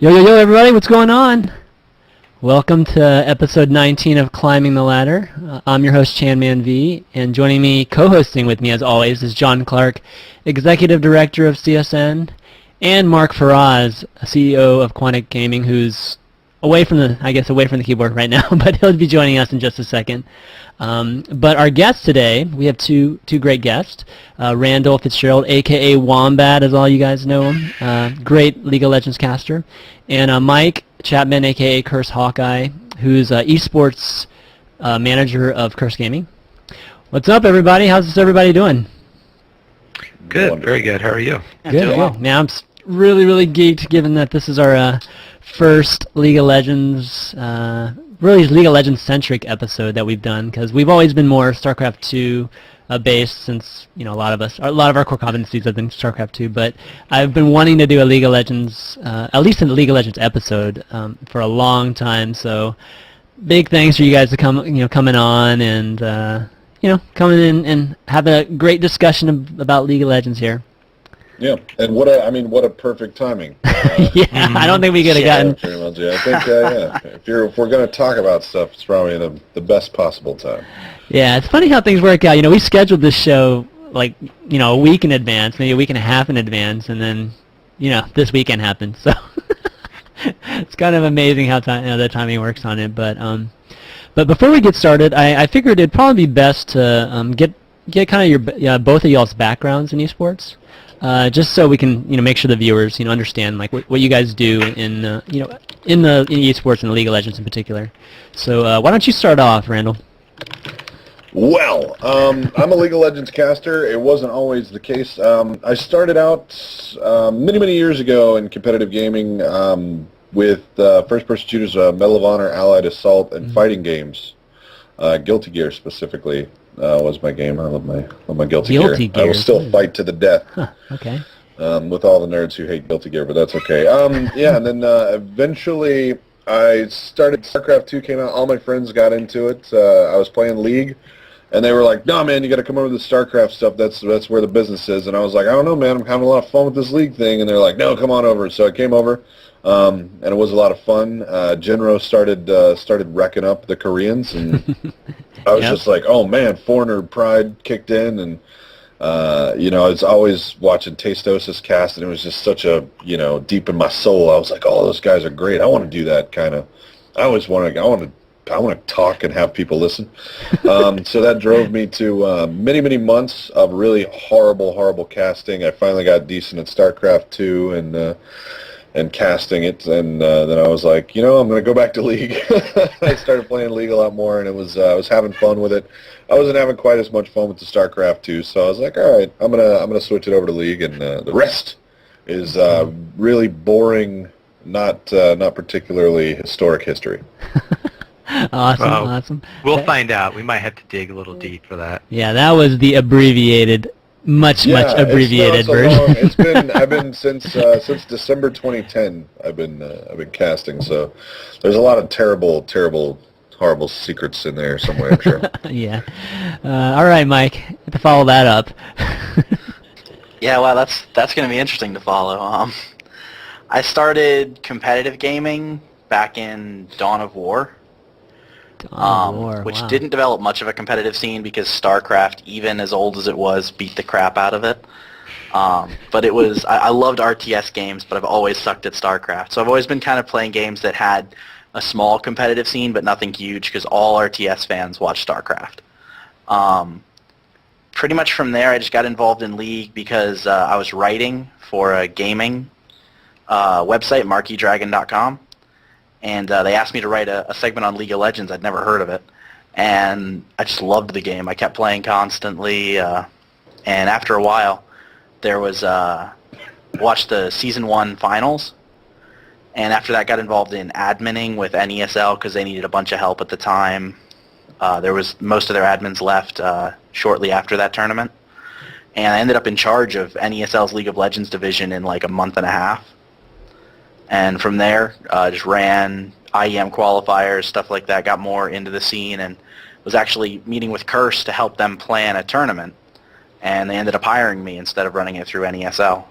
Yo, everybody, what's going on? Welcome to episode 19 of Climbing the Ladder. I'm your host, ChanmanV, and joining me, co-hosting with me as always, is John Clark, Executive Director of CSN, and Mark Faraz, CEO of Quantic Gaming, who's away from the keyboard right now, but he'll be joining us in just a second. But our guests today, we have two great guests. Randall Fitzgerald, a.k.a. Wombat, as all you guys know him, great League of Legends caster. And Mike Chapman, a.k.a. Curse Hawkeye, who's eSports manager of Curse Gaming. What's up, everybody? How's everybody doing? Good, very good. How are you? Good. Man, I'm really geeked, given that this is our first League of Legends, really League of Legends centric episode that we've done, because we've always been more StarCraft 2 based, since a lot of our core competencies have been StarCraft 2. But I've been wanting to do a League of Legends, at least a League of Legends episode, for a long time. So big thanks for you guys to coming on and coming in and having a great discussion about League of Legends here. Yeah, and what a perfect timing. I don't think we could have gotten. Pretty much, yeah. I think if we're going to talk about stuff, it's probably the best possible time. Yeah, it's funny how things work out. We scheduled this show a week in advance, maybe a week and a half in advance, and then this weekend happened. So it's kind of amazing how the timing works on it. But before we get started, I figured it'd probably be best to get kind of your both of y'all's backgrounds in esports. Just so we can, make sure the viewers, understand what you guys do in esports and the League of Legends in particular. So why don't you start off, Randall? Well, I'm a League of Legends caster. It wasn't always the case. I started out many years ago in competitive gaming with first-person shooters, Medal of Honor, Allied Assault, and fighting games. Guilty Gear specifically. Was my game. I love my Guilty Gear. I will still fight to the death. Huh, okay. With all the nerds who hate Guilty Gear, but that's okay. And then eventually I started. StarCraft 2 came out. All my friends got into it. I was playing League, and they were like, "No, man, you got to come over to the StarCraft stuff. That's where the business is." And I was like, "I don't know, man. I'm having a lot of fun with this League thing." And they're like, "No, come on over." So I came over. And it was a lot of fun. Genro started wrecking up the Koreans, and I was just like, oh man, foreigner pride kicked in, and I was always watching Tastosis cast, and it was just such a deep in my soul. I was like, oh, those guys are great. I want to do that kind of. I want to talk and have people listen. So that drove me to many months of really horrible casting. I finally got decent at StarCraft 2 and casting it, and then I was like, I'm going to go back to League. I started playing League a lot more, and I was having fun with it. I wasn't having quite as much fun with the StarCraft 2, so I was like, all right, I'm gonna switch it over to League, and the rest is really boring, not particularly historic history. Awesome. We'll find out. We might have to dig a little deep for that. Yeah, that was the abbreviated. Much abbreviated version. I've been since December 2010. I've been casting, so there's a lot of terrible, horrible secrets in there somewhere, I'm sure. Yeah. All right, Mike, to follow that up. Yeah, well, that's going to be interesting to follow. I started competitive gaming back in Dawn of War. Which didn't develop much of a competitive scene because StarCraft, even as old as it was, beat the crap out of it. But it was, I loved RTS games, but I've always sucked at StarCraft. So I've always been kind of playing games that had a small competitive scene, but nothing huge, because all RTS fans watch StarCraft. Pretty much from there, I just got involved in League because I was writing for a gaming website, marqueedragon.com. And they asked me to write a segment on League of Legends. I'd never heard of it. And I just loved the game. I kept playing constantly. And after a while, there was watched the Season 1 finals. And after that, got involved in adminning with NESL because they needed a bunch of help at the time. There was most of their admins left shortly after that tournament. And I ended up in charge of NESL's League of Legends division in like a month and a half. And from there, just ran IEM qualifiers, stuff like that, got more into the scene, and was actually meeting with Curse to help them plan a tournament. And they ended up hiring me instead of running it through NESL.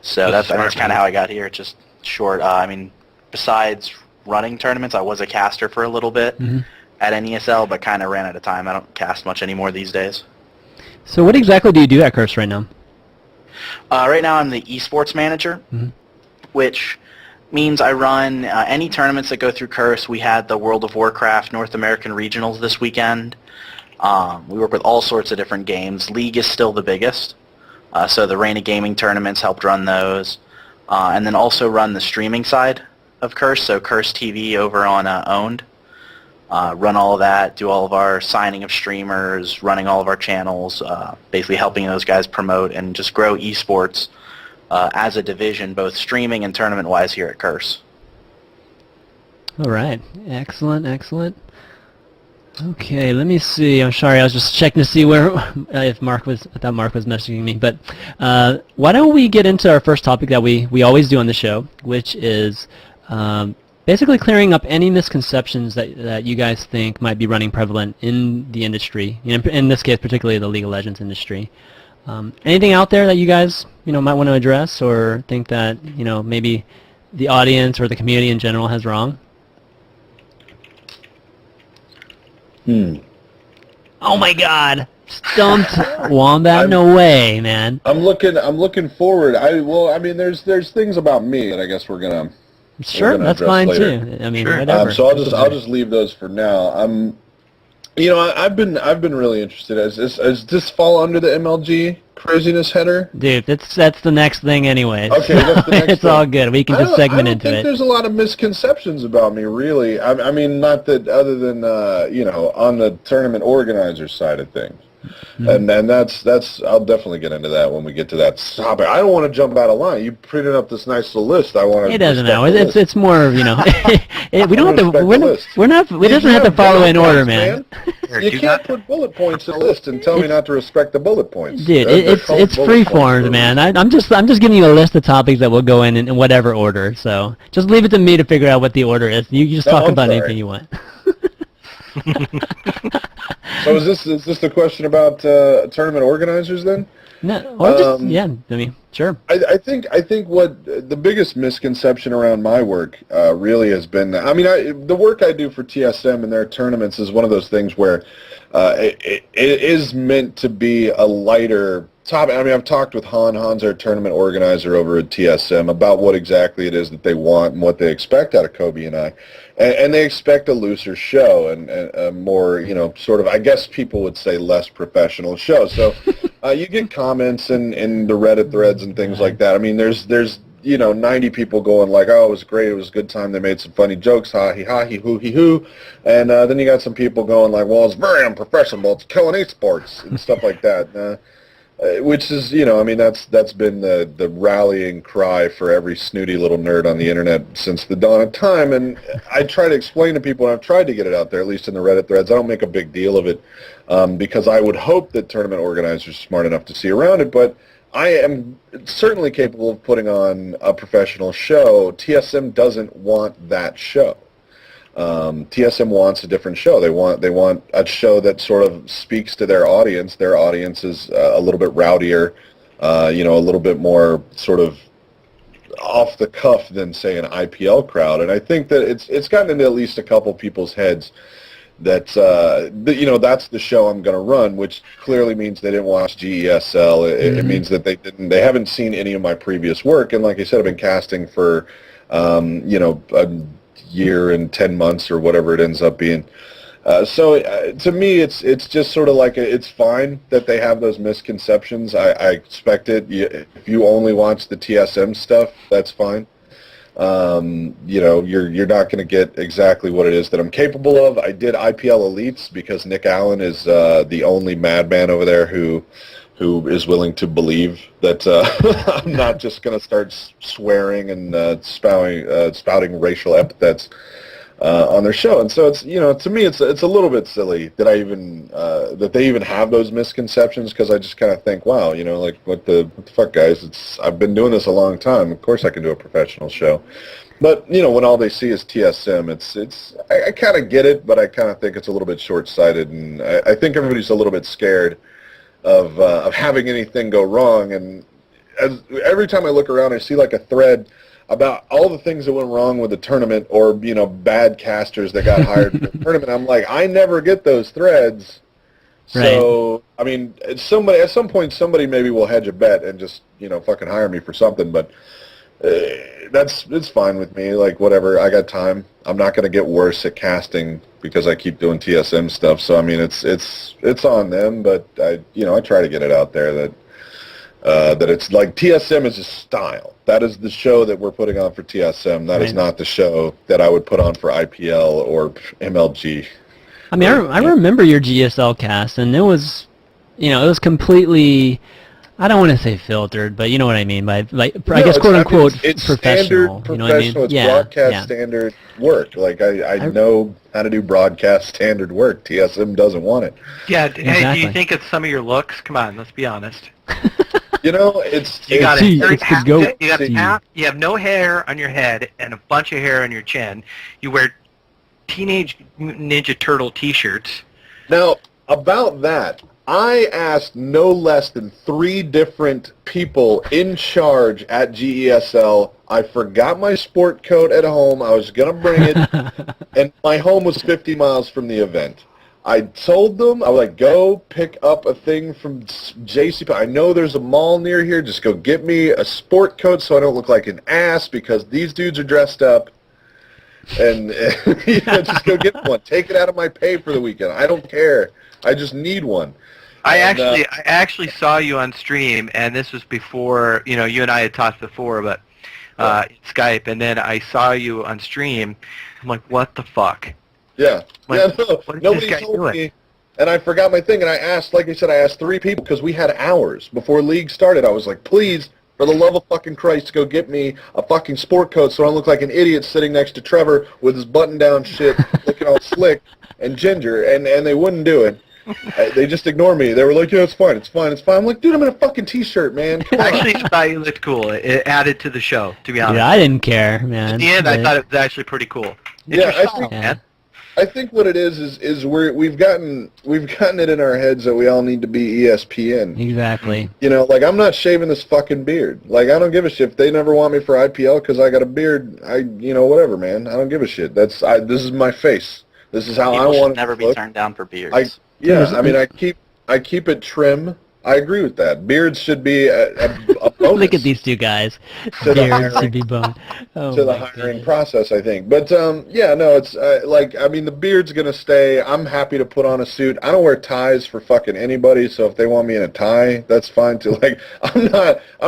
So that's kind of how I got here. Just short. I mean, besides running tournaments, I was a caster for a little bit at NESL, but kind of ran out of time. I don't cast much anymore these days. So what exactly do you do at Curse right now? Right now I'm the eSports manager, which means I run any tournaments that go through Curse. We had the World of Warcraft North American Regionals this weekend. We work with all sorts of different games. League is still the biggest, so the Reign of Gaming tournaments helped run those, and then also run the streaming side of Curse, so Curse TV over on Owned. Run all of that, do all of our signing of streamers, running all of our channels, basically helping those guys promote and just grow esports as a division, both streaming and tournament-wise here at Curse. All right. Excellent, excellent. Okay, let me see. I'm sorry, I was just checking to see where if Mark was. I thought Mark was messaging me, but why don't we get into our first topic that we always do on the show, which is basically clearing up any misconceptions that you guys think might be running prevalent in the industry. In this case, particularly the League of Legends industry. Anything out there that you guys might want to address, or think that maybe the audience or the community in general has wrong? Oh my God! Stumped Wombat. No way, man. I'm looking forward. I mean, there's things about me that I guess we're gonna. Sure, that's fine later. Too. I mean, whatever. So I'll just leave those for now. I've been really interested. Does this fall under the MLG craziness header? Dude, that's the next thing anyway. Okay, that's the next it's thing. all good. We can just segment into it. I don't think there's a lot of misconceptions about me, really. I mean, not that other than on the tournament organizer side of things. And that's I'll definitely get into that when we get to that topic. I don't want to jump out of line. You printed up this nice little list. I want to. It doesn't know. It's more of we don't have to. We're not. We doesn't have to follow in order, man. You can't put bullet points in a list and tell me not to respect the bullet points. Dude, it's free formed, man. I'm just giving you a list of topics that will go in whatever order. So just leave it to me to figure out what the order is. You just talk about anything you want. So is this the question about tournament organizers then? No, or just I mean, sure. I think what the biggest misconception around my work really has been. I mean, the work I do for TSM and their tournaments is one of those things where it is meant to be a lighter topic. I mean, I've talked with Han's our tournament organizer over at TSM, about what exactly it is that they want and what they expect out of Kobe and I. And they expect a looser show and a more, sort of, I guess people would say, less professional show. So you get comments in the Reddit threads and things like that. I mean, there's 90 people going like, oh, it was great, it was a good time, they made some funny jokes, ha-he, hoo-he-hoo. And then you got some people going like, well, it's very unprofessional, it's killing esports and stuff like that. Which is, I mean, that's been the rallying cry for every snooty little nerd on the internet since the dawn of time. And I try to explain to people, and I've tried to get it out there, at least in the Reddit threads. I don't make a big deal of it because I would hope that tournament organizers are smart enough to see around it. But I am certainly capable of putting on a professional show. TSM doesn't want that show. TSM wants a different show. They want a show that sort of speaks to their audience. Their audience is a little bit rowdier, a little bit more sort of off the cuff than, say, an IPL crowd. And I think that it's gotten into at least a couple people's heads that that's the show I'm going to run, which clearly means they didn't watch GESL. It means that they haven't seen any of my previous work. And like I said, I've been casting for a year and 10 months or whatever it ends up being. So to me, it's just sort of like it's fine that they have those misconceptions. I expect it. If you only watch the TSM stuff, that's fine. You're not going to get exactly what it is that I'm capable of. I did IPL Elites because Nick Allen is the only madman over there who is willing to believe that I'm not just going to start swearing and spouting racial epithets on their show. And so it's to me it's a little bit silly that that they even have those misconceptions, because I just kind of think, wow, like what the fuck, guys? I've been doing this a long time. Of course I can do a professional show. But when all they see is TSM, I kind of get it, but I kind of think it's a little bit short-sighted, and I think everybody's a little bit scared of having anything go wrong. And every time I look around, I see like a thread about all the things that went wrong with the tournament, or bad casters that got hired for the tournament. I'm like, I never get those threads. So I mean, at some point somebody maybe will hedge a bet and just fucking hire me for something. But it's fine with me. Like, whatever, I got time. I'm not going to get worse at casting because I keep doing TSM stuff. So I mean, it's on them. But I try to get it out there that it's like TSM is a style. That is the show that we're putting on for TSM. That is not the show that I would put on for IPL or MLG. I mean, I remember your GSL cast, and it was, it was completely, I don't want to say filtered, but you know what I mean by, like, I guess, quote unquote, it's professional. Standard you know what I mean? professional. It's broadcast standard work. Like, I know how to do broadcast standard work. TSM doesn't want it. Yeah. Exactly. Hey, do you think it's some of your looks? Come on, let's be honest. You got you have no hair on your head and a bunch of hair on your chin. You wear Teenage Mutant Ninja Turtle T-shirts. Now, about that, I asked no less than 3 different people in charge at GESL. I forgot my sport coat at home. I was going to bring it, and my home was 50 miles from the event. I told them, I was like, go pick up a thing from JCP. I know there's a mall near here. Just go get me a sport coat so I don't look like an ass, because these dudes are dressed up. And just go get one. Take it out of my pay for the weekend. I don't care. I just need one. I actually saw you on stream, and this was before you and I had talked before, but Skype, and then I saw you on stream. I'm like, what the fuck? Yeah. Like, no, what is nobody this guy told doing? me, and I forgot my thing. And I asked, like I said, I asked 3 people because we had hours before league started. I was like, please, for the love of fucking Christ, go get me a fucking sport coat so I don't look like an idiot sitting next to Trevor with his button-down shit, looking all slick and ginger, and they wouldn't do it. They just ignored me. They were like, yeah, it's fine, it's fine, it's fine. I'm like, dude, I'm in a fucking T-shirt, man. Come on. Actually, I thought you looked cool. It added to the show, to be honest. Yeah, I didn't care, man. At the end, I thought it was actually pretty cool. It's Yeah, your style, man. I think what it is we've gotten it in our heads that we all need to be ESPN. Exactly. Like, I'm not shaving this fucking beard. Like, I don't give a shit if they never want me for IPL because I got a beard. Whatever, man. I don't give a shit. This is my face. This is how People I want should it never to be look. turned down for beards. I keep it trim. I agree with that. Beards should be a bonus. Look at these two guys. To the Beards hiring- should be boned. Oh, to the my hiring goodness. process, I think. But it's the beard's gonna stay. I'm happy to put on a suit. I don't wear ties for fucking anybody, so if they want me in a tie, that's fine too. Like, I'm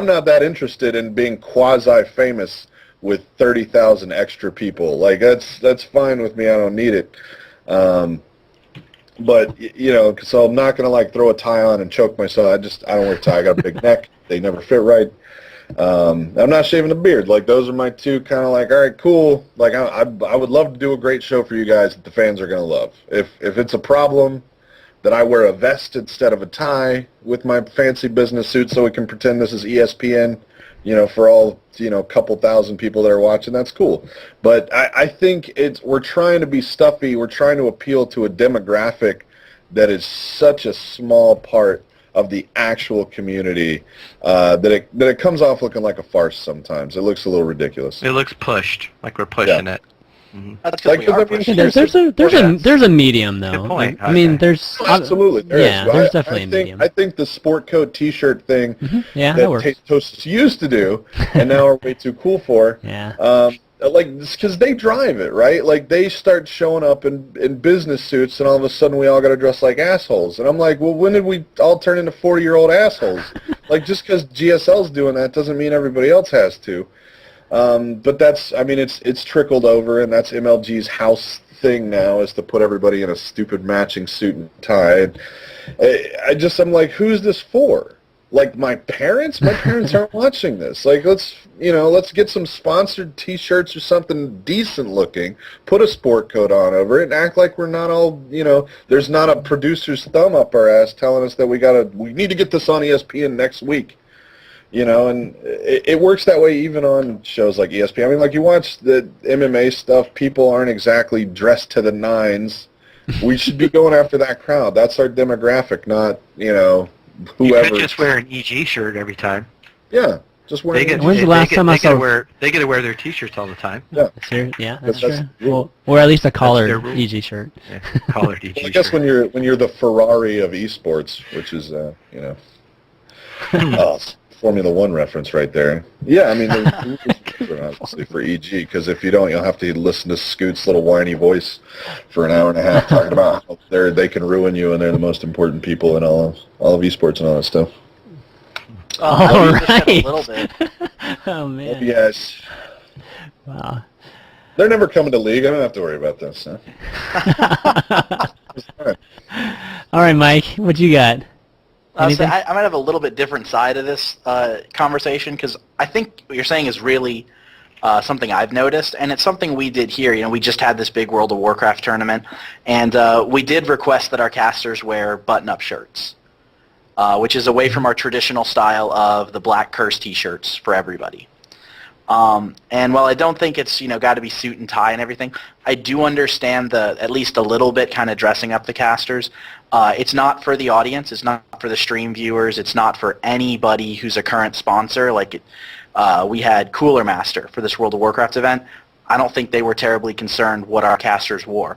not that interested in being quasi famous with 30,000 extra people. Like, that's fine with me. I don't need it. But so I'm not gonna like throw a tie on and choke myself. I don't wear a tie. I got a big neck. They never fit right. I'm not shaving the beard. Like, those are my two kind of like, all right, cool. Like, I would love to do a great show for you guys that the fans are gonna love. If it's a problem that I wear a vest instead of a tie with my fancy business suit so we can pretend this is ESPN, for all, couple thousand people that are watching, that's cool. But I think we're trying to be stuffy. We're trying to appeal to a demographic that is such a small part of the actual community that it comes off looking like a farce sometimes. It looks a little ridiculous. It looks pushed, like we're pushing it. Mm-hmm. That's because we are pushing. There's a medium though. Good point. I mean, there's Absolutely. there's definitely a think, medium. I think the sport coat T-shirt thing Yeah, that that works. Taste Toasts used to do and now are way too cool for. Yeah. Because they drive it, right? Like, they start showing up in business suits, and all of a sudden we all got to dress like assholes. And I'm like, well, when did we all turn into 40-year-old assholes? Like, just because GSL's doing that doesn't mean everybody else has to. But it's trickled over, and that's MLG's house thing now, is to put everybody in a stupid matching suit and tie. And I'm like, who's this for? Like, my parents? My parents aren't watching this. Like, let's get some sponsored T-shirts or something decent looking, put a sport coat on over it, and act like we're not all, there's not a producer's thumb up our ass telling us that we need to get this on ESPN next week. And it works that way even on shows like ESPN. I mean, like, you watch the MMA stuff, people aren't exactly dressed to the nines. We should be going after that crowd. That's our demographic, not, whoever. You could just wear an EG shirt every time. Yeah. Just They wearing. get, When's the they last get, time they I get saw- to wear they get to wear their T-shirts all the time. Yeah. Yeah, that's That's true. the rule. Well, or at least a their collared rule. EG shirt. Yeah, collared Well, EG I guess shirt. when you're the Ferrari of esports, which is Formula One reference right there. Yeah, I mean, there's obviously for EG, because if you don't, you'll have to listen to Scoot's little whiny voice for an hour and a half talking about how they can ruin you and they're the most important people in all of esports and all that stuff. All Just right. a little bit. Oh man. Yes. Wow. They're never coming to League. I don't have to worry about this. Huh? All right, Mike. What you got? So Anything? I might have a little bit different side of this conversation, because I think what you're saying is really something I've noticed, and it's something we did here. You know, we just had this big World of Warcraft tournament, and we did request that our casters wear button-up shirts, which is away from our traditional style of the black curse T-shirts for everybody. And while I don't think it's, got to be suit and tie and everything, I do understand at least a little bit kind of dressing up the casters. It's not for the audience. It's not for the stream viewers. It's not for anybody who's a current sponsor. We had Cooler Master for this World of Warcraft event. I don't think they were terribly concerned what our casters wore.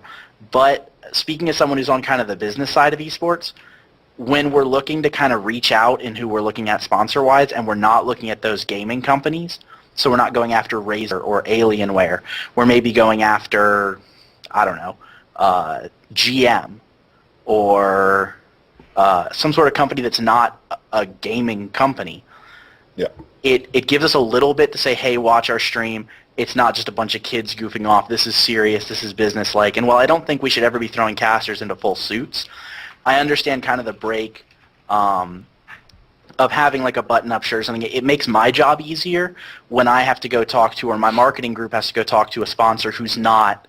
But speaking as someone who's on kind of the business side of esports, when we're looking to kind of reach out in who we're looking at sponsor-wise, and we're not looking at those gaming companies, so we're not going after Razer or Alienware. We're maybe going after, I don't know, GM or some sort of company that's not a gaming company. Yeah. It gives us a little bit to say, hey, watch our stream. It's not just a bunch of kids goofing off. This is serious. This is business-like. And while I don't think we should ever be throwing casters into full suits, I understand kind of the break of having like a button-up shirt or something. It makes my job easier when I have to go talk to, or my marketing group has to go talk to a sponsor who's not,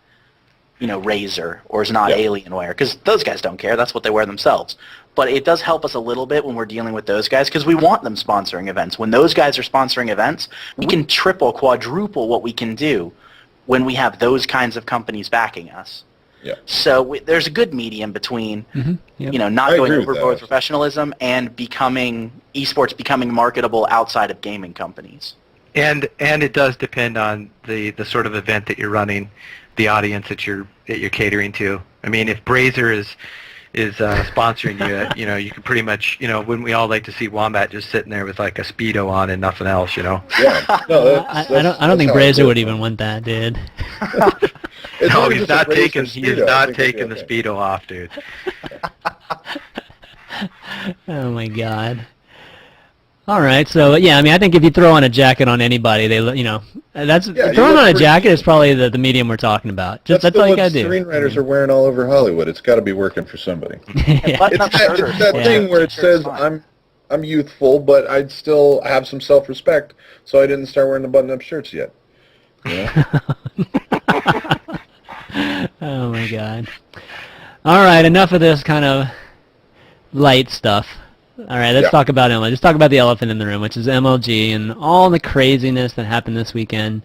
Razer or is not Alienware, because those guys don't care. That's what they wear themselves. But it does help us a little bit when we're dealing with those guys, because we want them sponsoring events. When those guys are sponsoring events, we can triple, quadruple what we can do when we have those kinds of companies backing us. Yeah. So there's a good medium between, Yep. not I going agree with overboard with that. professionalism and esports becoming marketable outside of gaming companies. And it does depend on the sort of event that you're running, the audience that you're catering to. I mean, if Brazer is sponsoring you, you can pretty much, wouldn't we all like to see Wombat just sitting there with like a Speedo on and nothing else, Yeah. No, I don't think Brazer would even want that, dude. It's No, really he's just a not Razer taking Speedo. I think it'd be the okay. Speedo off, dude. Oh my God. All right, so yeah, I mean, I think if you throw on a jacket on anybody, that's Yeah, you throwing look on a pretty- jacket is probably the medium we're talking about. That's all you what gotta do. screenwriters are wearing all over Hollywood. It's got to be working for somebody. Yeah. Button-up It's that, shirt it's that or thing where it t-shirt's says fine. I'm youthful, but I'd still have some self-respect, so I didn't start wearing the button-up shirts yet. Oh my God. All right, enough of this kind of light stuff. All right, let's Yeah. talk about MLG. Let's talk about the elephant in the room, which is MLG and all the craziness that happened this weekend.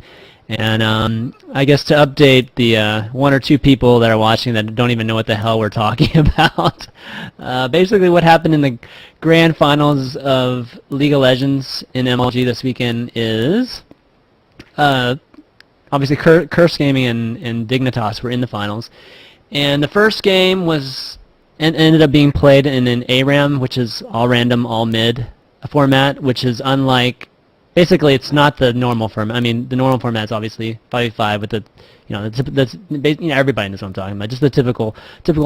And I guess to update the one or two people that are watching that don't even know what the hell we're talking about, basically what happened in the grand finals of League of Legends in MLG this weekend is obviously Curse Gaming and Dignitas were in the finals. And the first game was ended up being played in an ARAM, which is all random, all mid format, which is unlike. Basically, it's not the normal format. I mean, the normal format is obviously 5v5 with everybody knows what I'm talking about. Just the typical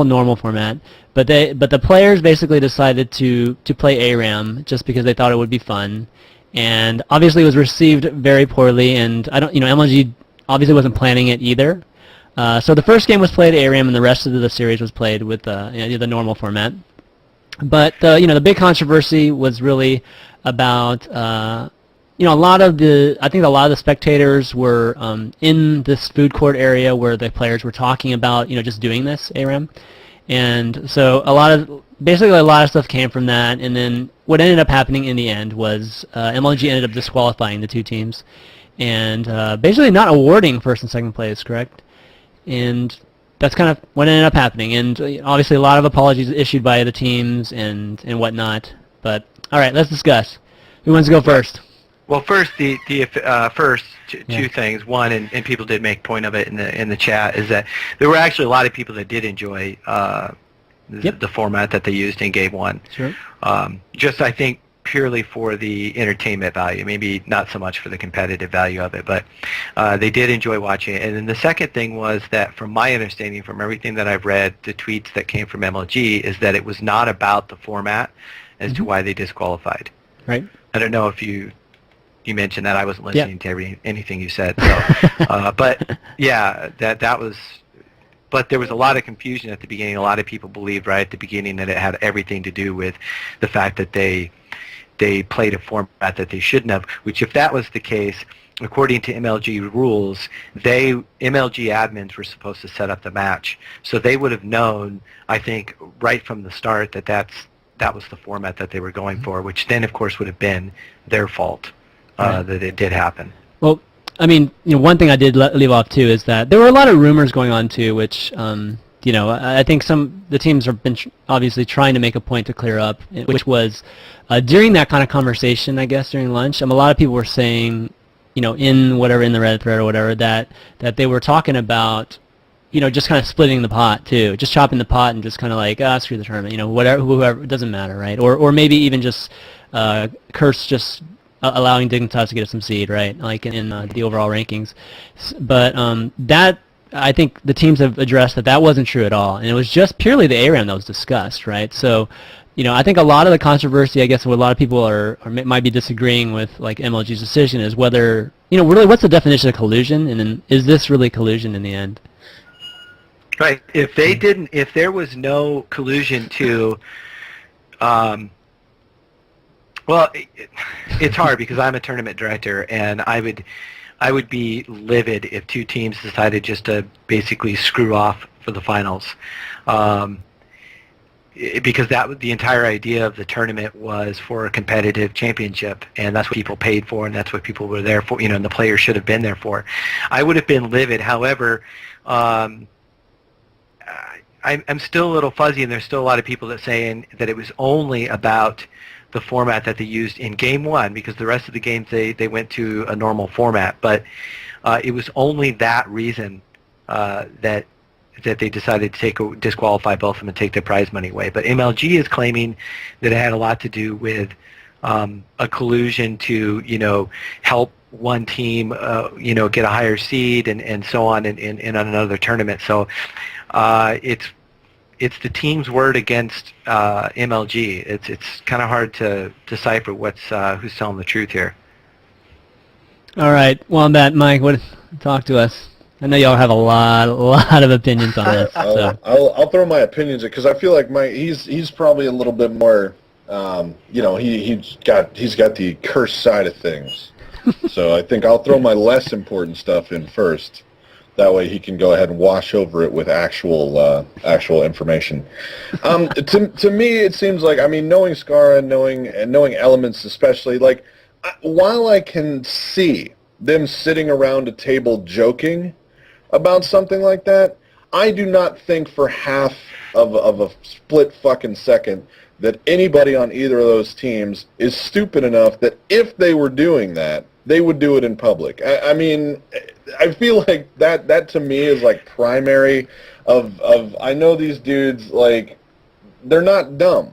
normal format. But the players basically decided to play ARAM just because they thought it would be fun, and obviously it was received very poorly. And MLG obviously wasn't planning it either. So the first game was played ARAM, and the rest of the series was played with the normal format. But the big controversy was really about I think a lot of the spectators were in this food court area where the players were talking about just doing this ARAM, and so a lot of stuff came from that. And then what ended up happening in the end was MLG ended up disqualifying the two teams, and basically not awarding first and second place, correct? And that's kind of what ended up happening. And obviously a lot of apologies issued by the teams and whatnot. But all right, let's discuss. Who wants to go first? Well, first, two things. One, and people did make point of it in the chat, is that there were actually a lot of people that did enjoy the format that they used in Game 1. Sure. Just, I think, purely for the entertainment value, maybe not so much for the competitive value of it, but they did enjoy watching it. And then the second thing was that, from my understanding, from everything that I've read, the tweets that came from MLG, is that it was not about the format as to why they disqualified. Right. I don't know if you mentioned that. I wasn't listening to anything you said. So, but yeah, that was. But there was a lot of confusion at the beginning. A lot of people believed right at the beginning that it had everything to do with the fact that they played a format that they shouldn't have. Which, if that was the case, according to MLG rules, MLG admins were supposed to set up the match, so they would have known, I think, right from the start that was the format that they were going for. Which then, of course, would have been their fault that it did happen. Well, I mean, one thing I did leave off too is that there were a lot of rumors going on too, which I think the teams have been obviously trying to make a point to clear up, which was during that kind of conversation, I guess during lunch, a lot of people were saying, in the Reddit thread or whatever, that they were talking about, just kind of splitting the pot too, just chopping the pot and just kind of like, screw the tournament, whoever, it doesn't matter, right? Or maybe even just Curse just allowing Dignitas to get some seed, right? Like in the overall rankings. But that, I think the teams have addressed that wasn't true at all, and it was just purely the ARAM that was discussed, right? So, I think a lot of the controversy, I guess, what a lot of people might be disagreeing with, like MLG's decision, is whether, really, what's the definition of collusion, and then is this really collusion in the end? Right. If there was no collusion to, well, it's hard because I'm a tournament director, and I would be livid if two teams decided just to basically screw off for the finals, because the entire idea of the tournament was for a competitive championship, and that's what people paid for, and that's what people were there for, and the players should have been there for. I would have been livid. However, I'm still a little fuzzy, and there's still a lot of people that saying that it was only about the format that they used in Game 1, because the rest of the games they went to a normal format. But it was only that reason that they decided to disqualify both of them and take their prize money away. But MLG is claiming that it had a lot to do with a collusion to help one team get a higher seed and so on in another tournament. So it's the team's word against MLG. It's kind of hard to decipher who's telling the truth here. All right, Wombat, Mike, talk to us. I know y'all have a lot of opinions on this. So. I'll throw my opinions because I feel like he's probably a little bit more. He's got the curse side of things. So I think I'll throw my less important stuff in first. That way he can go ahead and wash over it with actual information. To me, it seems like, knowing Scara and knowing Elements especially, like, while I can see them sitting around a table joking about something like that, I do not think for half of a split fucking second that anybody on either of those teams is stupid enough that if they were doing that, they would do it in public. I feel like that to me is like primary of I know these dudes, like, they're not dumb.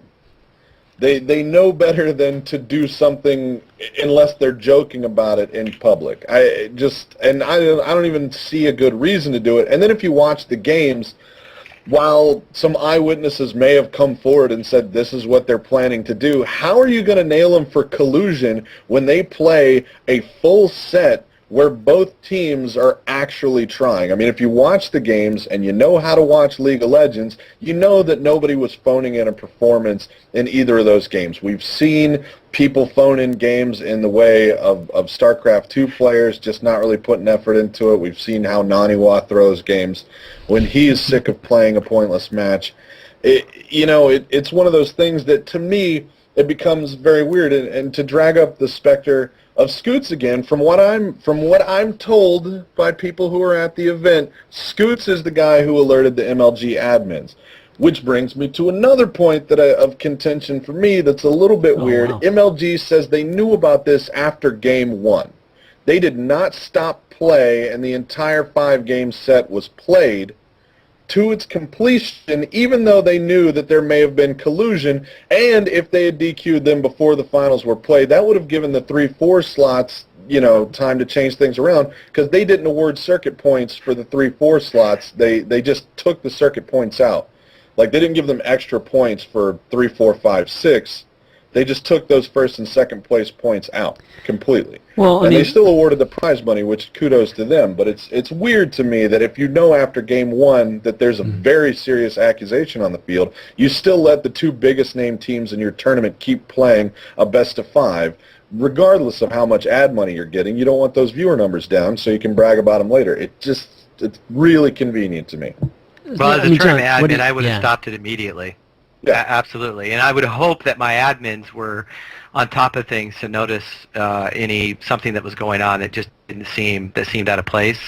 They know better than to do something unless they're joking about it in public. I don't even see a good reason to do it. And then if you watch the games, while some eyewitnesses may have come forward and said this is what they're planning to do, how are you going to nail them for collusion when they play a full set where both teams are actually trying? If you watch the games and you know how to watch League of Legends, you know that nobody was phoning in a performance in either of those games. We've seen people phone in games in the way of StarCraft 2 players just not really putting effort into it. We've seen how Naniwa throws games when he is sick of playing a pointless match. It's one of those things that, to me, it becomes very weird. And to drag up the specter of Scoots again, from what I'm told by people who are at the event, Scoots is the guy who alerted the MLG admins. Which brings me to another point of contention for me that's a little bit weird. Wow. MLG says they knew about this after Game 1. They did not stop play, and the entire 5-game set was played to its completion, even though they knew that there may have been collusion, and if they had DQ'd them before the finals were played, that would have given the 3-4 slots, time to change things around, because they didn't award circuit points for the 3-4 slots. They just took the circuit points out. Like, they didn't give them extra points for 3, 4, 5, 6. They just took those first and second place points out completely. Well, they still awarded the prize money, which kudos to them. But it's weird to me that if you know after Game 1 that there's a very serious accusation on the field, you still let the 2 biggest name teams in your tournament keep playing a best of 5, regardless of how much ad money you're getting. You don't want those viewer numbers down so you can brag about them later. It's really convenient to me. Well, as a tournament admin, I would have yeah. stopped it immediately. Yeah. Absolutely. And I would hope that my admins were on top of things to notice something that was going on that just seemed out of place,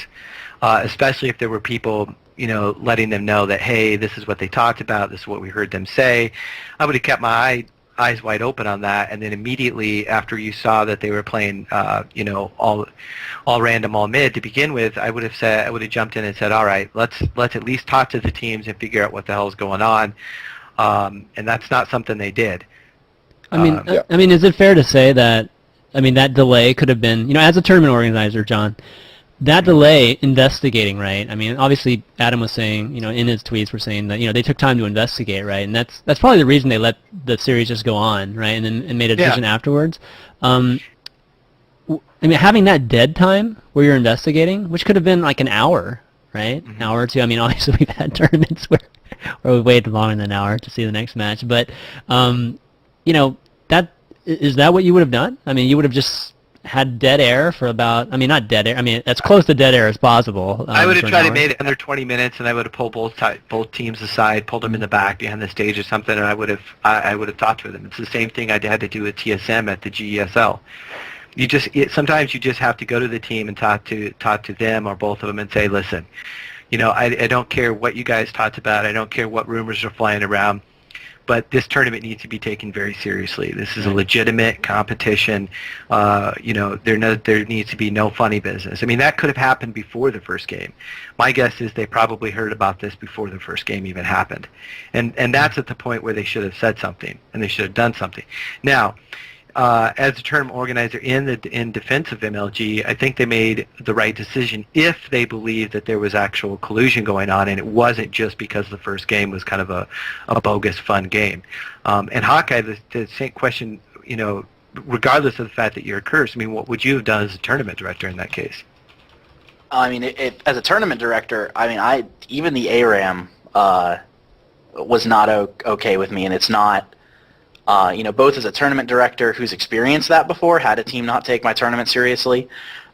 especially if there were people, letting them know that, hey, this is what they talked about, this is what we heard them say. I would have kept my eyes wide open on that, and then immediately after you saw that they were playing, all random, all mid to begin with, I would have jumped in and said, all right, let's at least talk to the teams and figure out what the hell is going on. And that's not something they did. I mean, is it fair to say that, that delay could have been, as a tournament organizer, John, that delay investigating, right? Obviously Adam was saying, in his tweets were saying that, they took time to investigate, right? And that's probably the reason they let the series just go on, right? And made a decision afterwards. Having that dead time where you're investigating, which could have been like an hour, right? An hour or two. Obviously we've had tournaments where we waited longer than an hour to see the next match. But, is that what you would have done? You would have just had dead air for about, not dead air, as close to dead air as possible. I would have tried to make it under 20 minutes, and I would have pulled both teams aside, pulled them in the back behind the stage or something, and I would have talked to them. It's the same thing I had to do with TSM at the GESL. Sometimes you just have to go to the team and talk to them or both of them and say, listen, I don't care what you guys talked about. I don't care what rumors are flying around. But this tournament needs to be taken very seriously. This is a legitimate competition. There needs to be no funny business. That could have happened before the first game. My guess is they probably heard about this before the first game even happened. And that's at the point where they should have said something, and they should have done something. Now, as a tournament organizer in defense of MLG, I think they made the right decision if they believed that there was actual collusion going on, and it wasn't just because the first game was kind of a bogus fun game. And Hawkeye, the same question, regardless of the fact that you're cursed, what would you have done as a tournament director in that case? As a tournament director, even the ARAM was not okay with me, and it's not. Both as a tournament director who's experienced that before, had a team not take my tournament seriously,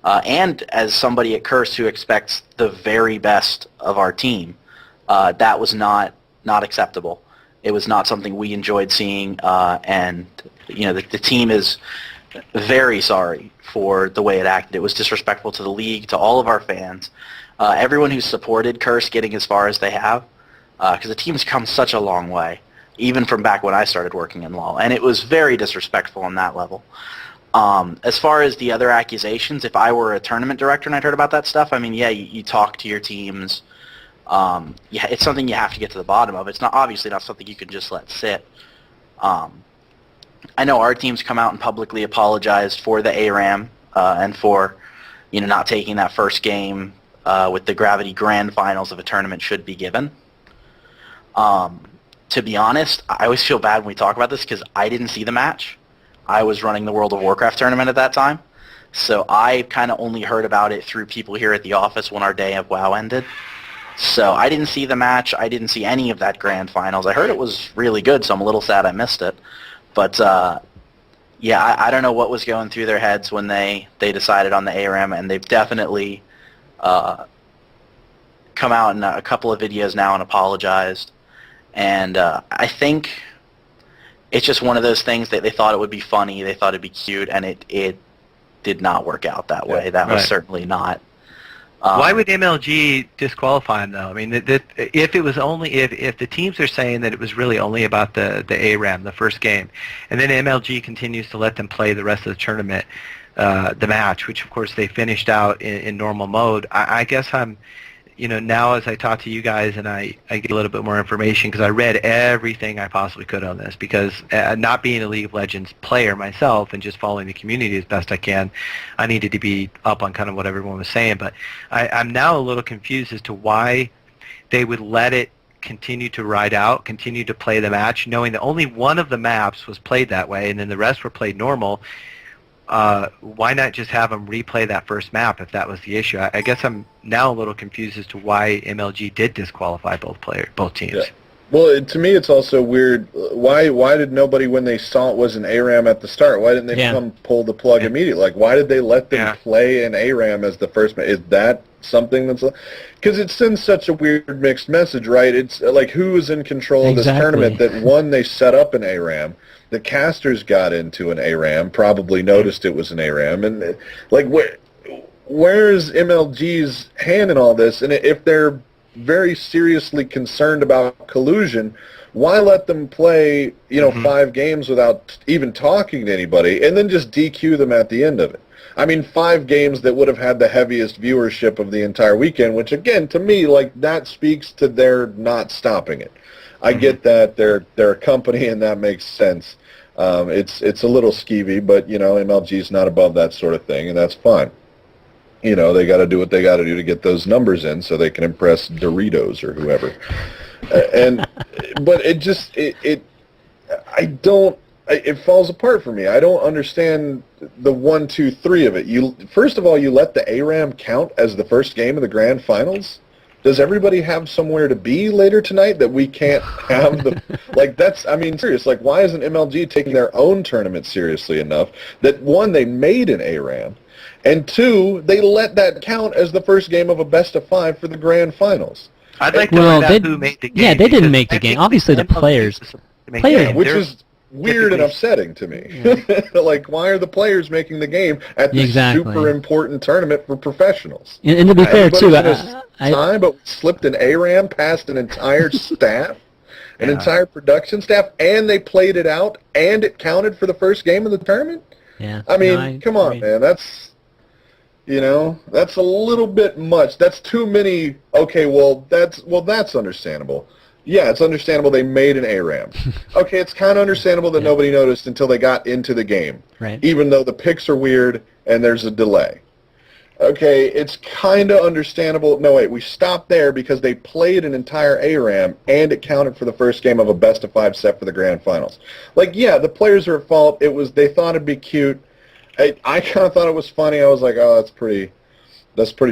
and as somebody at Curse who expects the very best of our team, that was not acceptable. It was not something we enjoyed seeing, and the team is very sorry for the way it acted. It was disrespectful to the league, to all of our fans, everyone who supported Curse getting as far as they have, because the team's come such a long way, even from back when I started working in LoL, and it was very disrespectful on that level. As far as the other accusations, if I were a tournament director and I'd heard about that stuff, you talk to your teams. It's something you have to get to the bottom of. It's obviously not something you can just let sit. I know our team's come out and publicly apologized for the ARAM and for not taking that first game with the Gravity Grand Finals of a tournament should be given. To be honest, I always feel bad when we talk about this because I didn't see the match. I was running the World of Warcraft tournament at that time, so I kind of only heard about it through people here at the office when our day of WoW ended. So I didn't see the match. I didn't see any of that grand finals. I heard it was really good, so I'm a little sad I missed it. But I don't know what was going through their heads when they decided on the ARAM, and they've definitely come out in a couple of videos now and apologized. And I think it's just one of those things that they thought it would be funny, they thought it'd be cute, and it did not work out that way. That was certainly not Why would MLG disqualify him, though? I mean, if it was only if the teams are saying that it was really only about the ARAM, the first game, and then MLG continues to let them play the rest of the tournament, the match, which of course they finished out in normal mode. I guess I'm, now as I talk to you guys and I get a little bit more information, because I read everything I possibly could on this, because not being a League of Legends player myself and just following the community as best I can, I needed to be up on kind of what everyone was saying. But I'm now a little confused as to why they would let it continue to ride out, continue to play the match, knowing that only one of the maps was played that way and then the rest were played normal. Why not just have them replay that first map if that was the issue? I guess I'm now a little confused as to why MLG did disqualify both teams. Yeah. Well, to me, it's also weird. Why did nobody, when they saw it was an ARAM at the start, why didn't they come pull the plug immediately? Like, why did they let them play an ARAM as the first match? Is that something that's... Because it sends such a weird mixed message, right? It's like, who is in control of this tournament that, one, they set up an ARAM, the casters got into an ARAM, probably noticed it was an ARAM, and like, where's MLG's hand in all this? And if they're very seriously concerned about collusion, why let them play, 5 games without even talking to anybody, and then just DQ them at the end of it? I mean, 5 games that would have had the heaviest viewership of the entire weekend, which, again, to me, like, that speaks to their not stopping it. I get that they're a company, and that makes sense. It's a little skeevy, but MLG's not above that sort of thing, and that's fine. They got to do what they got to do to get those numbers in, so they can impress Doritos or whoever. But it falls apart for me. I don't understand the 1, 2, 3 of it. First of all, you let the ARAM count as the first game of the grand finals. Does everybody have somewhere to be later tonight that we can't have the... serious. Like, why isn't MLG taking their own tournament seriously enough that, 1, they made an ARAM, and 2, they let that count as the first game of a best-of-5 for the grand finals? I'd like to find out who made the game. Yeah, they didn't make the game. Obviously, the players. Which is weird and upsetting to me. Yeah. Like, why are the players making the game at this super important tournament for professionals? And to be fair, too, but we slipped an ARAM past an entire staff, an entire production staff, and they played it out, and it counted for the first game of the tournament? Yeah. I mean, come on, man. That's a little bit much. That's too many. Okay, that's understandable. Yeah, it's understandable they made an ARAM. Okay, it's kind of understandable that nobody noticed until they got into the game. Right. Even though the picks are weird and there's a delay. Okay, it's kind of understandable. No, wait, we stopped there because they played an entire ARAM and it counted for the first game of a best-of-5 set for the grand finals. Like, yeah, the players are at fault. They thought it'd be cute. I kind of thought it was funny. I was like, oh, that's pretty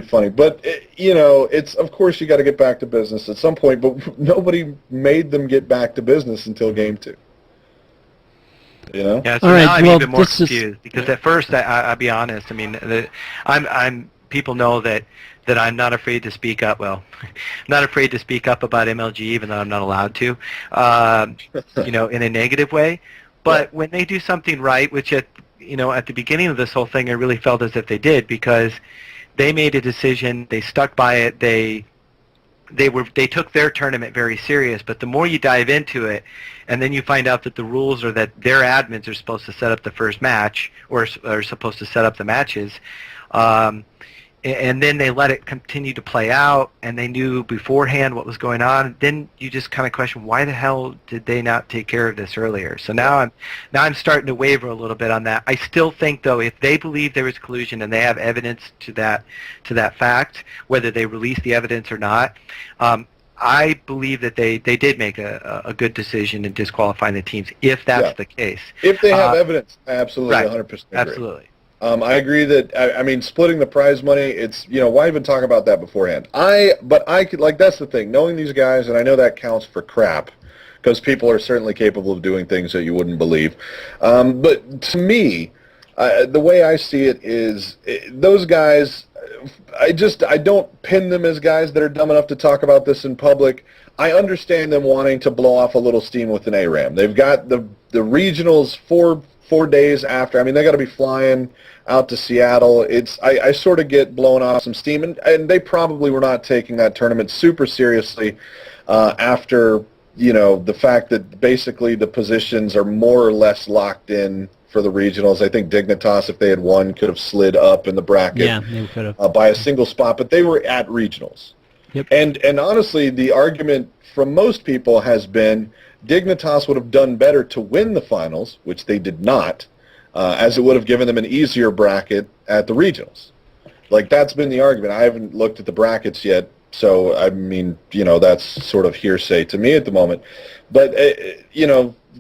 funny. But, it's, of course, you got to get back to business at some point, but nobody made them get back to business until game 2. Yeah, so now I'm even more confused, because at first, I'll be honest, I mean, people know that I'm not afraid to speak up, not afraid to speak up about MLG, even though I'm not allowed to, in a negative way. But when they do something right, which at the beginning of this whole thing, I really felt as if they did, because they made a decision, they stuck by it, they took their tournament very serious. But the more you dive into it, and then you find out that the rules are that their admins are supposed to set up the first match, or are supposed to set up the matches, and then they let it continue to play out, and they knew beforehand what was going on, then you just kind of question, why the hell did they not take care of this earlier? So now I'm starting to waver a little bit on that. I still think, though, if they believe there was collusion and they have evidence to that fact, whether they release the evidence or not, I believe that they did make a good decision in disqualifying the teams, if that's the case. If they have evidence, I absolutely 100% agree. Absolutely. I agree that, I mean, splitting the prize money, it's, why even talk about that beforehand? But I could, that's the thing, knowing these guys, and I know that counts for crap, because people are certainly capable of doing things that you wouldn't believe. But to me, the way I see it is, those guys, I don't pin them as guys that are dumb enough to talk about this in public. I understand them wanting to blow off a little steam with an ARAM. They've got the regionals 4 days after. I mean, they got to be flying out to Seattle. I sort of get blown off some steam, and they probably were not taking that tournament super seriously after, the fact that basically the positions are more or less locked in for the regionals. I think Dignitas, if they had won, could have slid up in the bracket they could have. by a single spot, but they were at regionals. Yep. And honestly, the argument from most people has been Dignitas would have done better to win the finals, which they did not, as it would have given them an easier bracket at the regionals. Like, that's been the argument. I haven't looked at the brackets yet, so, I mean, that's sort of hearsay to me at the moment. But,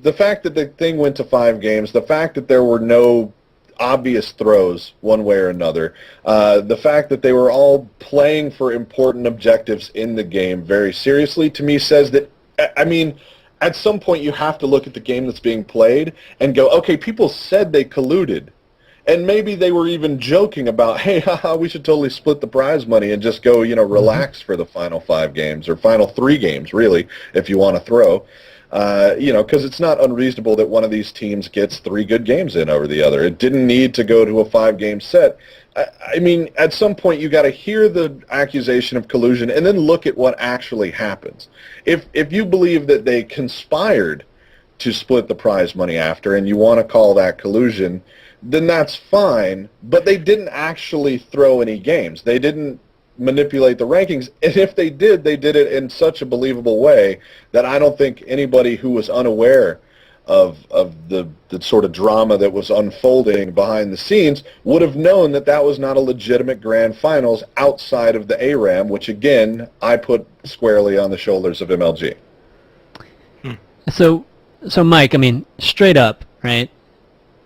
the fact that the thing went to 5 games, the fact that there were no obvious throws one way or another, the fact that they were all playing for important objectives in the game very seriously, to me says that, I mean, at some point you have to look at the game that's being played and go, okay, people said they colluded. And maybe they were even joking about, hey, haha, we should totally split the prize money and just go, relax for the final 5 games, or final 3 games, really, if you want to throw. Because it's not unreasonable that one of these teams gets 3 good games in over the other. It didn't need to go to a 5-game set. I mean, at some point you got to hear the accusation of collusion and then look at what actually happens. If you believe that they conspired to split the prize money after, and you want to call that collusion, then that's fine, but they didn't actually throw any games. They didn't manipulate the rankings, and if they did it in such a believable way that I don't think anybody who was unaware of the sort of drama that was unfolding behind the scenes would have known that that was not a legitimate grand finals outside of the ARAM, which again I put squarely on the shoulders of MLG. So Mike, I mean, straight up, right?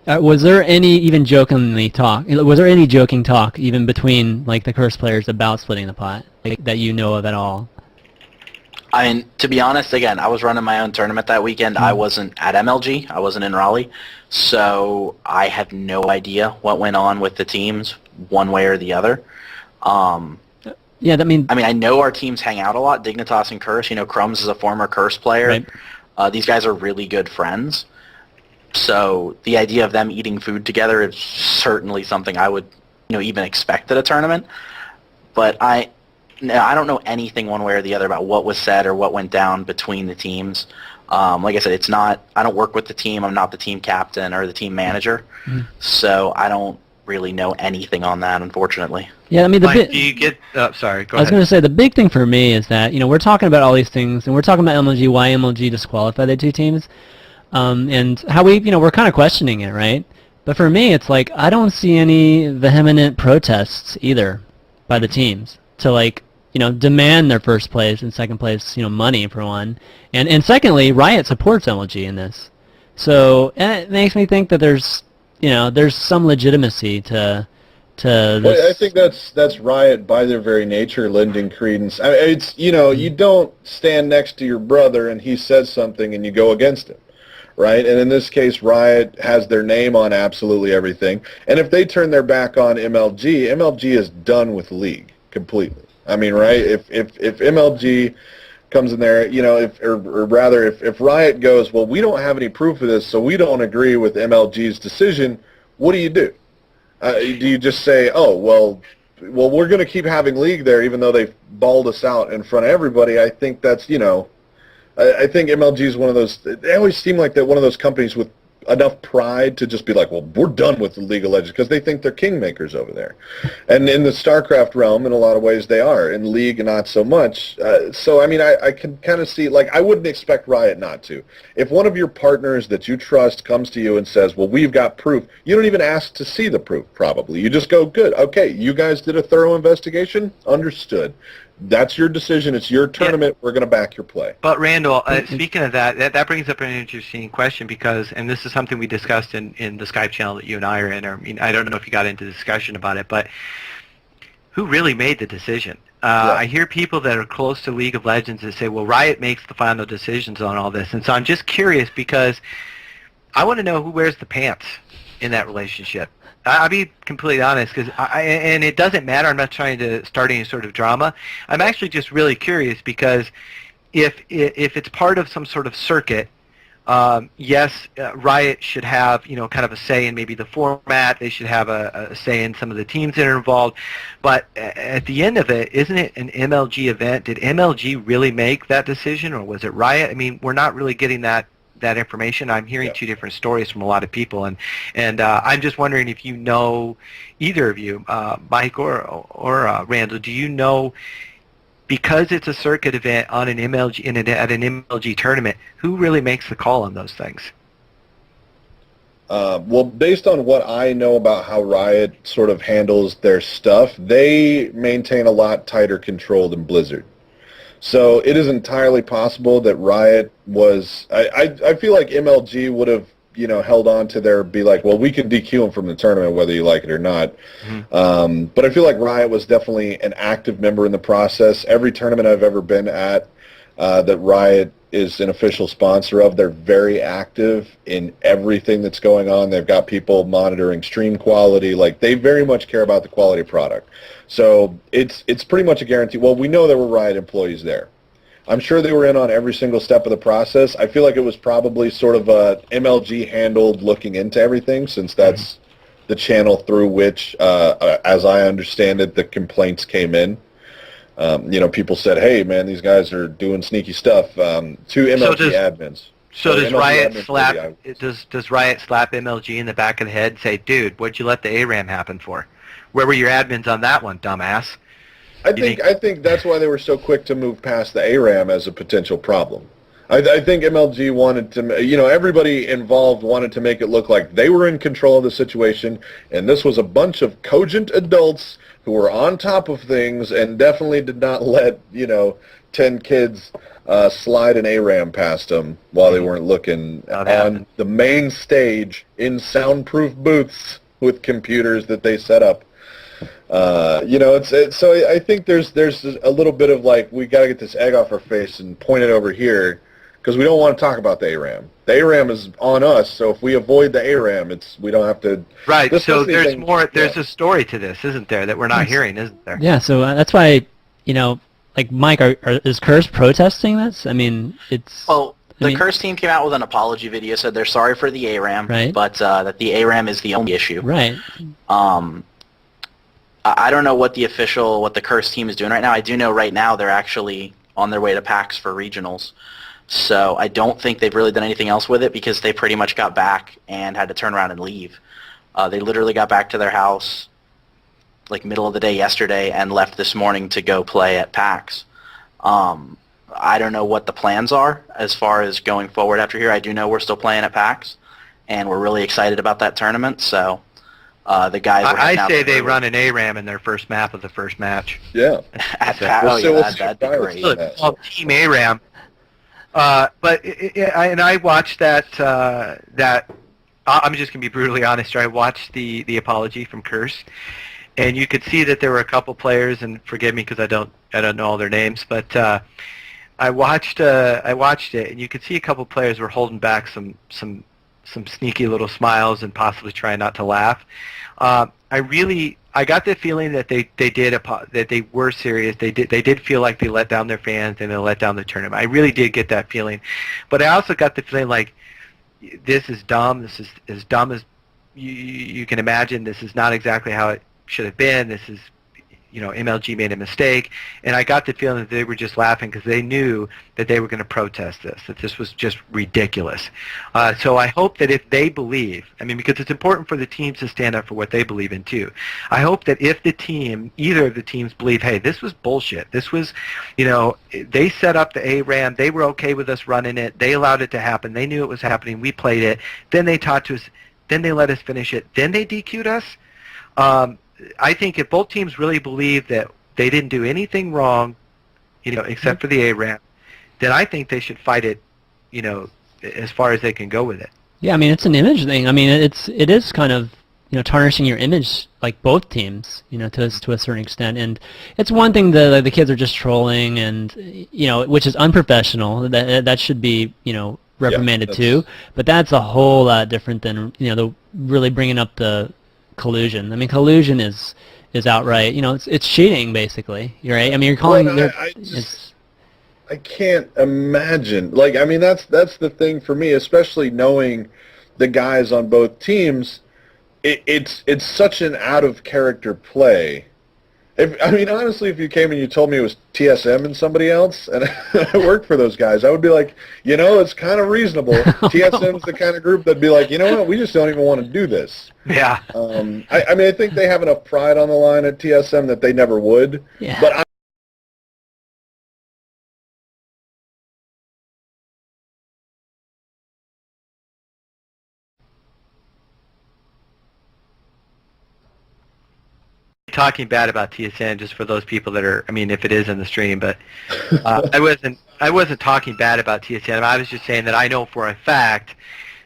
Was there any even jokingly talk? Was there any joking talk even between like the Curse players about splitting the pot, like, that you know of at all? I mean, to be honest, again, I was running my own tournament that weekend. I wasn't at MLG. I wasn't in Raleigh. So I have no idea what went on with the teams one way or the other. Yeah, I mean, I know our teams hang out a lot, Dignitas and Curse. Crumbs is a former Curse player. Right. These guys are really good friends. So the idea of them eating food together is certainly something I would, even expect at a tournament. But I don't know anything one way or the other about what was said or what went down between the teams. Like I said, I don't work with the team. I'm not the team captain or the team manager. Mm-hmm. So I don't really know anything on that, unfortunately. Yeah, I mean, Mike, do you get... sorry, go ahead. I was going to say, the big thing for me is that, we're talking about all these things, and we're talking about MLG, why MLG disqualified the 2 teams. And how we're kind of questioning it, right? But for me, it's like, I don't see any vehement protests either by the teams to demand their first place and second place, money for one. And secondly, Riot supports MLG in this. So it makes me think that there's some legitimacy to this. Well, I think that's Riot by their very nature lending credence. It's, you don't stand next to your brother and he says something and you go against him. Right, and in this case, Riot has their name on absolutely everything. And if they turn their back on MLG, MLG is done with League completely. I mean, right? If MLG comes in there, if Riot goes, well, we don't have any proof of this, so we don't agree with MLG's decision, what do? Do you just say, oh, well, we're going to keep having League there, even though they've balled us out in front of everybody? I think that's, I think MLG is one of those, they always seem like they're one of those companies with enough pride to just be like, well, we're done with the League of Legends, because they think they're kingmakers over there. And in the StarCraft realm, in a lot of ways they are. In League, not so much. So, I mean, I can kind of see, I wouldn't expect Riot not to. If one of your partners that you trust comes to you and says, well, we've got proof, you don't even ask to see the proof, probably. You just go, good, okay, you guys did a thorough investigation? Understood. That's your decision. It's your tournament. Yeah. We're going to back your play. But Randall, speaking of that brings up an interesting question because, and this is something we discussed in the Skype channel that you and I are in. I don't know if you got into discussion about it, but who really made the decision? I hear people that are close to League of Legends that say, well, Riot makes the final decisions on all this. And so I'm just curious because I want to know who wears the pants in that relationship. I'll be completely honest, because and it doesn't matter. I'm not trying to start any sort of drama. I'm actually just really curious because if it's part of some sort of circuit, yes, Riot should have, kind of a say in maybe the format. They should have a say in some of the teams that are involved. But at the end of it, isn't it an MLG event? Did MLG really make that decision, or was it Riot? I mean, we're not really getting that information. I'm hearing two different stories from a lot of people, and I'm just wondering if you know, either of you, Mike or Randall, do you know, because it's a circuit event on an MLG at an MLG tournament, who really makes the call on those things? Well, based on what I know about how Riot sort of handles their stuff, they maintain a lot tighter control than Blizzard. So it is entirely possible that Riot was... I feel like MLG would have, held on to be like, well, we can DQ them from the tournament whether you like it or not. Mm-hmm. But I feel like Riot was definitely an active member in the process. Every tournament I've ever been at that Riot is an official sponsor of, they're very active in everything that's going on. They've got people monitoring stream quality. Like, they very much care about the quality product. So it's pretty much a guarantee. Well, we know there were Riot employees there. I'm sure they were in on every single step of the process. I feel like it was probably sort of a MLG handled looking into everything, since that's the channel through which, as I understand it, the complaints came in. People said, hey, man, these guys are doing sneaky stuff to MLG admins. So does Riot does Riot slap MLG in the back of the head and say, dude, what'd you let the ARAM happen for? Where were your admins on that one, dumbass? I think that's why they were so quick to move past the ARAM as a potential problem. I think MLG wanted to, everybody involved wanted to make it look like they were in control of the situation, and this was a bunch of cogent adults who were on top of things and definitely did not let, 10 kids slide an ARAM past them while they weren't looking on the main stage in soundproof booths with computers that they set up. So I think there's a little bit of like, we got to get this egg off our face and point it over here, because we don't want to talk about the ARAM. The ARAM is on us, so if we avoid the ARAM, we don't have to... Right, so there's more, there's a story to this, isn't there, that we're not hearing, isn't there? Yeah, so that's why, like, Mike, is Curse protesting this? I mean, it's... Well, the Curse team came out with an apology video, said they're sorry for the ARAM, right, but that the ARAM is the only issue. Right. I don't know what the Curse team is doing right now. I do know right now they're actually on their way to PAX for regionals. So I don't think they've really done anything else with it, because they pretty much got back and had to turn around and leave. They literally got back to their house like middle of the day yesterday and left this morning to go play at PAX. I don't know what the plans are as far as going forward after here. I do know we're still playing at PAX, and we're really excited about that tournament. So the guys... I say they run an ARAM in their first map of the first match. Yeah. At PAX, that'd be great. Team ARAM. And I watched that. I'm just gonna be brutally honest. I watched the apology from Curse, and you could see that there were a couple players, and forgive me because I don't know all their names, but I watched it, and you could see a couple players were holding back some sneaky little smiles and possibly trying not to laugh. I got the feeling that they were serious. They did feel like they let down their fans and they let down the tournament. I really did get that feeling, but I also got the feeling like, this is dumb. This is as dumb as you can imagine. This is not exactly how it should have been. This is, MLG made a mistake, and I got the feeling that they were just laughing because they knew that they were going to protest this, that this was just ridiculous. So I hope that if they believe, because it's important for the teams to stand up for what they believe in too. I hope that if either of the teams believe, hey, this was bullshit. This was, they set up the ARAM. They were okay with us running it. They allowed it to happen. They knew it was happening. We played it. Then they taught to us. Then they let us finish it. Then they DQ'd us. I think if both teams really believe that they didn't do anything wrong, except for the ARAM, then I think they should fight it, as far as they can go with it. Yeah, it's an image thing. It is kind of, tarnishing your image, like both teams, to a certain extent. And it's one thing that the kids are just trolling, and which is unprofessional. That should be, reprimanded too. But that's a whole lot different than the really bringing up the collusion. Collusion is outright. It's cheating basically. You're right. You're calling. I can't imagine. Like, I mean, that's the thing for me, especially knowing the guys on both teams. It's such an out of character play. I mean, honestly, if you came and you told me it was TSM and somebody else, and I worked for those guys, I would be like, it's kind of reasonable. TSM's the kind of group that'd be like, you know what, we just don't even want to do this. Yeah. I mean, I think they have enough pride on the line at TSM that they never would. Yeah. But Talking bad about TSN just for those people that are, I mean, if it is in the stream, but I wasn't talking bad about TSN. I was just saying that I know for a fact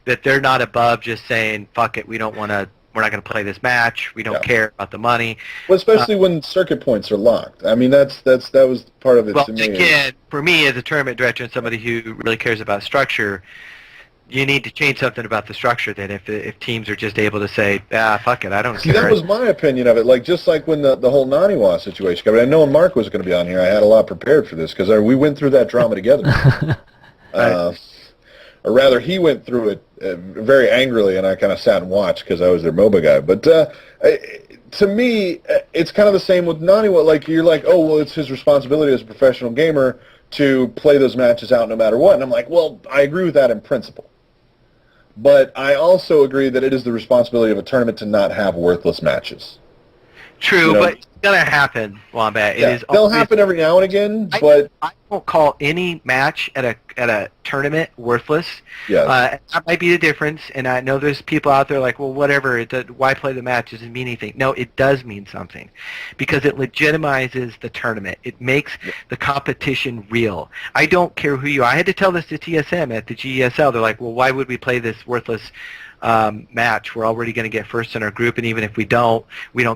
that they're not above just saying, fuck it, we're not going to play this match. We don't care about the money. Well, especially when circuit points are locked. I mean, that was part of it to me. Again, for me as a tournament director and somebody who really cares about structure, you need to change something about the structure then if teams are just able to say, fuck it, I don't care. That was my opinion of it. Like, just like when the whole Naniwa situation came. I know when Mark was going to be on here, I had a lot prepared for this because we went through that drama together. Or rather, he went through it very angrily, and I kind of sat and watched because I was their MOBA guy. But to me, it's kind of the same with Naniwa. Like, you're like, oh, well, it's his responsibility as a professional gamer to play those matches out no matter what. And I'm like, well, I agree with that in principle. But I also agree that it is the responsibility of a tournament to not have worthless matches. True, but it's going to happen, Wombat. Yeah, they'll happen every now and again, but I won't call any match at a tournament worthless. Yeah. That might be the difference, and I know there's people out there like, well, whatever, why play the match? Doesn't mean anything. No, it does mean something, because it legitimizes the tournament. It makes the competition real. I don't care who you are. I had to tell this to TSM at the GESL. They're like, well, why would we play this worthless match? We're already going to get first in our group, and even if we don't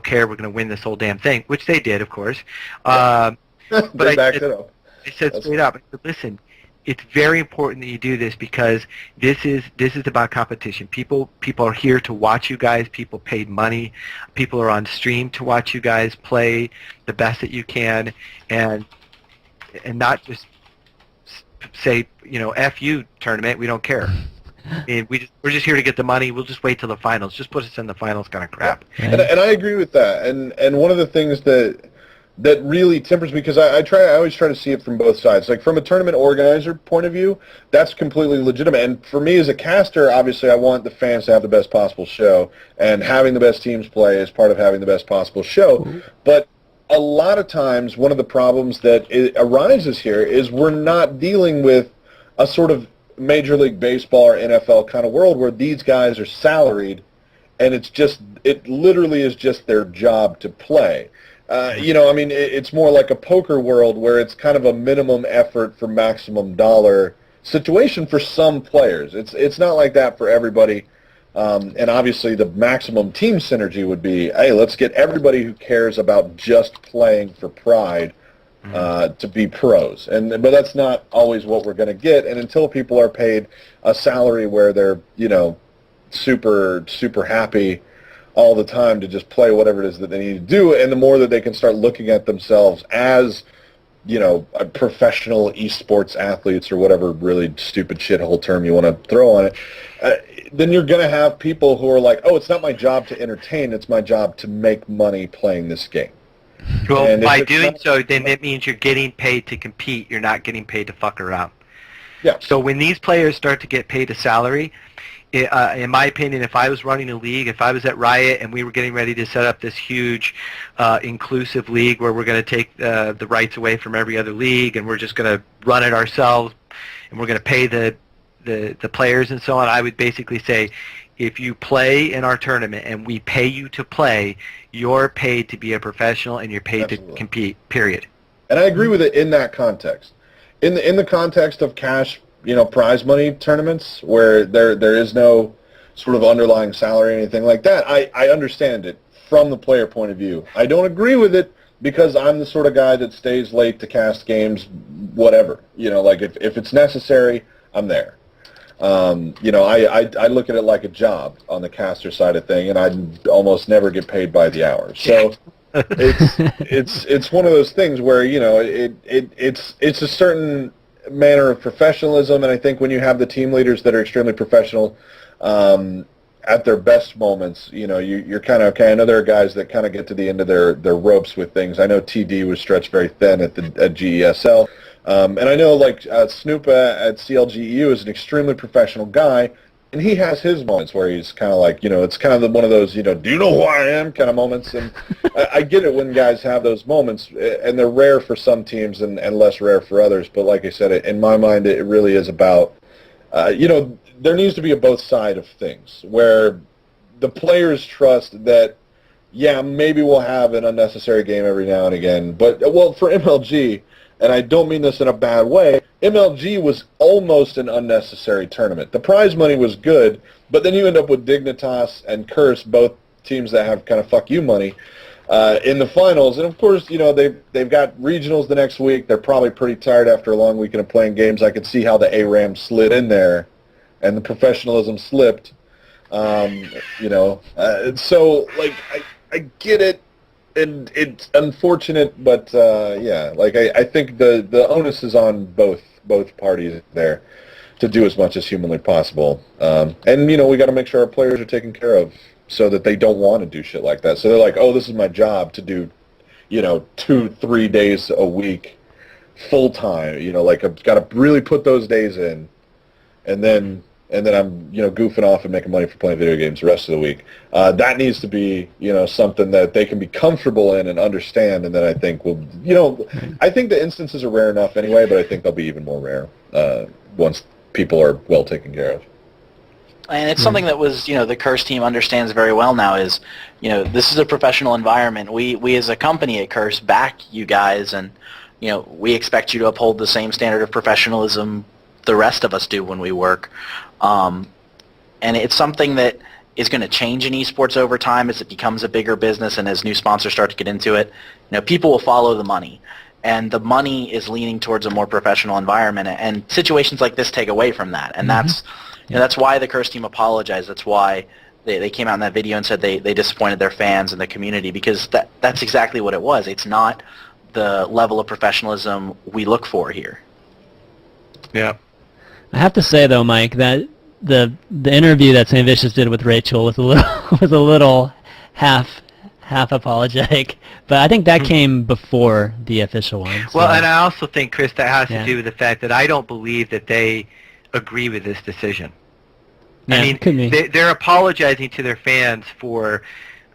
care. We're going to win this whole damn thing, which they did, of course. But backed it up. I said straight up, I said, listen, it's very important that you do this because this is about competition. People are here to watch you guys. People paid money. People are on stream to watch you guys play the best that you can, and not just say, F you tournament, we don't care. I mean, we're just here to get the money. We'll just wait till the finals. Just put us in the finals, kind of crap. And I agree with that. And one of the things that really tempers me, because I always try to see it from both sides. Like, from a tournament organizer point of view, that's completely legitimate. And for me as a caster, obviously I want the fans to have the best possible show, and having the best teams play is part of having the best possible show. Mm-hmm. But a lot of times, one of the problems that arises here is we're not dealing with a sort of Major League Baseball or NFL kind of world where these guys are salaried, and it literally is just their job to play. I mean, it's more like a poker world where it's kind of a minimum effort for maximum dollar situation for some players. It's not like that for everybody. And obviously the maximum team synergy would be, hey, let's get everybody who cares about just playing for pride to be pros. But that's not always what we're going to get. And until people are paid a salary where they're, super, super happy all the time to just play whatever it is that they need to do, and the more that they can start looking at themselves as, professional eSports athletes or whatever really stupid shithole term you want to throw on it, then you're going to have people who are like, oh, it's not my job to entertain, it's my job to make money playing this game. Well, and by doing so, then it means you're getting paid to compete. You're not getting paid to fuck around. Yeah. So when these players start to get paid a salary, in my opinion, if I was running a league, if I was at Riot and we were getting ready to set up this huge inclusive league where we're going to take the rights away from every other league and we're just going to run it ourselves and we're going to pay the players and so on, I would basically say, if you play in our tournament and we pay you to play, you're paid to be a professional and you're paid Absolutely. To compete, period. And I agree with it in that context. In the context of cash, prize money tournaments where there is no sort of underlying salary or anything like that, I understand it from the player point of view. I don't agree with it because I'm the sort of guy that stays late to cast games, whatever. Like if it's necessary, I'm there. I look at it like a job on the caster side of thing, and I almost never get paid by the hour. So it's one of those things where it's a certain manner of professionalism, and I think when you have the team leaders that are extremely professional at their best moments, you're kind of okay. I know there are guys that kind of get to the end of their ropes with things. I know TD was stretched very thin at GESL, and I know Snoopa at CLGEU is an extremely professional guy. And he has his moments where he's kind of like, it's kind of one of those, do you know who I am kind of moments. And I get it when guys have those moments, and they're rare for some teams and less rare for others. But like I said, in my mind, it really is about, there needs to be a both side of things where the players trust that, yeah, maybe we'll have an unnecessary game every now and again. But, well, for MLG, and I don't mean this in a bad way, MLG was almost an unnecessary tournament. The prize money was good, but then you end up with Dignitas and Curse, both teams that have kind of fuck you money, in the finals. And of course, they've got regionals the next week. They're probably pretty tired after a long weekend of playing games. I could see how the ARAM slid in there, and the professionalism slipped. So I get it. And it's unfortunate, but I think the onus is on both parties there to do as much as humanly possible. And we got to make sure our players are taken care of so that they don't want to do shit like that. So they're like, oh, this is my job to do, 2-3 days a week full time. I've got to really put those days in, and then I'm, goofing off and making money for playing video games the rest of the week. That needs to be, something that they can be comfortable in and understand, and then I think I think the instances are rare enough anyway, but I think they'll be even more rare once people are well taken care of. And it's something that was, the Curse team understands very well now is, this is a professional environment. We as a company at Curse back you guys, and, we expect you to uphold the same standard of professionalism the rest of us do when we work. And it's something that is going to change in esports over time as it becomes a bigger business and as new sponsors start to get into it. People will follow the money, and the money is leaning towards a more professional environment, and situations like this take away from that. And that's why the Curse team apologized. That's why they came out in that video and said they disappointed their fans and the community, because that's exactly what it was. It's not the level of professionalism we look for here. Yeah. I have to say though, Mike, that the interview that St. Vicious did with Rachel was a little half apologetic, but I think that came before the official one. So. Well, and I also think, Chris, that has to do with the fact that I don't believe that they agree with this decision. Yeah, I mean, they're apologizing to their fans for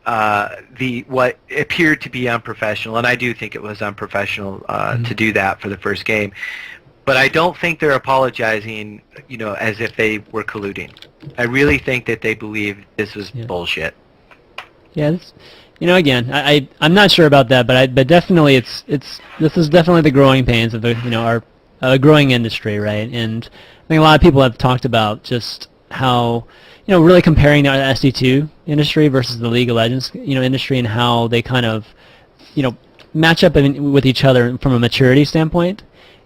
what appeared to be unprofessional, and I do think it was unprofessional to do that for the first game. But I don't think they're apologizing, as if they were colluding. I really think that they believe this was bullshit. Yeah, again, I'm not sure about that, but definitely this is definitely the growing pains of our growing industry, right? And I think a lot of people have talked about just how really comparing the SD2 industry versus the League of Legends industry, and how they kind of match up with each other from a maturity standpoint.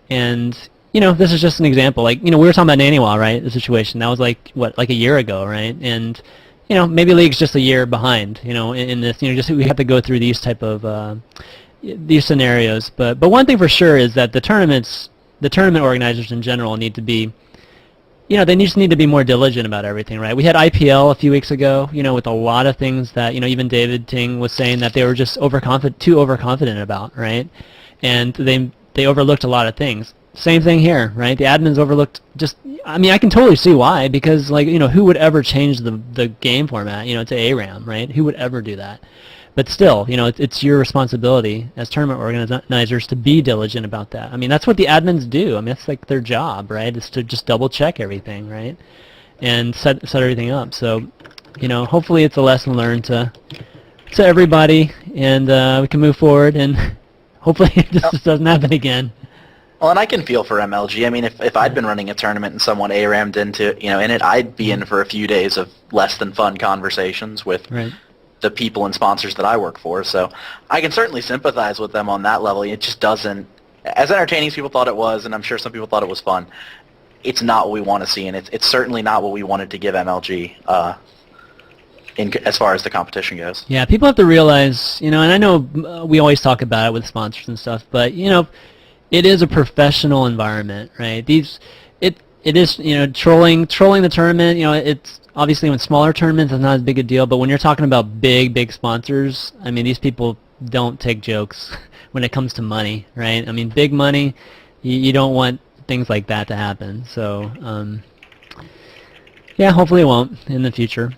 And this is just an example. Like we were talking about Naniwa, right? The situation that was like a year ago, right? And maybe League's just a year behind. In this, just we have to go through these type of these scenarios. But one thing for sure is that the tournament organizers in general need to be, they just need to be more diligent about everything, right? We had IPL a few weeks ago, with a lot of things that even David Ting was saying that they were just too overconfident about, right? And they overlooked a lot of things. Same thing here, right? The admins overlooked I can totally see why, because who would ever change the game format, to ARAM, right? Who would ever do that? But still, it's your responsibility as tournament organizers to be diligent about that. I mean, that's what the admins do. I mean, that's like their job, right? Is to just double check everything, right? And set everything up. So, hopefully it's a lesson learned to everybody, and we can move forward, and hopefully this just doesn't happen again. Well, and I can feel for MLG. I mean, if I'd been running a tournament and someone ARAM'd into, in it, I'd be in for a few days of less than fun conversations with the people and sponsors that I work for. So I can certainly sympathize with them on that level. It just doesn't, as entertaining as people thought it was, and I'm sure some people thought it was fun, it's not what we want to see, and it's certainly not what we wanted to give MLG. as far as the competition goes. Yeah, people have to realize, and I know we always talk about it with sponsors and stuff, but it is a professional environment, right? It is, trolling the tournament. It's obviously when smaller tournaments it's not as big a deal, but when you're talking about big sponsors, I mean, these people don't take jokes when it comes to money, right? I mean, big money, you don't want things like that to happen. So, yeah, hopefully it won't in the future.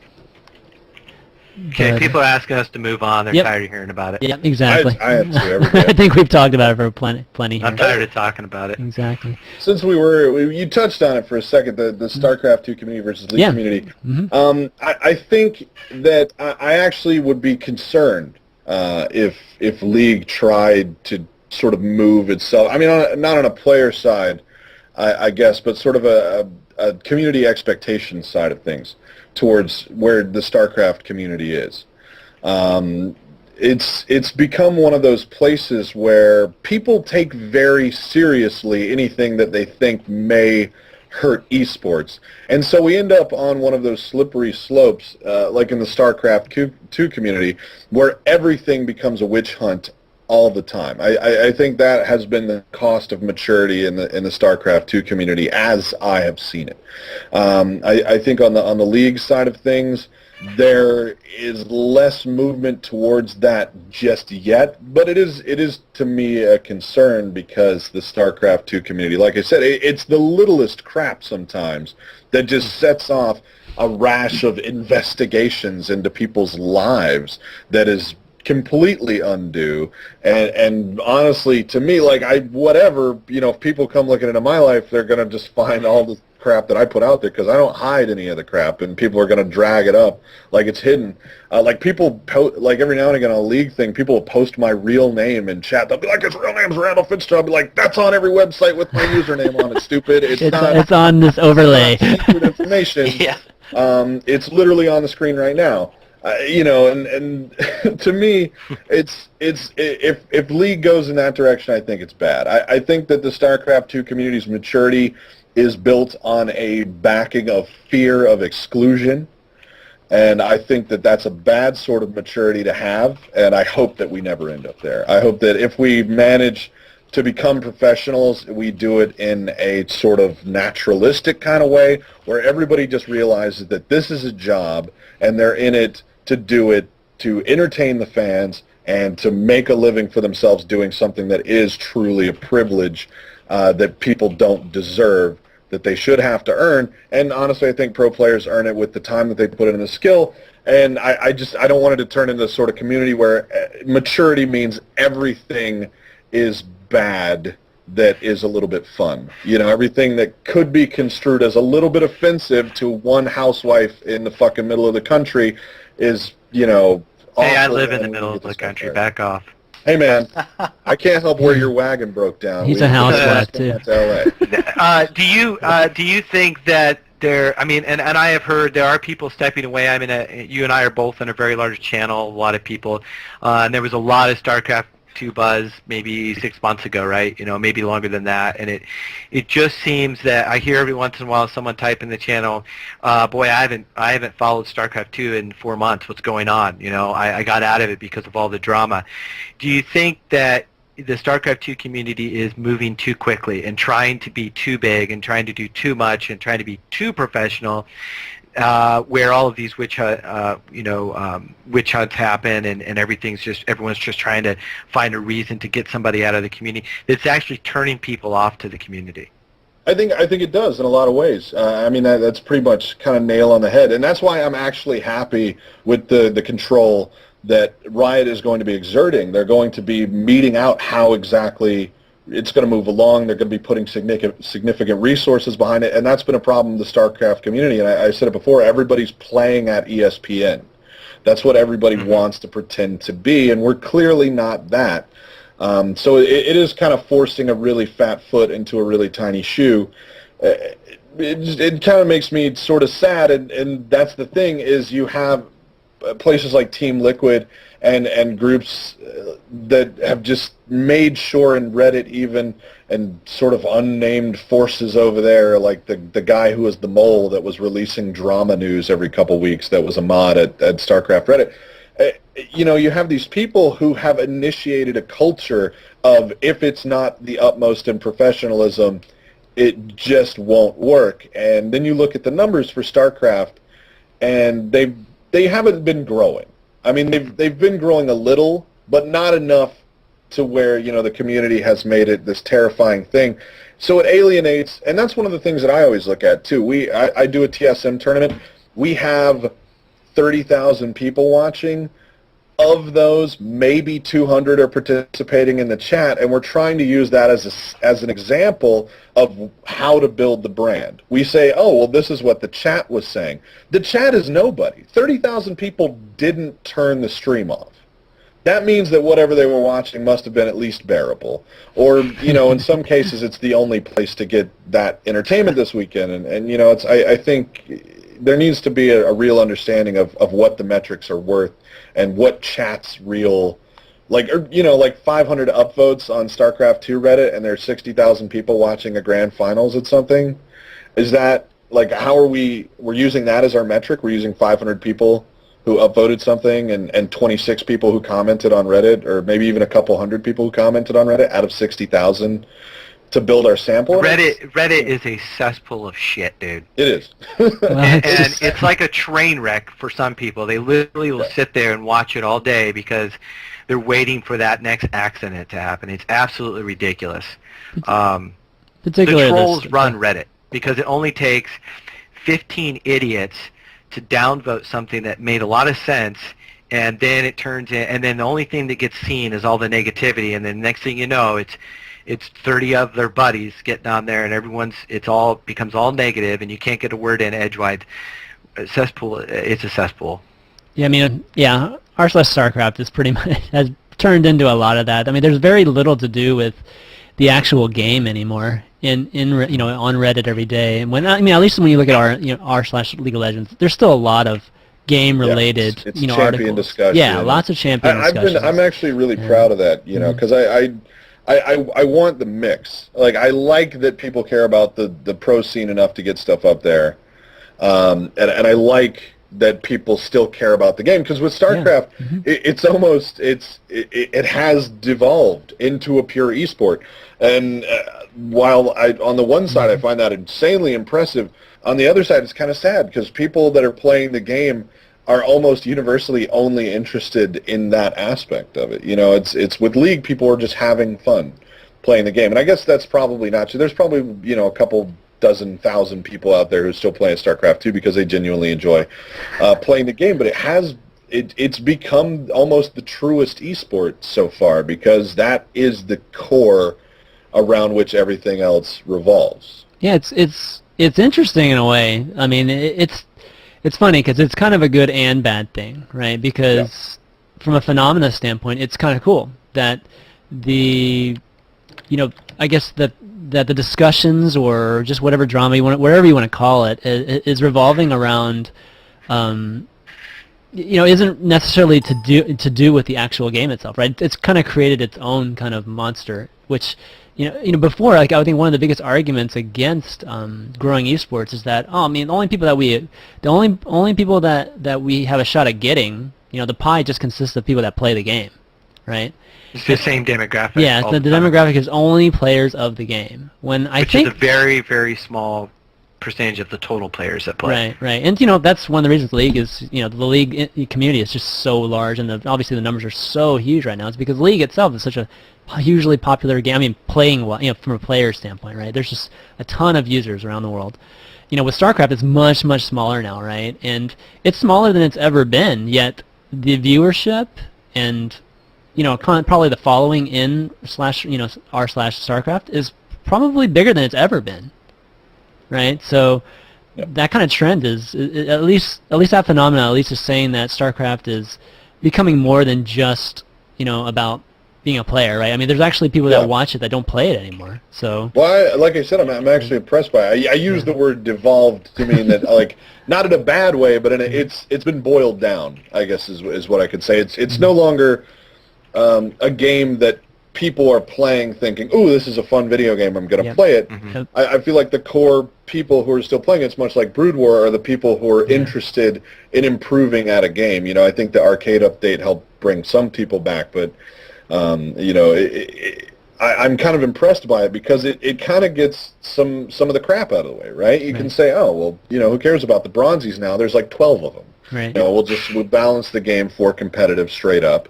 Okay, But- people are asking us to move on. They're Yep. tired of hearing about it. Yeah, exactly. I am too every day. I think we've talked about it for plenty here. I'm tired of talking about it. Exactly. Since you touched on it for a second, the StarCraft 2 community versus League Yeah. community. Mhm. I think that I actually would be concerned if League tried to sort of move itself. I mean, not on a player side, I guess, but sort of a community expectation side of things towards where the StarCraft community is. It's become one of those places where people take very seriously anything that they think may hurt esports. And so we end up on one of those slippery slopes, like in the StarCraft 2 community, where everything becomes a witch hunt all the time. I think that has been the cost of maturity in the StarCraft 2 community as I have seen it. I think on the League side of things, there is less movement towards that just yet, but it is to me a concern because the StarCraft 2 community, like I said, it's the littlest crap sometimes that just sets off a rash of investigations into people's lives that is completely undue, and honestly, to me, like, if people come looking into my life, they're going to just find all the crap that I put out there, because I don't hide any of the crap, and people are going to drag it up like it's hidden. Like, people, like, every now and again on a League thing, people will post my real name in chat. They'll be like, his real name's Randall Fitzgerald. I'll be like, that's on every website with my username on it, stupid. It's on this overlay. Secret information. Yeah. It's literally on the screen right now. And to me, if League goes in that direction, I think it's bad. I think that the StarCraft 2 community's maturity is built on a backing of fear of exclusion, and I think that that's a bad sort of maturity to have, and I hope that we never end up there. I hope that if we manage to become professionals, we do it in a sort of naturalistic kind of way where everybody just realizes that this is a job and they're in it to do it to entertain the fans and to make a living for themselves doing something that is truly a privilege that people don't deserve, that they should have to earn. And honestly, I think pro players earn it with the time that they put in the skill. And I don't want it to turn into a sort of community where maturity means everything is bad that is a little bit fun. Everything that could be construed as a little bit offensive to one housewife in the fucking middle of the country is, Hey, I awful, live in the and middle we of get the to country. start there. Back off. Hey, man, I can't help where your wagon broke down. He's a housewife, too. That's LA. Do you think that there? I mean, and I have heard there are people stepping away. I mean, you and I are both on a very large channel. A lot of people, and there was a lot of StarCraft 2 buzz maybe 6 months ago, right? Maybe longer than that. And it just seems that I hear every once in a while someone type in the channel, boy, I haven't followed StarCraft 2 in 4 months. What's going on? I got out of it because of all the drama. Do you think that the StarCraft 2 community is moving too quickly and trying to be too big and trying to do too much and trying to be too professional, where all of these witch hunts happen and everyone's just trying to find a reason to get somebody out of the community? It's actually turning people off to the community. I think it does in a lot of ways. I mean, that's pretty much kind of nail on the head, and that's why I'm actually happy with the control that Riot is going to be exerting. They're going to be meting out how exactly it's going to move along. They're going to be putting significant resources behind it, and that's been a problem in the StarCraft community. And I said it before, everybody's playing at ESPN. That's what everybody wants to pretend to be, and we're clearly not that. So it is kind of forcing a really fat foot into a really tiny shoe. It kind of makes me sort of sad, and that's the thing, is you have places like Team Liquid and groups that have just made sure in Reddit even, and sort of unnamed forces over there, like the guy who was the mole that was releasing drama news every couple weeks, that was a mod at StarCraft Reddit. You have these people who have initiated a culture of, if it's not the utmost in professionalism, it just won't work. And then you look at the numbers for StarCraft, and they haven't been growing. I mean, they've been growing a little, but not enough to where, the community has made it this terrifying thing. So it alienates, and that's one of the things that I always look at too. I do a TSM tournament. We have 30,000 people watching. Of those, maybe 200 are participating in the chat, and we're trying to use that as an example of how to build the brand. We say, oh, well, this is what the chat was saying. The chat is nobody. 30,000 people didn't turn the stream off. That means that whatever they were watching must have been at least bearable. Or, in some cases, it's the only place to get that entertainment this weekend. And I think there needs to be a real understanding of what the metrics are worth and what chat's real, like 500 upvotes on StarCraft 2 Reddit, and there's 60,000 people watching a grand finals at something. Is that, how are we're using that as our metric? We're using 500 people who upvoted something and 26 people who commented on Reddit, or maybe even a couple hundred people who commented on Reddit out of 60,000 to build our sample? Reddit is a cesspool of shit, dude. It is. and it's like a train wreck for some people. They literally will sit there and watch it all day because they're waiting for that next accident to happen. It's absolutely ridiculous. The trolls run Reddit because it only takes 15 idiots to downvote something that made a lot of sense, and then it turns in, and then the only thing that gets seen is all the negativity, and then next thing you know, it's 30 of their buddies getting on there, and it becomes all negative, and you can't get a word in edgewise. Cesspool, it's a cesspool. Yeah, I mean, r/StarCraft is pretty much has turned into a lot of that. I mean, there's very little to do with the actual game anymore on Reddit every day. And at least when you look at r/League of Legends, there's still a lot of game related it's champion articles. Discussion. Yeah, lots of champion discussions. I'm actually really proud of that, because I want the mix. I like that people care about the pro scene enough to get stuff up there, and I like that people still care about the game, because with StarCraft, it has devolved into a pure esport. And while on the one side I find that insanely impressive, on the other side it's kind of sad, because people that are playing the game are almost universally only interested in that aspect of it. It's with League, people are just having fun playing the game, and I guess that's probably not true. There's probably a couple dozen thousand people out there who still play StarCraft 2 because they genuinely enjoy playing the game, but it's become almost the truest esport so far, because that is the core around which everything else revolves. Yeah, it's interesting in a way. I mean, it's funny because it's kind of a good and bad thing, right? Because from a phenomena standpoint, it's kind of cool that I guess that the discussions, or just whatever drama whatever you want to call it, is revolving around, isn't necessarily to do with the actual game itself, right? It's kind of created its own kind of monster, which before, I think one of the biggest arguments against growing esports is that, the only people that we have a shot at getting, the pie just consists of people that play the game, right? It's the same demographic. Yeah, the demographic is only players of the game. Which is a very, very small percentage of the total players that play. Right. And that's one of the reasons League is, the League community is just so large, and obviously the numbers are so huge right now. It's because League itself is such a hugely popular game. I mean, playing well, from a player standpoint, right? There's just a ton of users around the world. With StarCraft, it's much, much smaller now, right? And it's smaller than it's ever been, yet the viewership and probably the following in r/StarCraft is probably bigger than it's ever been, right? So that kind of trend is at least that phenomena at least is saying that StarCraft is becoming more than just about being a player, right? I mean, there's actually people that watch it that don't play it anymore. So. Well, like I said, I'm actually impressed by it. I use the word devolved to mean that, like, not in a bad way, but it's been boiled down, I guess is what I could say. It's no longer a game that people are playing thinking, "Ooh, this is a fun video game. I'm going to play it." I feel like the core people who are still playing it's much like Brood War are the people who are interested in improving at a game. You know, I think the arcade update helped bring some people back, but you know, I'm kind of impressed by it because it kind of gets some of the crap out of the way, right? You can say, "Oh, well, you know, who cares about the bronzies now? There's like 12 of them." Right. You know, we'll balance the game for competitive straight up,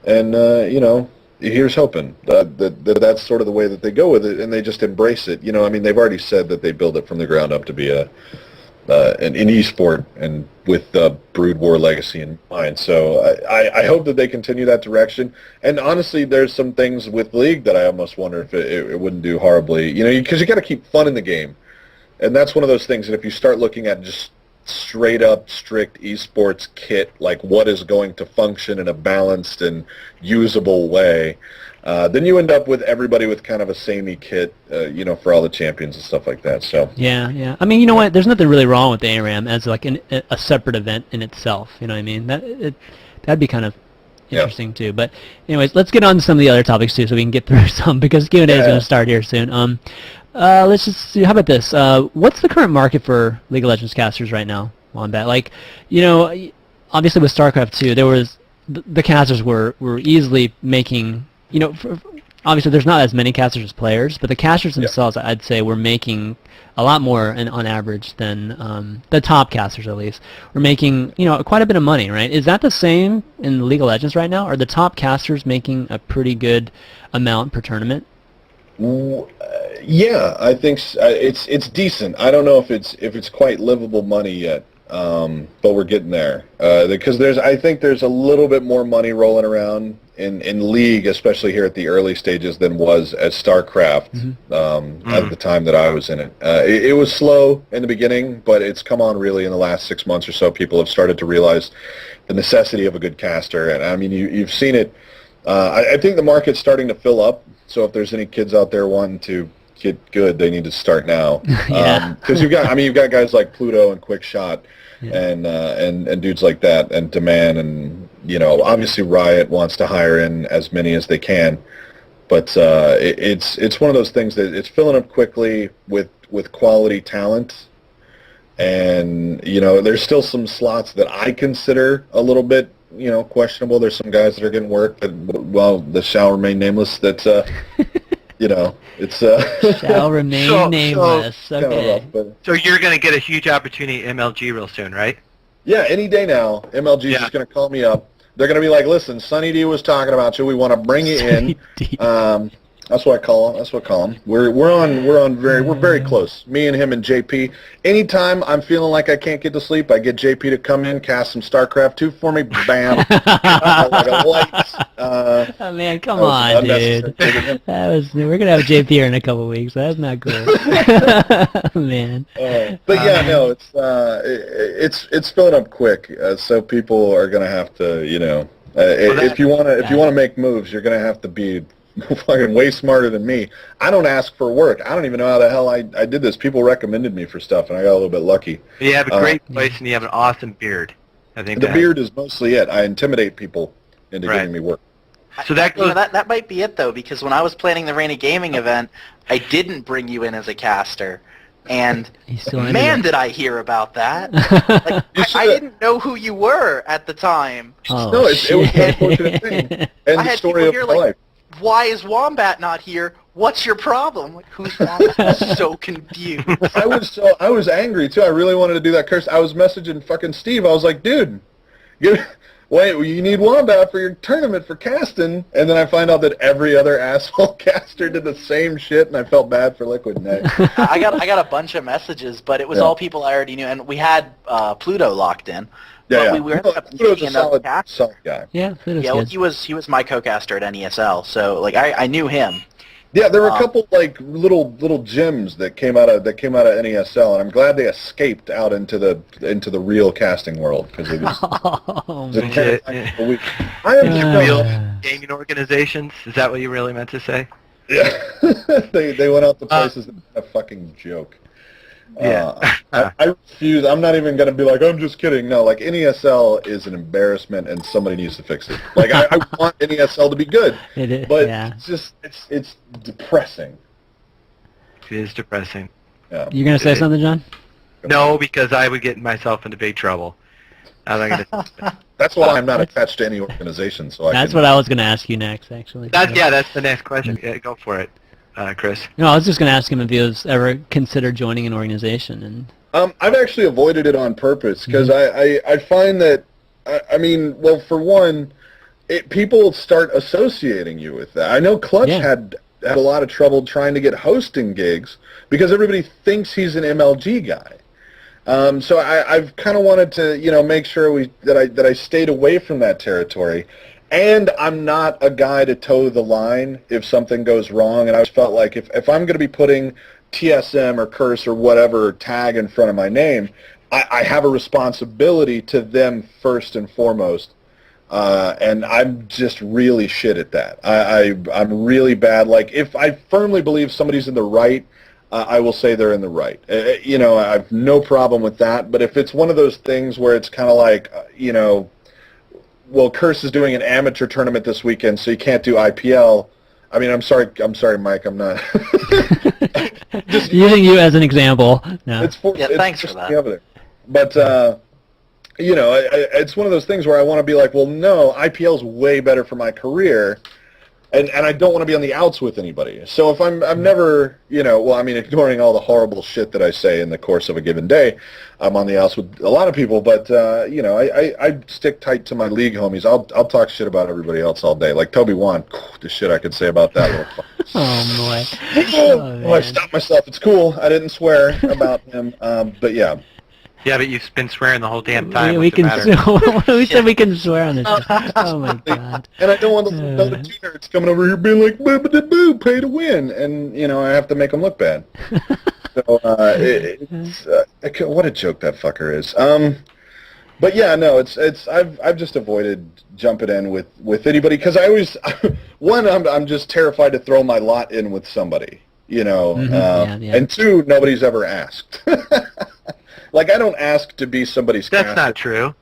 and you know. Here's hoping that's sort of the way that they go with it, and they just embrace it. You know, I mean, they've already said that they build it from the ground up to be an e-sport, and with the Brood War legacy in mind. So I hope that they continue that direction. And honestly, there's some things with League that I almost wonder if it wouldn't do horribly. You know, because you got to keep fun in the game, and that's one of those things that if you start looking at just straight up strict esports kit, like what is going to function in a balanced and usable way, then you end up with everybody with kind of a samey kit, you know, for all the champions and stuff like that. So yeah. I mean, you know what? There's nothing really wrong with the ARAM as like a separate event in itself. You know what I mean? That'd be kind of interesting too. But anyways, let's get on to some of the other topics too, so we can get through some because Q&A is going to start here soon. Let's just see. How about this? What's the current market for League of Legends casters right now, Wombat? Like, you know, obviously with StarCraft 2, there was the casters were easily making. You know, obviously there's not as many casters as players, but the casters themselves, I'd say, were making a lot more, on average, than the top casters at least. Were making, you know, quite a bit of money, right? Is that the same in League of Legends right now? Are the top casters making a pretty good amount per tournament? Yeah, I think it's decent. I don't know if it's quite livable money yet, but we're getting there. Because I think there's a little bit more money rolling around in League, especially here at the early stages, than was at StarCraft at the time that I was in it. It was slow in the beginning, but it's come on really in the last 6 months or so. People have started to realize the necessity of a good caster, and I mean you've seen it. I think the market's starting to fill up. So if there's any kids out there wanting to get good, they need to start now. Because you've got guys like Pluto and Quickshot, and dudes like that, and Demand, and you know, obviously Riot wants to hire in as many as they can, but it's one of those things that it's filling up quickly with quality talent, and you know, there's still some slots that I consider a little bit, you know, questionable. There's some guys that are getting work that, well, that shall remain nameless, that you know, it's shall remain nameless. Okay. So you're going to get a huge opportunity at MLG real soon, right? Yeah, any day now. MLG is just going to call me up. They're going to be like, "Listen, Sunny D was talking about you. We want to bring you in." That's what I call him. That's what I call him. We're very close. Me and him and JP. Anytime I'm feeling like I can't get to sleep, I get JP to come in, cast some StarCraft 2 for me. Bam. Like a light. Oh man, come on, dude. We're gonna have JP here in a couple weeks. That's not cool. Man. But yeah, no, it's filling up quick. So people are gonna have to, you know, if you wanna make moves, you're gonna have to be fucking way smarter than me. I don't ask for work. I don't even know how the hell I did this. People recommended me for stuff, and I got a little bit lucky. You have a great voice, and you have an awesome beard. I think the beard is mostly it. I intimidate people into giving me work. So that goes. You know, that might be it though, because when I was planning the Rainy Gaming event, I didn't bring you in as a caster, and man, did I hear about that! Like, I didn't know who you were at the time. Oh, no, it was an unfortunate thing, and I the had story of here, my life. Why is Wombat not here? What's your problem? Like, who's Wombat? I was so confused. I was angry too. I really wanted to do that curse. I was messaging fucking Steve. I was like, dude, wait, you need Wombat for your tournament for casting, and then I find out that every other asshole caster did the same shit, and I felt bad for Liquid Neck. I got a bunch of messages, but it was all people I already knew, and we had Pluto locked in. Yeah, we were Pluto's a solid guy. Yeah, Pluto's well, good. he was my co-caster at NESL, so like I knew him. Yeah, there were a couple like little gems that came out of NESL, and I'm glad they escaped out into the real casting world, because it was, I gaming organizations? Is that what you really meant to say? Yeah. they went out to places that are a fucking joke. Yeah. I refuse. I'm not even going to be like, I'm just kidding. No, like, NESL is an embarrassment, and somebody needs to fix it. Like, I want NESL to be good, but it's just, it's depressing. It is depressing. Yeah. You gonna say something, John? No, because I would get myself into big trouble. I'm not gonna. That's why I'm not attached to any organization. So That's what I was gonna ask you next, actually. That's the next question. Yeah, go for it, Chris. No, I was just gonna ask him if he was ever considered joining an organization, and I've actually avoided it on purpose because I find that I mean, well, for one, people start associating you with that. I know Clutch had a lot of trouble trying to get hosting gigs because everybody thinks he's an MLG guy. So I've kind of wanted to, make sure that I stayed away from that territory. And I'm not a guy to toe the line if something goes wrong. And I felt like if I'm going to be putting TSM or Curse or whatever tag in front of my name, I have a responsibility to them first and foremost. And I'm just really shit at that. I'm really bad. Like, if I firmly believe somebody's in the right, I will say they're in the right. I have no problem with that. But if it's one of those things where it's kind of like, well, Curse is doing an amateur tournament this weekend, so you can't do IPL. I mean, I'm sorry, Mike. I'm not. Just using you as an example. No. Thanks for that. Over there. But it's one of those things where I want to be like, well, no, IPL's way better for my career. And I don't want to be on the outs with anybody. So if I'm never, ignoring all the horrible shit that I say in the course of a given day, I'm on the outs with a lot of people. But, I stick tight to my league homies. I'll talk shit about everybody else all day. Like Toby Wan, the shit I could say about that little fuck. Oh, boy. I stopped myself. It's cool. I didn't swear about him. But, yeah. Yeah, but you've been swearing the whole damn time. We said we can swear on this. Oh my god! And I don't want the other two nerds coming over here being like, boo, boo, boo, pay to win, and I have to make them look bad. So what a joke that fucker is. But yeah, no, it's I've just avoided jumping in with anybody because I always I'm just terrified to throw my lot in with somebody, and two, nobody's ever asked. Like, I don't ask to be somebody's That's caster. not true.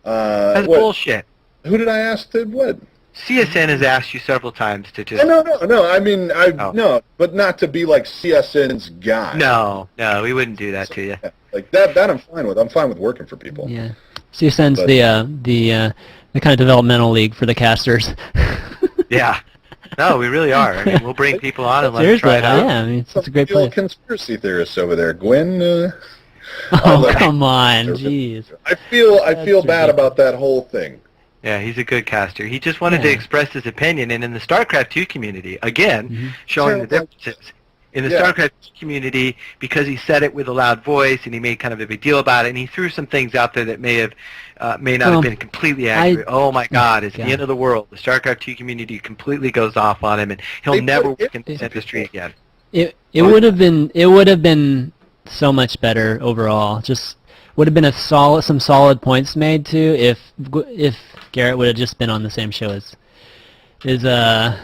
That's bullshit. Who did I ask to what? CSN has asked you several times to just... No. I mean, no, but not to be like CSN's guy. No, we wouldn't do that to you. Yeah, like that I'm fine with. I'm fine with working for people. Yeah. CSN's the kind of developmental league for the casters. Yeah. No, we really are. I mean, we'll bring people on and let them try it out. Yeah, I mean, it's a great place. Conspiracy theorists over there. Gwen... Oh, come on, jeez. I feel bad about that whole thing. Yeah, he's a good caster. He just wanted to express his opinion, and in the StarCraft 2 community, again, showing the differences. In the StarCraft 2 community, because he said it with a loud voice, and he made kind of a big deal about it, and he threw some things out there that may not have been completely accurate. Oh my God, it's the end of the world. The StarCraft 2 community completely goes off on him, and he'll never work in the industry again. It would have been so much better overall. Just would have been some solid points made too if Garrett would have just been on the same show as God,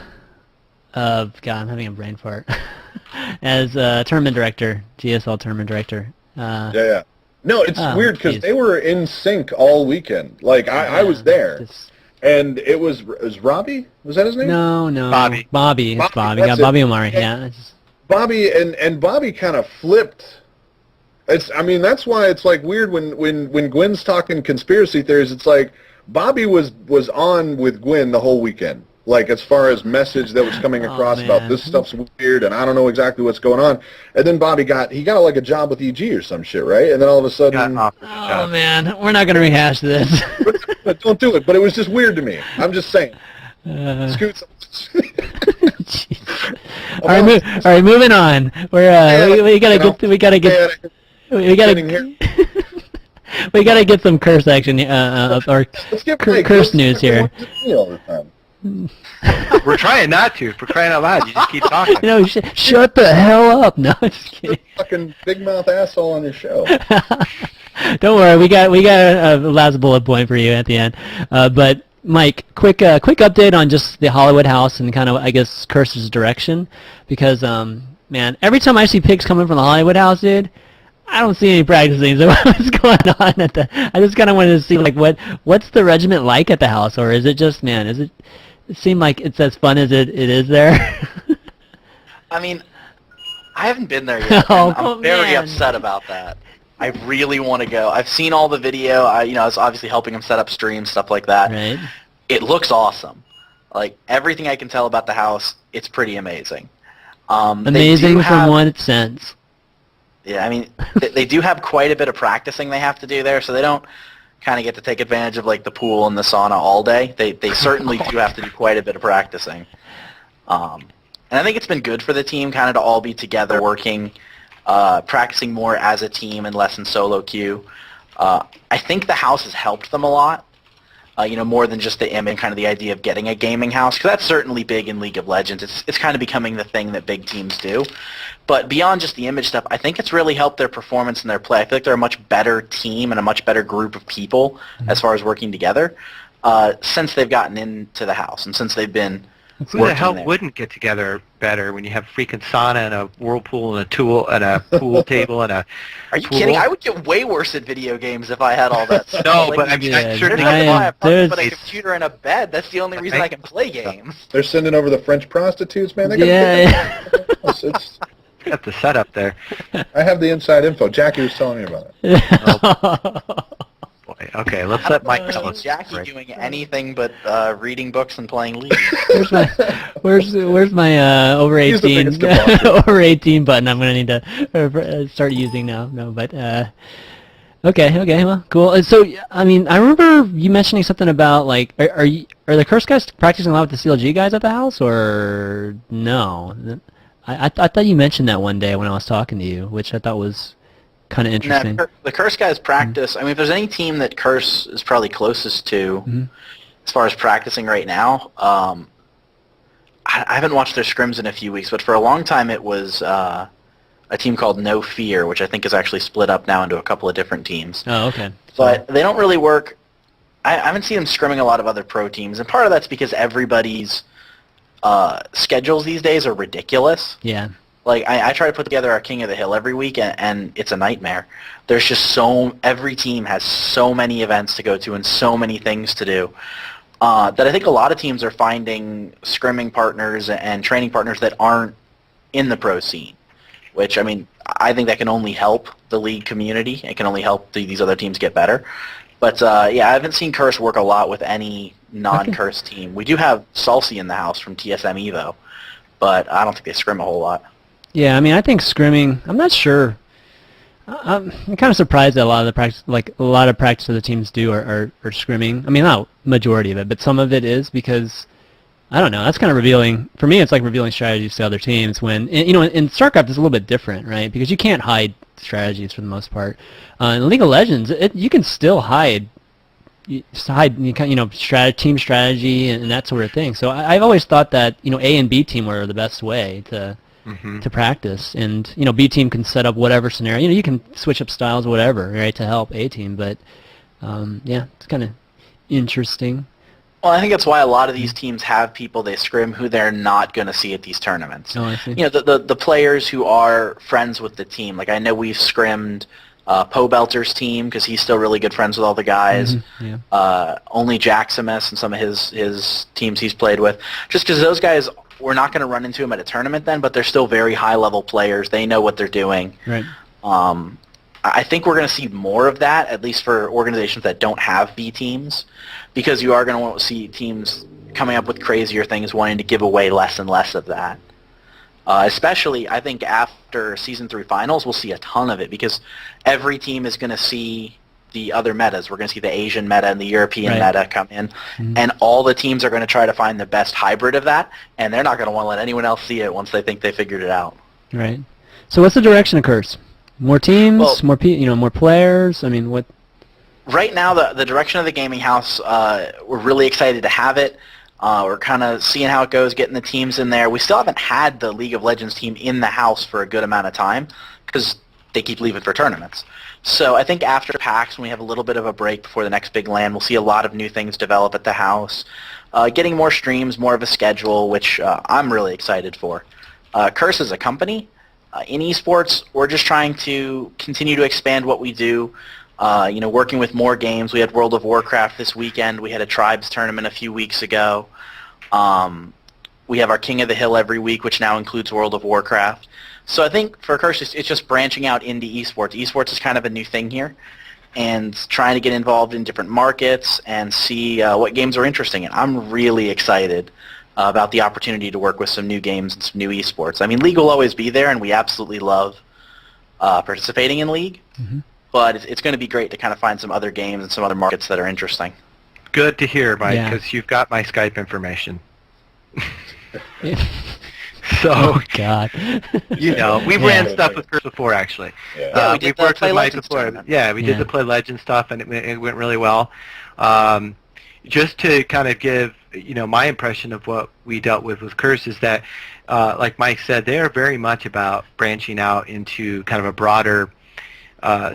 I'm having a brain fart. As tournament director, GSL tournament director. Yeah. No, it's weird because they were in sync all weekend. Like I was there, and it was Robbie. Was that his name? No. Bobby. It's Bobby. Got Bobby Omari. Yeah. Bobby and Bobby kind of flipped. That's why it's like weird when Gwen's talking conspiracy theories. It's like Bobby was on with Gwen the whole weekend. Like, as far as message that was coming across about this stuff's weird and I don't know exactly what's going on. And then Bobby got like a job with EG or some shit, right? And then all of a sudden, oh man, we're not gonna rehash this. Don't do it. But it was just weird to me. I'm just saying. Scoots. All right, moving on. We gotta get some curse action or curse news here. We're trying not to. For crying out loud, you just keep talking. Shut the hell up. No, just kidding. Fucking big mouth asshole on your show. Don't worry, we got a last bullet point for you at the end. But Mike, quick update on just the Hollywood house and kind of, I guess, Curse's direction, because man, every time I see pics coming from the Hollywood house, dude, I don't see any practicing. So what's going on at the? I just kind of wanted to see like what's the regiment like at the house, or is it just, man? It seem like it's as fun as it is there? I mean, I haven't been there yet. Oh, I'm very upset about that. I really want to go. I've seen all the video. I was obviously helping him set up streams, stuff like that. Right. It looks awesome. Like, everything I can tell about the house, it's pretty amazing. Amazing from one sense. Yeah, I mean, they do have quite a bit of practicing they have to do there, so they don't kind of get to take advantage of, like, the pool and the sauna all day. They certainly do have to do quite a bit of practicing. And I think it's been good for the team kind of to all be together, working, practicing more as a team and less in solo queue. I think the house has helped them a lot. More than just the image, kind of the idea of getting a gaming house, because that's certainly big in League of Legends. It's kind of becoming the thing that big teams do. But beyond just the image stuff, I think it's really helped their performance and their play. I feel like they're a much better team and a much better group of people as far as working together since they've gotten into the house and since they've been Who the hell there. wouldn't get together better when you have freaking sauna and a whirlpool and a tool and a pool table and a Are you pool? kidding? I would get way worse at video games if I had all that stuff. No, Like, but I mean, yeah, I certainly I have to buy a there's- computer and a bed. That's the only reason I can play games. They're sending over the French prostitutes, man. They got Yeah. it's, got the setup there. I have the inside info. Jackie was telling me about it. Boy, okay, let's let Mike tell us. Jackie Right. doing anything but reading books and playing League. Where's my over He's the 18 biggest debaucher. over 18 button? I'm gonna need to start using now. No, but okay, well, cool. So I mean, I remember you mentioning something about like, are the Curse guys practicing a lot with the CLG guys at the house, or no? I thought you mentioned that one day when I was talking to you, which I thought was kind of interesting. No, the Curse guys practice. I mean, if there's any team that Curse is probably closest to as far as practicing right now, I haven't watched their scrims in a few weeks, but for a long time it was a team called No Fear, which I think is actually split up now into a couple of different teams. Oh, okay. But they don't really work. I haven't seen them scrimming a lot of other pro teams, and part of that's because everybody's schedules these days are ridiculous. Yeah. Like, I try to put together our King of the Hill every week, and it's a nightmare. There's just every team has so many events to go to and so many things to do that I think a lot of teams are finding scrimming partners and training partners that aren't in the pro scene, which, I mean, I think that can only help the league community. It can only help these other teams get better. But, yeah, I haven't seen Curse work a lot with any non-Curse team. We do have Salsi in the house from TSM Evo, but I don't think they scrim a whole lot. Yeah, I mean, I think scrimming. I'm not sure. I'm kind of surprised that a lot of the practice of the teams do are scrimming. I mean, not majority of it, but some of it is because I don't know. That's kind of revealing for me. It's like revealing strategies to other teams. When in StarCraft, it's a little bit different, right? Because you can't hide strategies for the most part. In League of Legends, you can still hide. Team strategy and that sort of thing. So I've always thought that A and B team were the best way to practice, and B team can set up whatever scenario. You can switch up styles, whatever, right, to help A team. But yeah, it's kind of interesting. Well, I think that's why a lot of these teams have people they scrim who they're not going to see at these tournaments. Oh, I see. The players who are friends with the team. Like, I know we've scrimmed Poe Belter's team because he's still really good friends with all the guys. Yeah. Only Jaximus and some of his teams he's played with. Just because those guys, we're not going to run into them at a tournament then, but they're still very high-level players. They know what they're doing. Right. I think we're going to see more of that, at least for organizations that don't have B teams, because you are going to see teams coming up with crazier things, wanting to give away less and less of that. Especially, I think, after Season 3 Finals, we'll see a ton of it, because every team is going to see the other metas. We're going to see the Asian meta and the European meta come in, and all the teams are going to try to find the best hybrid of that, and they're not going to want to let anyone else see it once they think they figured it out. Right. So what's the direction of Curse? More teams, Well, more players. I mean, what? Right now, the direction of the gaming house, we're really excited to have it. We're kind of seeing how it goes, getting the teams in there. We still haven't had the League of Legends team in the house for a good amount of time because they keep leaving for tournaments. So I think after PAX, when we have a little bit of a break before the next big LAN, we'll see a lot of new things develop at the house. Getting more streams, more of a schedule, which I'm really excited for. Curse as a company, in esports, we're just trying to continue to expand what we do. Working with more games. We had World of Warcraft this weekend. We had a Tribes tournament a few weeks ago. We have our King of the Hill every week, which now includes World of Warcraft. So I think for Curse, it's just branching out into esports. Esports is kind of a new thing here, and trying to get involved in different markets and see what games are interesting. And I'm really excited about the opportunity to work with some new games and some new esports. I mean, League will always be there, and we absolutely love participating in League. Mm-hmm. But it's going to be great to kind of find some other games and some other markets that are interesting. Good to hear, Mike, because you've got my Skype information. So, oh God, we ran stuff with Curse before, actually. Yeah, we did we've worked Play with Mike Legends before. tournament. Yeah, we did the Play Legends stuff, and it went really well. Just to kind of give my impression of what we dealt with Curse is that, like Mike said, they are very much about branching out into kind of a broader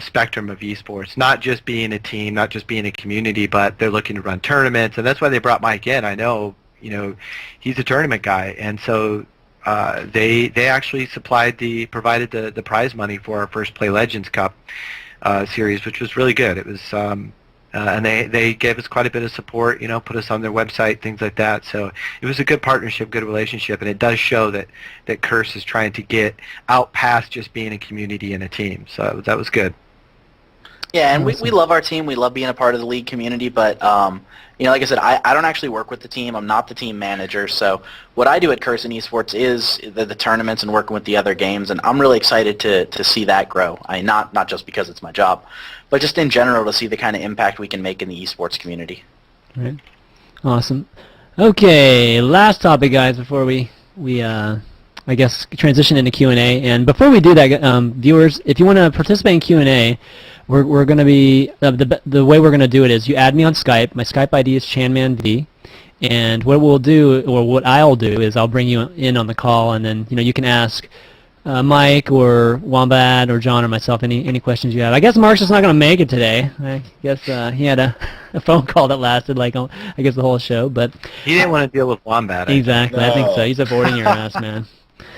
spectrum of esports, not just being a team, not just being a community, but they're looking to run tournaments, and that's why they brought Mike in. I know, he's a tournament guy, and so they actually provided the prize money for our first Play Legends Cup series, which was really good. It was and they gave us quite a bit of support, put us on their website, things like that. So it was a good partnership, good relationship, and it does show that Curse is trying to get out past just being a community and a team. So that was good. Yeah, and we love our team. We love being a part of the League community, but like I said, I don't actually work with the team. I'm not the team manager. So what I do at Curse in Esports is the tournaments and working with the other games, and I'm really excited to see that grow. Not just because it's my job, but just in general to see the kind of impact we can make in the esports community. Right. Awesome. Okay, last topic, guys, before we I guess transition into Q&A. And before we do that, viewers, if you want to participate in Q&A, we're going to be the way we're going to do it is you add me on Skype. My Skype ID is ChanmanV, and what we'll do, or what I'll do, is I'll bring you in on the call, and then you can ask Mike or Wombat or John or myself any questions you have. I guess Mark's just not going to make it today. I guess he had a phone call that lasted I guess the whole show, but he didn't want to deal with Wombat. Exactly, No. I think so. He's avoiding your ass, man.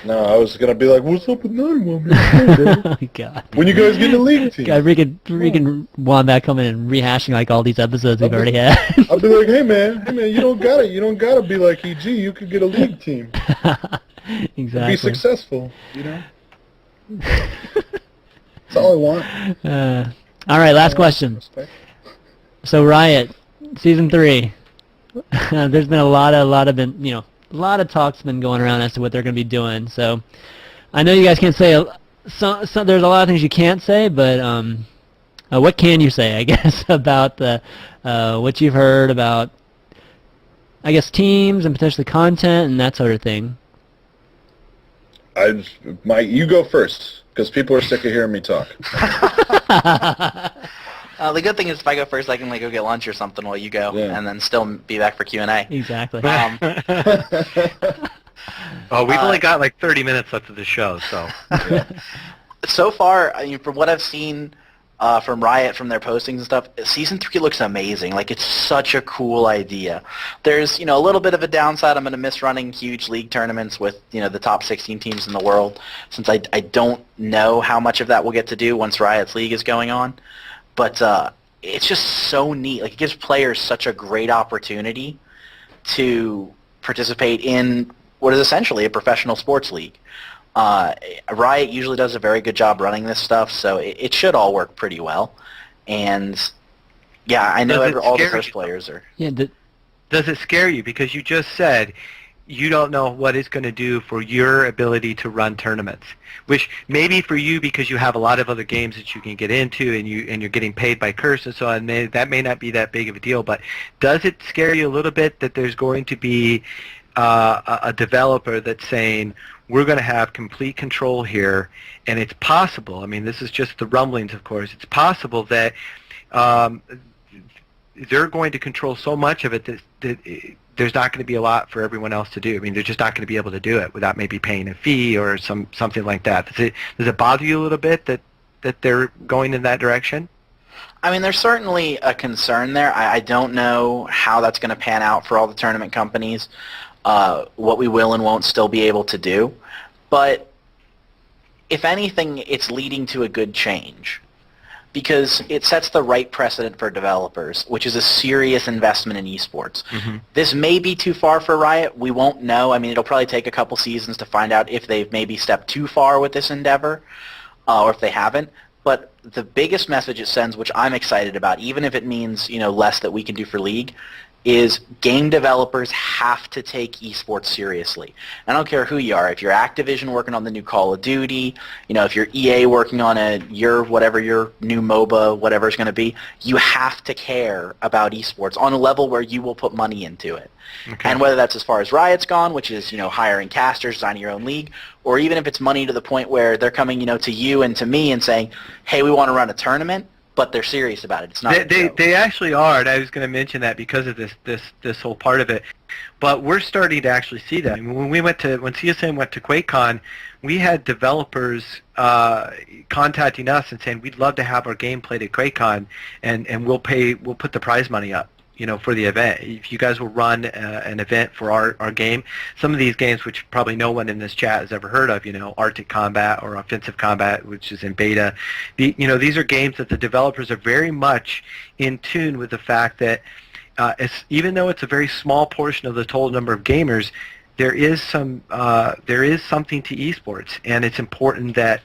No, I was going to be like, what's up with 9-1, man? Oh, God. When you guys get in the League team? God, freaking Wombat coming and rehashing all these episodes we've already had. I'll be like, hey man, you don't gotta be like EG. You could get a League team. Exactly. Be successful, That's all I want. All right, last question. Respect. So Riot, Season 3. There's been a lot of talk's been going around as to what they're going to be doing. So I know you guys can't say there's a lot of things you can't say, but what can you say, I guess, about what you've heard about, I guess, teams and potentially content and that sort of thing? You go first, because people are sick of hearing me talk. The good thing is if I go first, I can go get lunch or something while you go, Yeah. and then still be back for Q&A. Exactly. Oh, we've only got 30 minutes left of the show, so. So far, from what I've seen from Riot, from their postings and stuff, Season 3 looks amazing. It's such a cool idea. There's, a little bit of a downside. I'm going to miss running huge league tournaments with, the top 16 teams in the world, since I don't know how much of that we'll get to do once Riot's league is going on. But it's just so neat. It gives players such a great opportunity to participate in what is essentially a professional sports league. Riot usually does a very good job running this stuff, so it should all work pretty well. And yeah, I know all the first players are. Yeah. Does it scare you? Because you just said you don't know what it's going to do for your ability to run tournaments, which maybe for you, because you have a lot of other games that you can get into and you're getting paid by Curse and so on, that may not be that big of a deal. But does it scare you a little bit that there's going to be a developer that's saying, we're going to have complete control here, and it's possible, this is just the rumblings, of course, it's possible that they're going to control so much of it that there's not going to be a lot for everyone else to do. They're just not going to be able to do it without maybe paying a fee or something like that. Does it bother you a little bit that that they're going in that direction? I mean, there's certainly a concern there. I don't know how that's going to pan out for all the tournament companies, what we will and won't still be able to do. But if anything, it's leading to a good change because it sets the right precedent for developers, which is a serious investment in esports. Mm-hmm. This may be too far for Riot. We won't know. I mean, it'll probably take a couple seasons to find out if they've maybe stepped too far with this endeavor or if they haven't. But the biggest message it sends, which I'm excited about, even if it means less that we can do for League, is game developers have to take esports seriously. I don't care who you are. If you're Activision working on the new Call of Duty, if you're EA working on your new MOBA, whatever it's going to be, you have to care about esports on a level where you will put money into it. Okay. And whether that's as far as Riot's gone, which is hiring casters, designing your own league, or even if it's money to the point where they're coming to you and to me and saying, hey, we want to run a tournament, but they're serious about it. It's not. They actually are, and I was going to mention that because of this whole part of it. But we're starting to actually see that. I mean, when CSM went to QuakeCon, we had developers contacting us and saying we'd love to have our game played at QuakeCon, and we'll put the prize money up. For the event. If you guys will run an event for our game, some of these games, which probably no one in this chat has ever heard of, Arctic Combat or Offensive Combat, which is in beta, these are games that the developers are very much in tune with the fact that even though it's a very small portion of the total number of gamers, there is something to esports, and it's important that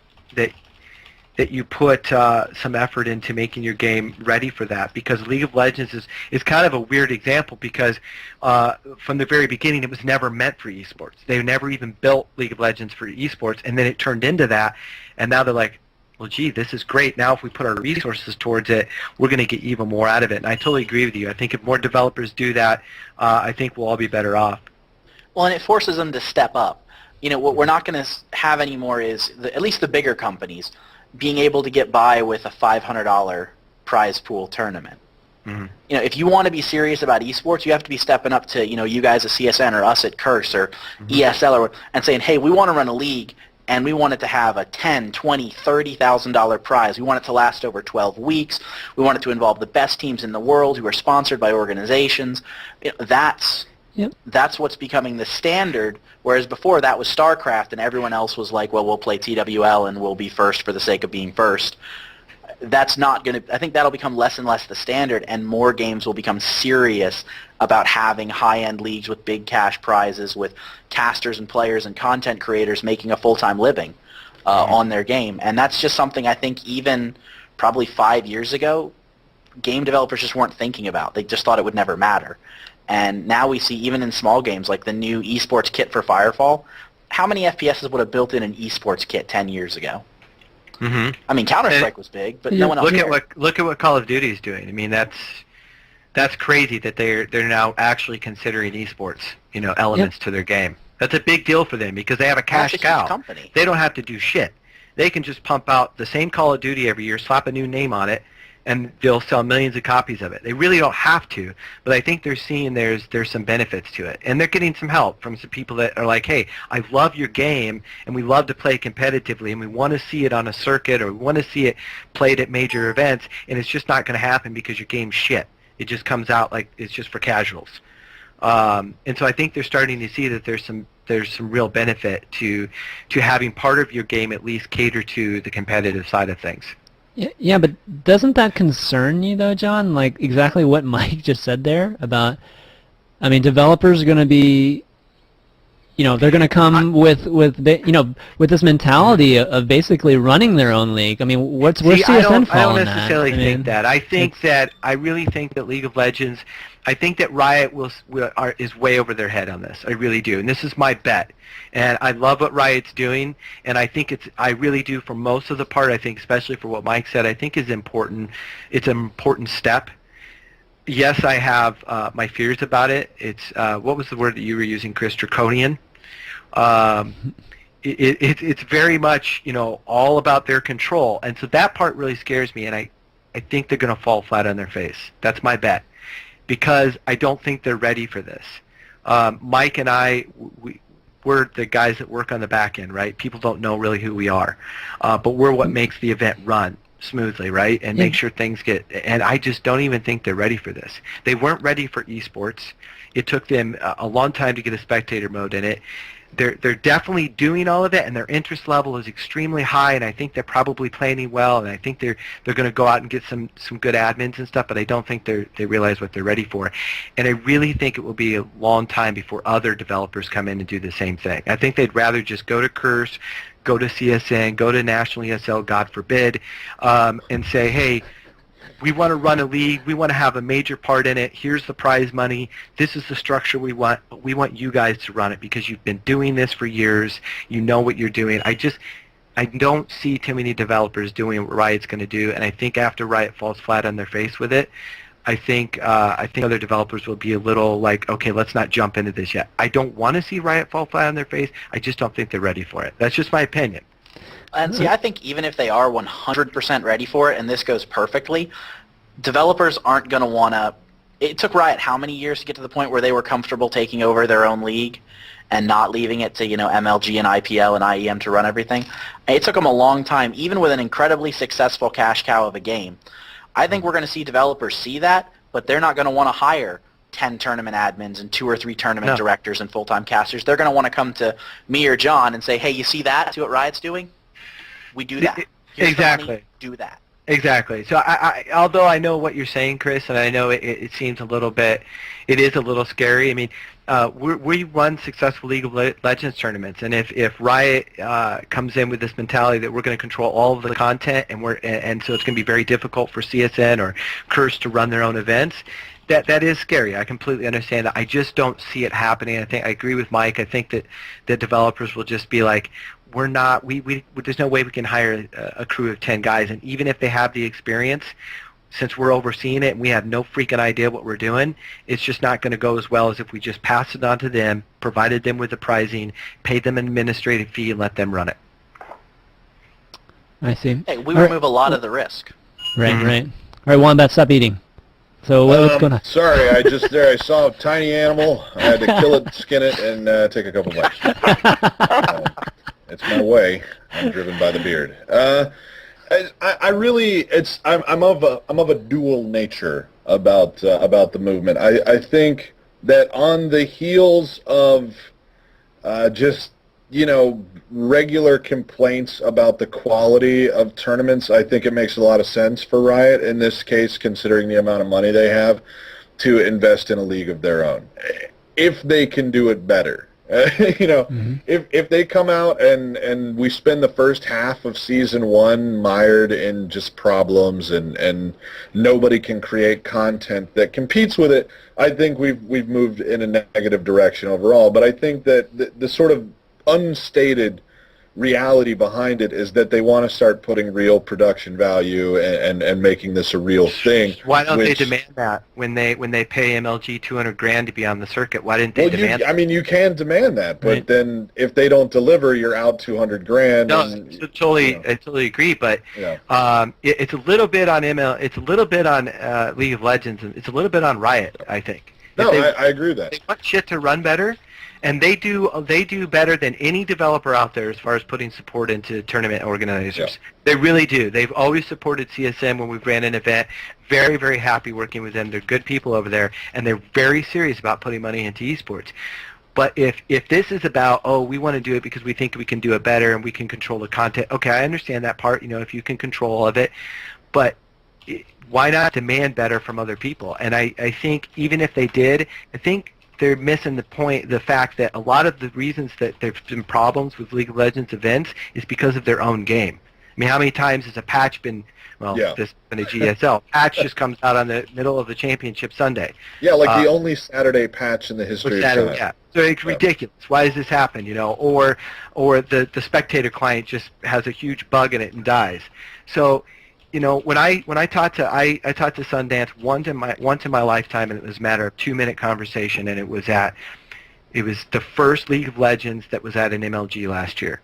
you put some effort into making your game ready for that, because League of Legends is kind of a weird example because from the very beginning it was never meant for esports. They never even built League of Legends for esports, and then it turned into that, and now they're like, well, gee, this is great. Now if we put our resources towards it, we're going to get even more out of it. And I totally agree with you. I think if more developers do that, I think we'll all be better off. Well, and it forces them to step up. What we're not going to have anymore is, at least the bigger companies, being able to get by with a $500 prize pool tournament. Mm-hmm. If you want to be serious about esports, you have to be stepping up to, you guys at CSN or us at Curse or ESL and saying, hey, we want to run a league and we want it to have a $10,000, $20,000, $30,000 prize. We want it to last over 12 weeks. We want it to involve the best teams in the world who are sponsored by organizations. That's what's becoming the standard, whereas before that was StarCraft and everyone else was like, well, we'll play TWL and we'll be first for the sake of being first. That's not going to, I think that'll become less and less the standard, and more games will become serious about having high-end leagues with big cash prizes, with casters and players and content creators making a full-time living on their game. And that's just something I think even probably 5 years ago, game developers just weren't thinking about. They just thought it would never matter. And now we see, even in small games, like the new esports kit for Firefall, how many FPSs would have built in an esports kit 10 years ago? Mm-hmm. I mean, Counter-Strike was big, but no one else. Look at what Call of Duty is doing. I mean, that's crazy that they're now actually considering esports, elements to their game. That's a big deal for them because they have a cash cow. Company. They don't have to do shit. They can just pump out the same Call of Duty every year, slap a new name on it, and they'll sell millions of copies of it. They really don't have to, but I think they're seeing there's some benefits to it. And they're getting some help from some people that are like, hey, I love your game, and we love to play competitively, and we want to see it on a circuit, or we want to see it played at major events, and it's just not going to happen because your game's shit. It just comes out like it's just for casuals. And so I think they're starting to see that there's some real benefit to having part of your game at least cater to the competitive side of things. Yeah, but doesn't that concern you though, John? Like exactly what Mike just said there about, I mean, developers are going to be, they're going to come with this mentality of basically running their own league. I mean, where's CSN fall I don't in necessarily that? think that. I really think that League of Legends, I think that Riot is way over their head on this. I really do, and this is my bet. And I love what Riot's doing, and I really do for most of the part. I think, especially for what Mike said, I think is important. It's an important step. Yes, I have my fears about it. It's what was the word that you were using, Chris? Draconian. It's very much all about their control, and so that part really scares me. And I think they're going to fall flat on their face. That's my bet, because I don't think they're ready for this. Mike and I, we're the guys that work on the back end, right? People don't know really who we are, but we're what makes the event run smoothly, right? And make sure things get, and I just don't even think they're ready for this. They weren't ready for eSports. It took them a long time to get a spectator mode in it. They're definitely doing all of it, and their interest level is extremely high, and I think they're probably planning well, and I think they're going to go out and get some good admins and stuff, but I don't think they realize what they're ready for. And I really think it will be a long time before other developers come in and do the same thing. I think they'd rather just go to Curse, go to CSN, go to National ESL, God forbid, and say, hey, we want to run a league. We want to have a major part in it. Here's the prize money. This is the structure we want. But we want you guys to run it because you've been doing this for years. You know what you're doing. I don't see too many developers doing what Riot's going to do, and I think after Riot falls flat on their face with it, I think other developers will be a little like, okay, let's not jump into this yet. I don't want to see Riot fall flat on their face. I just don't think they're ready for it. That's just my opinion. And see, I think even if they are 100% ready for it and this goes perfectly, developers aren't going to want to... It took Riot how many years to get to the point where they were comfortable taking over their own league and not leaving it to, MLG and IPL and IEM to run everything? It took them a long time, even with an incredibly successful cash cow of a game. I think we're going to see developers see that, but they're not going to want to hire 10 tournament admins and 2 or 3 tournament directors and full-time casters. They're going to want to come to me or John and say, hey, you see that? See what Riot's doing? We do that. Here's exactly. the money, do that. Exactly. So I although I know what you're saying, Chris, and I know it seems a little bit, it is a little scary. I mean, we run successful League of Legends tournaments, and if Riot comes in with this mentality that we're going to control all of the content, and so it's going to be very difficult for CSN or Curse to run their own events, that is scary. I completely understand that. I just don't see it happening. I agree with Mike. I think that the developers will just be like, there's no way we can hire a crew of 10 guys, and even if they have the experience, since we're overseeing it and we have no freaking idea what we're doing, it's just not going to go as well as if we just passed it on to them, provided them with the pricing, paid them an administrative fee, and let them run it. I see. Hey, we remove a lot of the risk. Right, right. All right, Wombat, stop eating. So what's going on? Sorry, I saw a tiny animal. I had to kill it, skin it, and take a couple bites. It's my way. I'm driven by the beard. I'm of a dual nature about the movement. I think that on the heels of just regular complaints about the quality of tournaments, I think it makes a lot of sense for Riot in this case, considering the amount of money they have, to invest in a league of their own, if they can do it better. If they come out and we spend the first half of season 1 mired in just problems and nobody can create content that competes with it, I think we've moved in a negative direction overall. But I think that the sort of unstated reality behind it is that they want to start putting real production value and making this a real thing. Why don't they demand that when they pay MLG $200,000 to be on the circuit? Why didn't they demand that? I mean, you can demand that, but then if they don't deliver, you're out $200,000. No, I totally agree. But it's a little bit on it's a little bit on League of Legends, and it's a little bit on Riot, I think. No, I agree with that. They want shit to run better. And they do better than any developer out there as far as putting support into tournament organizers. Yeah. They really do. They've always supported CSM when we've ran an event. Very, very happy working with them. They're good people over there, and they're very serious about putting money into esports. But if this is about, we want to do it because we think we can do it better and we can control the content, okay, I understand that part, if you can control all of it. But why not demand better from other people? And I think even if they did, I think they're missing the fact that a lot of the reasons that there's been problems with League of Legends events is because of their own game. I mean, how many times has a patch been, this has been a GSL, patch just comes out on the middle of the championship Sunday. Yeah, like the only Saturday patch in the history of time. Yeah. So it's ridiculous. Why does this happen, Or the spectator client just has a huge bug in it and dies. So, when I talked to Sundance once in my lifetime, and it was a matter of 2-minute conversation, and it was the first League of Legends that was at an MLG last year,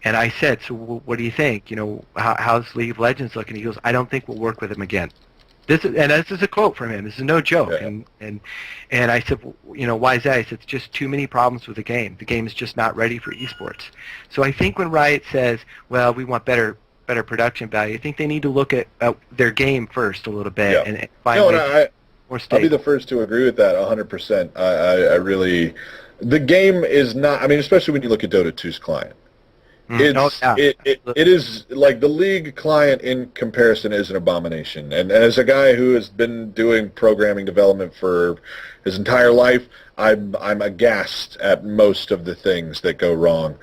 and I said, so what do you think? How's League of Legends looking? He goes, I don't think we'll work with them again. this is a quote from him. This is no joke. Yeah. And I said, why is that? He said, it's just too many problems with the game. The game is just not ready for esports. So I think when Riot says, well, we want better production value, I think they need to look at their game first a little bit and find ways more stable. I'll be the first to agree with that 100%. I really, the game is not, I mean, especially when you look at Dota 2's client. It is like the League client in comparison is an abomination. And as a guy who has been doing programming development for his entire life, I'm aghast at most of the things that go wrong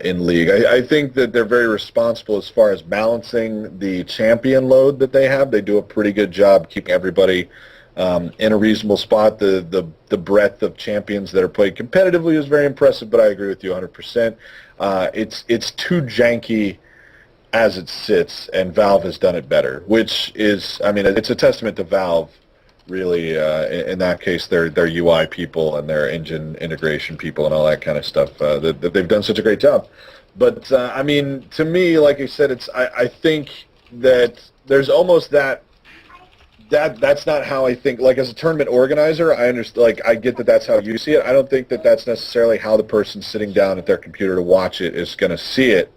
in League. I think that they're very responsible as far as balancing the champion load that they have. They do a pretty good job keeping everybody in a reasonable spot. The breadth of champions that are played competitively is very impressive, but I agree with you 100%. It's too janky as it sits, and Valve has done it better, which is, I mean, it's a testament to Valve, really, in that case, their UI people and their engine integration people and all that kind of stuff, that they've done such a great job. But, I mean, to me, like I said, I think that there's almost that's not how I think. Like, as a tournament organizer, I understand. Like, I get that that's how you see it. I don't think that that's necessarily how the person sitting down at their computer to watch it is going to see it.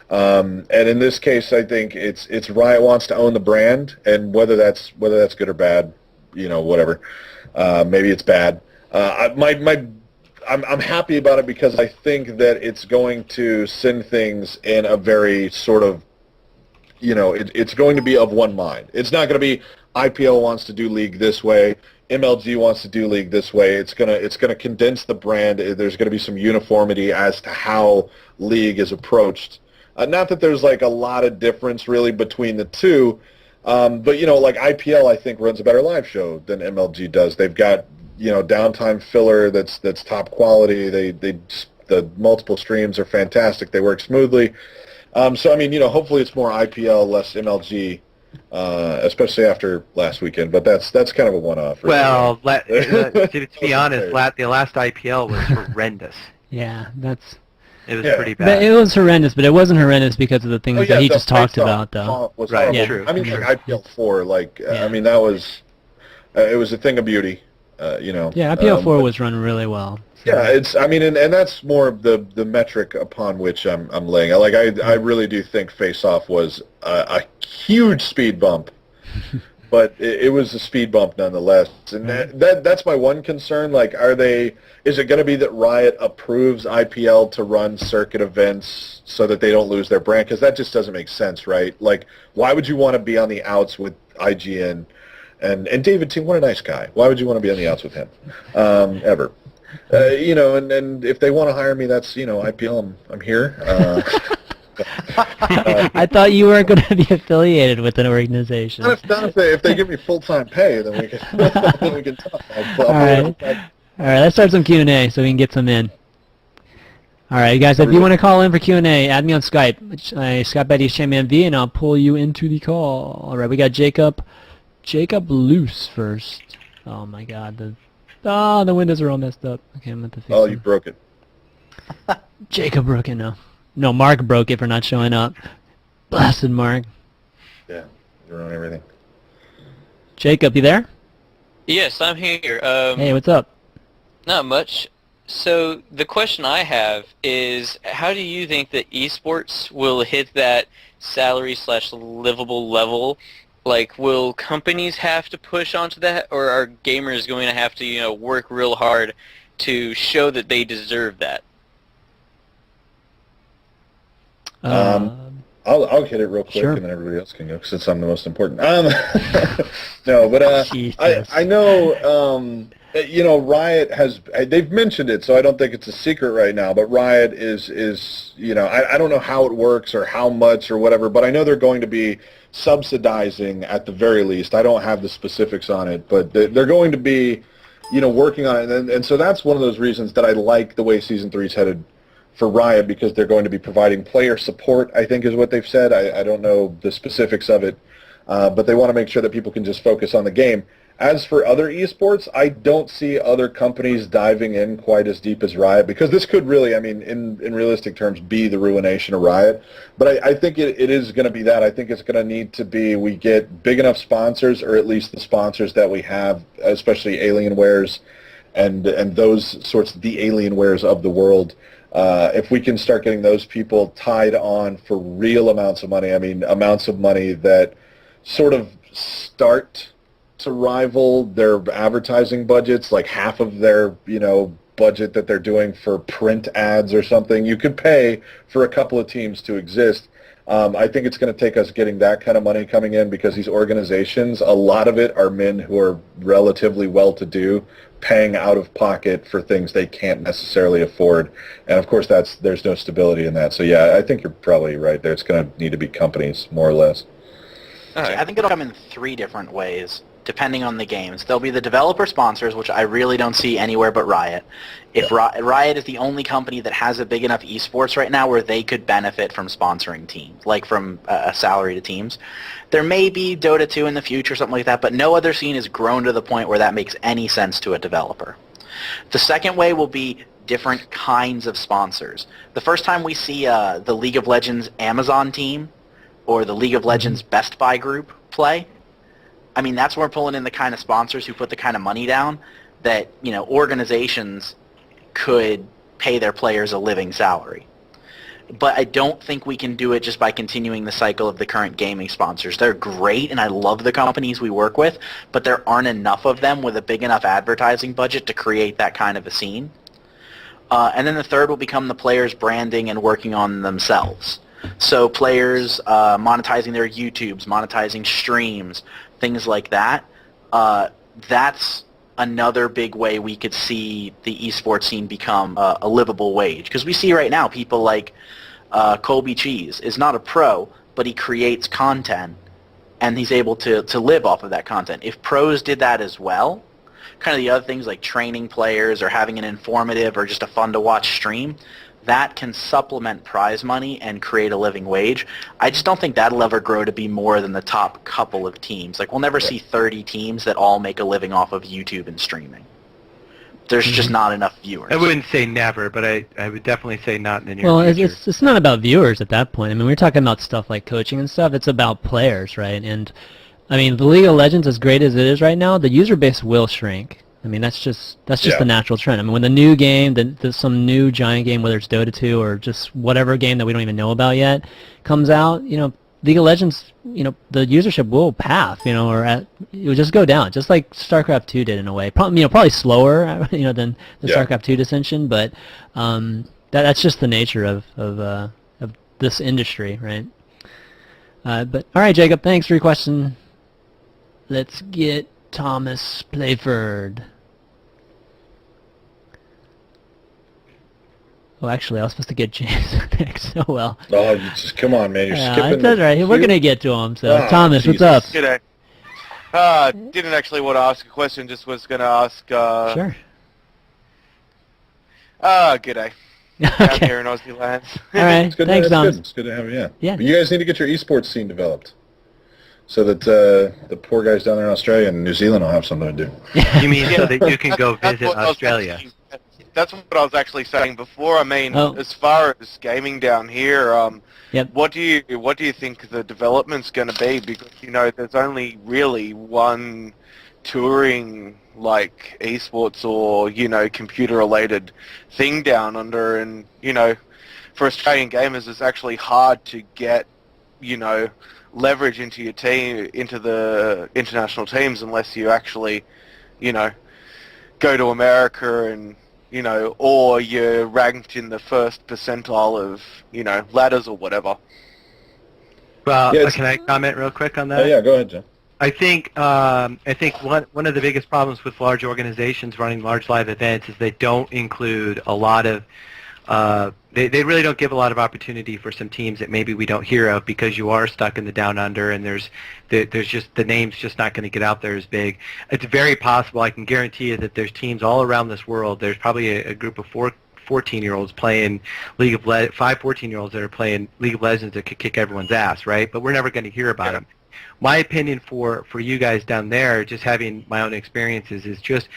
And in this case, I think it's Riot wants to own the brand, and whether that's good or bad, whatever. Maybe it's bad. I'm happy about it because I think that it's going to send things in a very sort of, it's going to be of one mind. It's not going to be IPL wants to do League this way, MLG wants to do League this way. It's gonna condense the brand. There's going to be some uniformity as to how League is approached. Not that there's like a lot of difference really between the two, but like IPL I think runs a better live show than MLG does. They've got downtime filler that's top quality. The multiple streams are fantastic. They work smoothly. So I mean, hopefully it's more IPL, less MLG, especially after last weekend. But that's kind of a one-off. Really. Well, to be honest, the last IPL was horrendous. Yeah, it was pretty bad. But it was horrendous, but it wasn't horrendous because of the things that he just talked about, though. Right, yeah. true. I mean, like IPL 4, I mean, that was, it was a thing of beauty, Yeah, IPL 4 was run really well. So. Yeah, I mean, and that's more of the metric upon which I'm laying. Like, I really do think Face Off was a huge speed bump, but it was a speed bump nonetheless. And that's my one concern. Like, is it going to be that Riot approves IPL to run circuit events so that they don't lose their brand? Because that just doesn't make sense, right? Like, why would you want to be on the outs with IGN? And David Team, what a nice guy. Why would you want to be on the outs with him, ever? And if they want to hire me, that's, IPL, I'm here. I thought you weren't going to be affiliated with an organization. Not if they give me full-time pay, then we can talk. All right, let's start some Q&A so we can get some in. All right, guys, if you want to call in for Q&A, add me on Skype. My Skype ID is ChanmanV, and I'll pull you into the call. All right, we got Jacob Loose first. Oh, my God, the windows are all messed up. Okay, I'm going to fix them. Oh, you broke it. Jacob broke it, no. No, Mark broke it for not showing up. Blasted Mark. Yeah, you ruined everything. Jacob, you there? Yes, I'm here. Hey, what's up? Not much. So the question I have is, how do you think that esports will hit that salary/livable level? Like, will companies have to push onto that, or are gamers going to have to, work real hard to show that they deserve that? I'll hit it real quick, sure. And then everybody else can go since I'm the most important. No, but I know Riot they've mentioned it, so I don't think it's a secret right now. But Riot is I don't know how it works or how much or whatever, but I know they're going to be subsidizing at the very least. I don't have the specifics on it, but they're going to be working on it, and so that's one of those reasons that I like the way Season 3 is headed for Riot, because they're going to be providing player support, I think is what they've said. I don't know the specifics of it, but they want to make sure that people can just focus on the game. As for other esports, I don't see other companies diving in quite as deep as Riot, because this could really, I mean, in realistic terms, be the ruination of Riot. But I think it is going to be that. I think it's going to need to be we get big enough sponsors, or at least the sponsors that we have, especially Alienwares and those sorts, the Alienwares of the world. If we can start getting those people tied on for real amounts of money, I mean, amounts of money that sort of start to rival their advertising budgets, like half of their, budget that they're doing for print ads or something. You could pay for a couple of teams to exist. I think it's going to take us getting that kind of money coming in, because these organizations, a lot of it are men who are relatively well-to-do, paying out of pocket for things they can't necessarily afford. And of course, there's no stability in that. So yeah, I think you're probably right there. It's going to need to be companies, more or less. Right. I think it'll come in 3 different ways, depending on the games. There'll be the developer sponsors, which I really don't see anywhere but Riot. If Riot is the only company that has a big enough esports right now where they could benefit from sponsoring teams, like from a salary to teams. There may be Dota 2 in the future, something like that, but no other scene has grown to the point where that makes any sense to a developer. The second way will be different kinds of sponsors. The first time we see the League of Legends Amazon team or the League of Legends Best Buy group play, I mean, that's where we're pulling in the kind of sponsors who put the kind of money down that, organizations could pay their players a living salary. But I don't think we can do it just by continuing the cycle of the current gaming sponsors. They're great, and I love the companies we work with, but there aren't enough of them with a big enough advertising budget to create that kind of a scene. And then the third will become the players branding and working on themselves. So players monetizing their YouTubes, monetizing streams, things like that. That's another big way we could see the esports scene become a livable wage. Because we see right now people like Colby Cheese is not a pro, but he creates content, and he's able to live off of that content. If pros did that as well, kind of the other things like training players or having an informative or just a fun-to-watch stream, that can supplement prize money and create a living wage. I just don't think that'll ever grow to be more than the top couple of teams. Like, we'll never see 30 teams that all make a living off of YouTube and streaming. There's just not enough viewers. I wouldn't say never, but I would definitely say not in the near Well, future. it's not about viewers at that point. I mean, we're talking about stuff like coaching and stuff. It's about players, right? And, I mean, the League of Legends, as great as it is right now, the user base will shrink. I mean, that's just the natural trend. I mean, when the new game, some new giant game, whether it's Dota 2 or just whatever game that we don't even know about yet, comes out, League of Legends, the usership will path, it will just go down, just like StarCraft 2 did in a way. Probably slower, than the StarCraft 2 dissension, but that's just the nature of this industry, right? But all right, Jacob, thanks for your question. Let's get Thomas Playford. Oh, actually, I was supposed to get James next. Oh, well. Oh, you just, come on, man. You're skipping. That's all right. We're going to get to him. So, Thomas, Jesus. what's up? G'day. Didn't actually want to ask a question, just was going to ask... Sure. G'day. Down Okay. here in Aussie lands. All right. It's good Thanks, to, Thomas. It's good to have you, yeah. Yeah. But you guys need to get your esports scene developed so that the poor guys down there in Australia and New Zealand will have something to do. You mean so that you can go That's visit what I was Australia? that's what I was actually saying before. I mean, Oh. as far as gaming down here, Yep. what do you think the development's going to be? Because there's only really one touring like esports or computer related thing down under, and for Australian gamers, it's actually hard to get leverage into your team, into the international teams, unless you actually go to America and or you're ranked in the first percentile of ladders or whatever. Well, Yeah, can I comment real quick on that? Oh, yeah, go ahead, John. I think one of the biggest problems with large organizations running large live events is they don't include a lot of they really don't give a lot of opportunity for some teams that maybe we don't hear of, because you are stuck in the down under, and there's just the name's just not going to get out there as big. It's very possible, I can guarantee you, that there's teams all around this world. There's probably a group of 14-year-olds playing League of Legends, 5 14-year-olds that are playing League of Legends that could kick everyone's ass, right? But we're never going to hear about them. my opinion for you guys down there, just having my own experiences, is just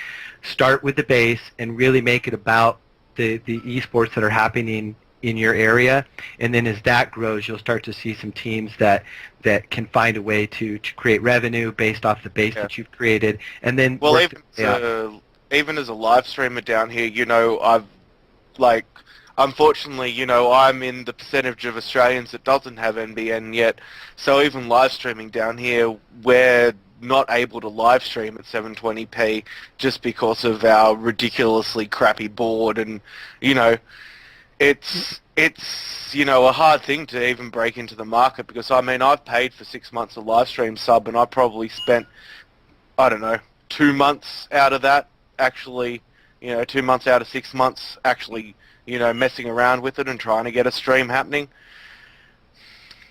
start with the base and really make it about the esports that are happening in your area, and then as that grows, you'll start to see some teams that can find a way to create revenue based off the base that you've created, and then well, even as a live streamer down here, you know, unfortunately, you know, I'm in the percentage of Australians that doesn't have NBN yet, so even live streaming down here, we're not able to live stream at 720p just because of our ridiculously crappy board, and, you know, it's you know, a hard thing to even break into the market, because I mean, I've paid for 6 months of live stream sub, and I probably spent, I don't know, 2 months out of that actually, you know, 2 months out of 6 months actually, you know, messing around with it and trying to get a stream happening.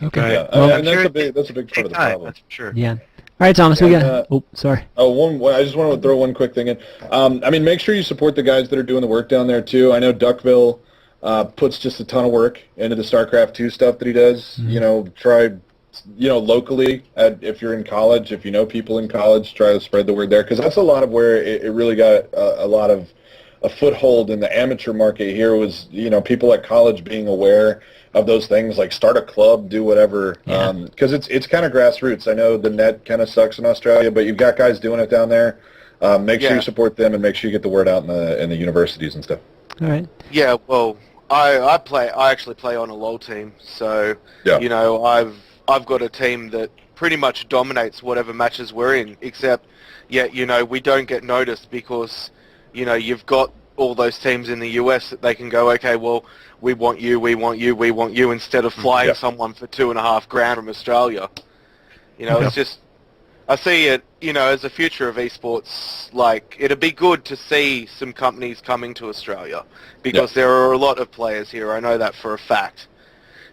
Okay. Yeah, Well, and that's a big part of the problem. That's for sure. yeah. All right, Thomas, we got... sorry. I just want to throw one quick thing in. I mean, make sure you support the guys that are doing the work down there, too. I know Duckville puts just a ton of work into the StarCraft 2 stuff that he does. You know, try, you know, locally, if you're in college, if you know people in college, try to spread the word there, because that's a lot of where it really got a lot of a foothold in the amateur market here, was, you know, people at college being aware of those things, like start a club, do whatever, because it's kind of grassroots. I know the net kind of sucks in Australia, but you've got guys doing it down there. Make sure you support them, and make sure you get the word out in the universities and stuff. All right. Yeah, well, I actually play on a LoL team, so you know, I've got a team that pretty much dominates whatever matches we're in, except yet, you know, we don't get noticed because, you know, you've got all those teams in the US that they can go, okay, well, we want you, instead of flying someone for $2,500 from Australia. You know, it's just, I see it, you know, as a future of esports. Like, it'd be good to see some companies coming to Australia, because there are a lot of players here. I know that for a fact.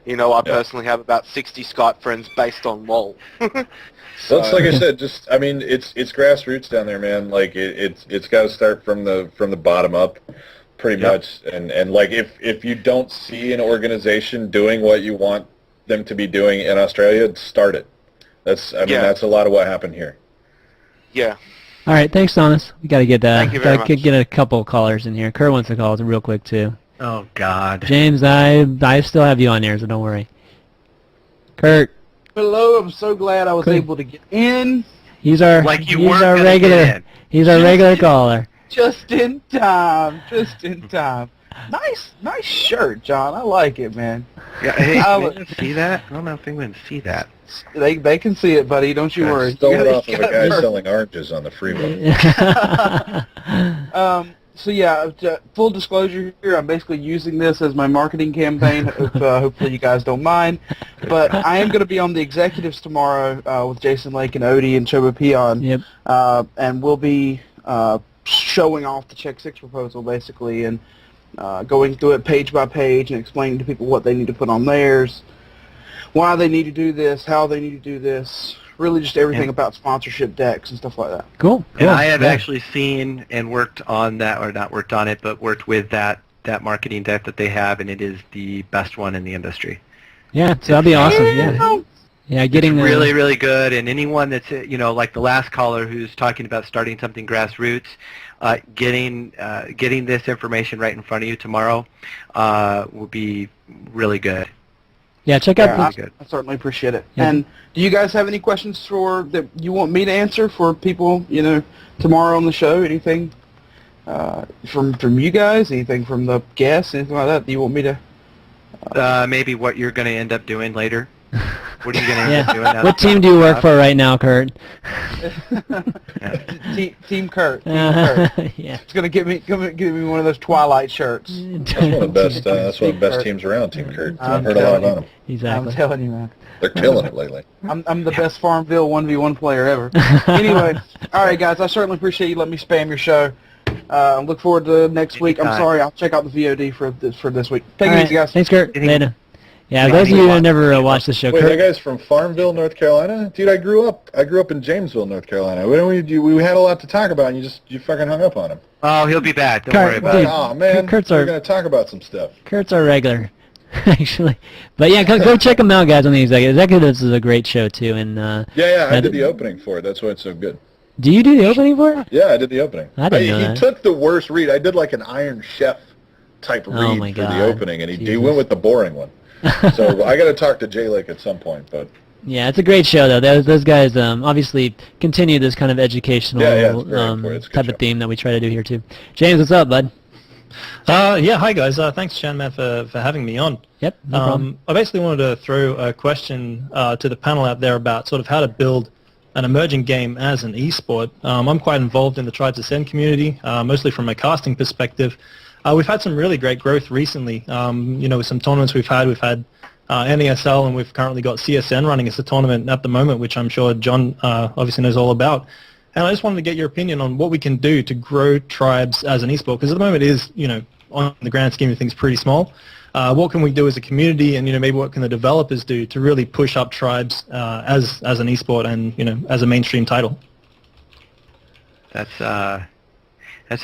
You know, I personally have about 60 Skype friends based on LoL. So it's like I said, just, I mean, it's grassroots down there, man. Like, it's got to start from the bottom up, pretty much. And like, if you don't see an organization doing what you want them to be doing in Australia, start it. That's that's a lot of what happened here. Yeah. All right, thanks, Thomas. We got to get a couple callers in here. Kurt wants to call real quick too. Oh God. James, I still have you on there, so don't worry. Kurt. Hello, I'm so glad I was able to get in. He's our regular. He's our regular caller. Just in time. Nice shirt, John. I like it, man. Yeah, hey, can you see that? I don't know if anyone can see that. They can see it, buddy. Don't you worry. Stole it off of a guy selling oranges on the freeway. So yeah, full disclosure here, I'm basically using this as my marketing campaign. Hopefully you guys don't mind. But I am going to be on the executives tomorrow with Jason Lake and Odie and Choba Peon. Yep. And we'll be showing off the Check 6 proposal, basically, and going through it page by page and explaining to people what they need to put on theirs, why they need to do this, how they need to do this, really just everything about sponsorship decks and stuff like that. Cool. And I have actually seen and worked on that, or not worked on it, but worked with that marketing deck that they have, and it is the best one in the industry. Yeah, so that'd be awesome. Yeah, getting it's really, really good. And anyone that's, you know, like the last caller who's talking about starting something grassroots, getting this information right in front of you tomorrow will be really good. Yeah, check out. I certainly appreciate it. Yeah. And do you guys have any questions that you want me to answer for people, you know, tomorrow on the show? Anything from you guys? Anything from the guests? Anything like that? Do you want me to? Maybe what you're going to end up doing later. What are you going to end up doing? What team do you work for right now, Kurt? Team Kurt. Yeah. It's gonna give me one of those Twilight shirts. That's one of the best teams around, Team Kurt. I've heard a lot about them. Exactly. I'm telling you, man. They're killing it lately. I'm the best Farmville 1v1 player ever. Anyway, all right, guys. I certainly appreciate you letting me spam your show. Look forward to next week. I'm sorry. I'll check out the VOD for this week. Take it easy, guys. Thanks, Kurt. Later. Yeah, those of you who never watched the show. Wait, that guy's from Farmville, North Carolina? Dude, I grew up in Jamesville, North Carolina. We had a lot to talk about, and you fucking hung up on him. Oh, he'll be back. Don't worry about it. Oh, man. We're going to talk about some stuff. Kurt's our regular. actually. But yeah, go check them out, guys, on the Executives is a great show too. And I did the opening for it. That's why it's so good. Do you do the opening for it? Yeah, I did the opening. I didn't know He that. took the worst read. I did like an Iron Chef type Oh my read for God. the opening, and he Jesus. went with the boring one. So I got to talk to Jay Lake at some point, but Yeah, it's a great show though. Those guys obviously continue this kind of educational it's very important. It's a good type show. of theme that we try to do here too. James, what's up, bud? Yeah, hi guys. Thanks, Chanman, for having me on. Yep, no problem. I basically wanted to throw a question to the panel out there about sort of how to build an emerging game as an esport. I'm quite involved in the Tribes Ascend community, mostly from a casting perspective. We've had some really great growth recently. With some tournaments we've had NESL, and we've currently got CSN running as a tournament at the moment, which I'm sure John obviously knows all about. And I just wanted to get your opinion on what we can do to grow Tribes as an esport, because at the moment it is, on the grand scheme of things, pretty small. What can we do as a community, and maybe what can the developers do to really push up Tribes as an esport and as a mainstream title? That's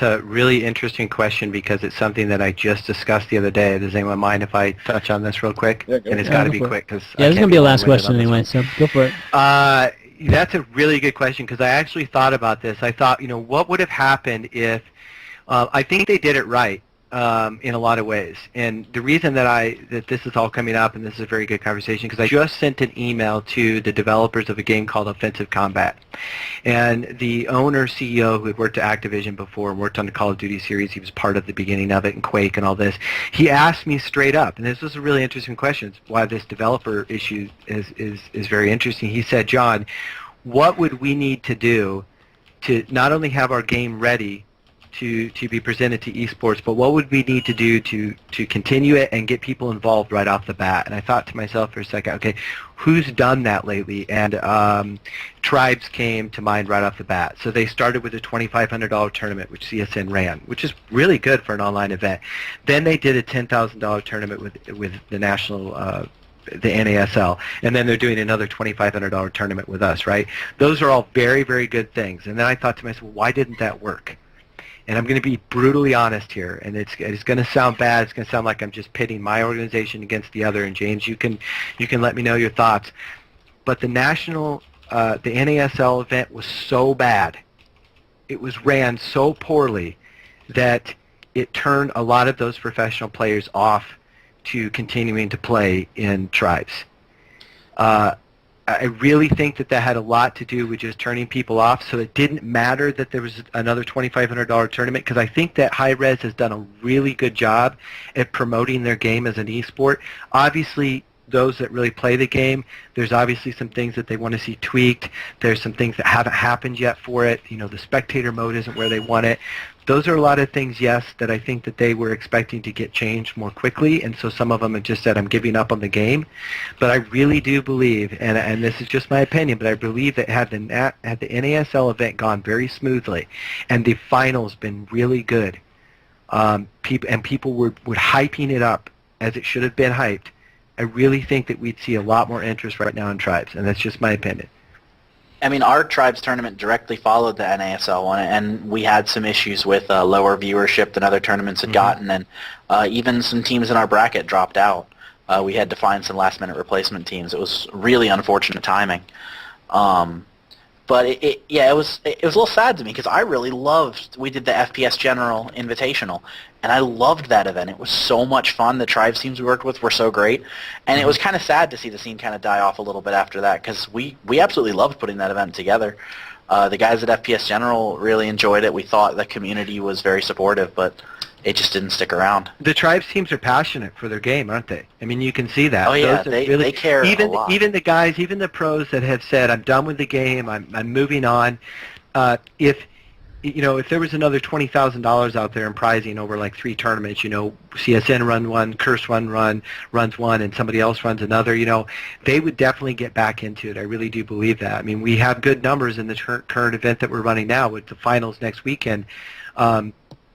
a really interesting question because it's something that I just discussed the other day. Does anyone mind if I touch on this real quick? Yeah, go And it's ahead. got to Go be for it. quick because Yeah, this is gonna be the last question anyway, so go for it. That's a really good question because I actually thought about this. I thought, what would have happened if I think they did it right in a lot of ways. And the reason that this is all coming up, and this is a very good conversation, because I just sent an email to the developers of a game called Offensive Combat. And the owner, CEO, who had worked at Activision before and worked on the Call of Duty series, he was part of the beginning of it, and Quake and all this, he asked me straight up, and this was a really interesting question, it's why this developer issue is very interesting. He said, John, what would we need to do to not only have our game ready to be presented to esports, but what would we need to do to continue it and get people involved right off the bat? And I thought to myself for a second, okay, who's done that lately? And Tribes came to mind right off the bat. So they started with a $2,500 tournament, which CSN ran, which is really good for an online event. Then they did a $10,000 tournament with the national the NASL, and then they're doing another $2,500 tournament with us, right? Those are all very, very good things. And then I thought to myself, well, why didn't that work? And I'm going to be brutally honest here, and it's going to sound bad. It's going to sound like I'm just pitting my organization against the other. And James, you can let me know your thoughts. But the NASL event was so bad, it was ran so poorly that it turned a lot of those professional players off to continuing to play in Tribes. I really think that had a lot to do with just turning people off, so it didn't matter that there was another $2,500 tournament, because I think that High Res has done a really good job at promoting their game as an esport. Obviously, those that really play the game, there's obviously some things that they want to see tweaked. There's some things that haven't happened yet for it. The spectator mode isn't where they want it. Those are a lot of things, yes, that I think that they were expecting to get changed more quickly, and so some of them have just said, I'm giving up on the game. But I really do believe, and this is just my opinion, but I believe that had the NASL event gone very smoothly, and the finals been really good, people were hyping it up as it should have been hyped, I really think that we'd see a lot more interest right now in Tribes, and that's just my opinion. I mean, our Tribes tournament directly followed the NASL one, and we had some issues with lower viewership than other tournaments had gotten, and even some teams in our bracket dropped out. We had to find some last-minute replacement teams. It was really unfortunate timing. But it was a little sad to me because I really loved. We did the FPS General Invitational, and I loved that event. It was so much fun. The Tribes teams we worked with were so great, and it was kind of sad to see the scene kind of die off a little bit after that because we absolutely loved putting that event together. The guys at FPS General really enjoyed it. We thought the community was very supportive, but it just didn't stick around. The Tribes teams are passionate for their game, aren't they? I mean, you can see that. Oh yeah, they care a lot. Even the guys, even the pros that have said, "I'm done with the game. I'm moving on." If there was another $20,000 out there in prizing over like 3 tournaments, CSN run one, Curse runs one, and somebody else runs another, they would definitely get back into it. I really do believe that. I mean, we have good numbers in the current event that we're running now with the finals next weekend.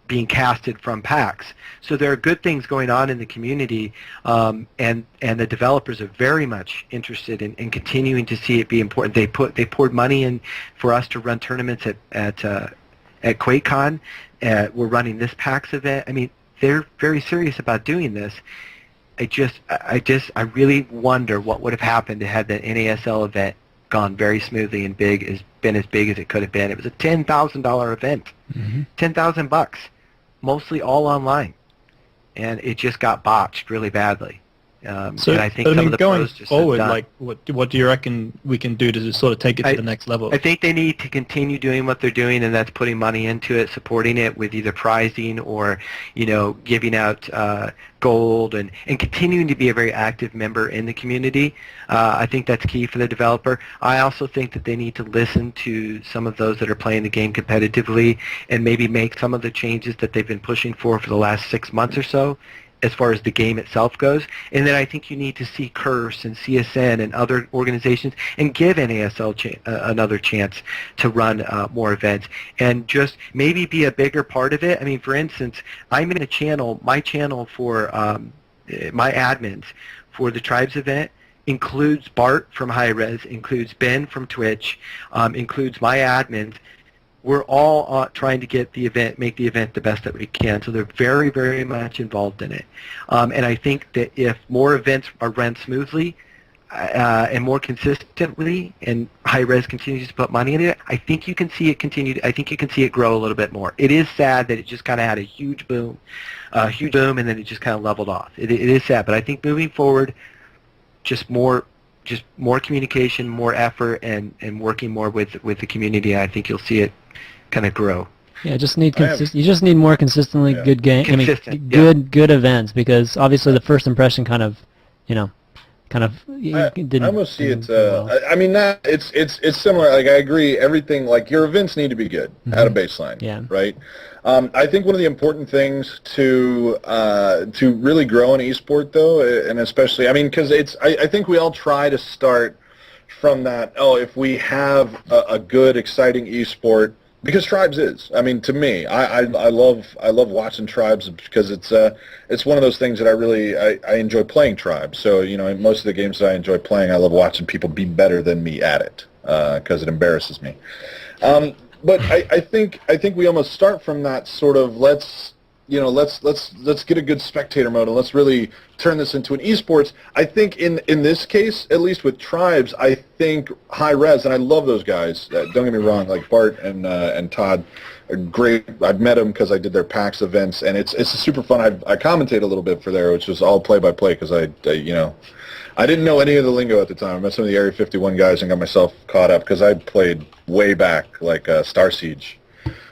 Being casted from PAX. So there are good things going on in the community, and the developers are very much interested in continuing to see it be important. They poured money in for us to run tournaments at QuakeCon. We're running this PAX event. I mean, they're very serious about doing this. I really wonder what would have happened had the NASL event gone very smoothly and been as big as it could have been. It was a $10,000 event, $10,000, mostly all online, and it just got botched really badly. And I think some of the going pros just forward, have done. like, what do you reckon we can do to just sort of take it to the next level? I think they need to continue doing what they're doing, and that's putting money into it, supporting it with either prizing or, giving out gold and continuing to be a very active member in the community. I think that's key for the developer. I also think that they need to listen to some of those that are playing the game competitively and maybe make some of the changes that they've been pushing for the last 6 months or so, as far as the game itself goes. And then I think you need to see Curse and CSN and other organizations and give NASL another chance to run more events and just maybe be a bigger part of it. I mean, for instance, I'm in a channel, my channel for my admins for the Tribes event includes Bart from High Res, includes Ben from Twitch, includes my admins. We're all trying to make the event the best that we can. So they're very, very much involved in it. And I think that if more events are run smoothly and more consistently, and High Res continues to put money into it, I think you can see it continue. I think you can see it grow a little bit more. It is sad that it just kind of had a huge boom, and then it just kind of leveled off. It is sad, but I think moving forward, just more communication, more effort, and working more with the community, I think you'll see it kind of grow. Yeah, just need you just need more consistently good game. Good events, because obviously the first impression kind of didn't. I almost see it. I mean, it's similar. Like, I agree. Everything, like, your events need to be good at a baseline. Yeah. Right. I think one of the important things to really grow in esport, though, and especially, I mean, because I think we all try to start from that. Oh, if we have a good, exciting esport. Because Tribes is. I mean, to me, I love watching Tribes because it's one of those things that I enjoy playing Tribes. So, in most of the games that I enjoy playing, I love watching people be better than me at it because it embarrasses me. But I think we almost start from that sort of let's get a good spectator mode and let's really turn this into an esports. I think in this case, at least with Tribes, I think High Res, and I love those guys. Don't get me wrong, like Bart and Todd are great. I've met them because I did their PAX events, and it's super fun. I commentate a little bit for there, which was all play-by-play because I didn't know any of the lingo at the time. I met some of the Area 51 guys and got myself caught up because I played way back, like Star Siege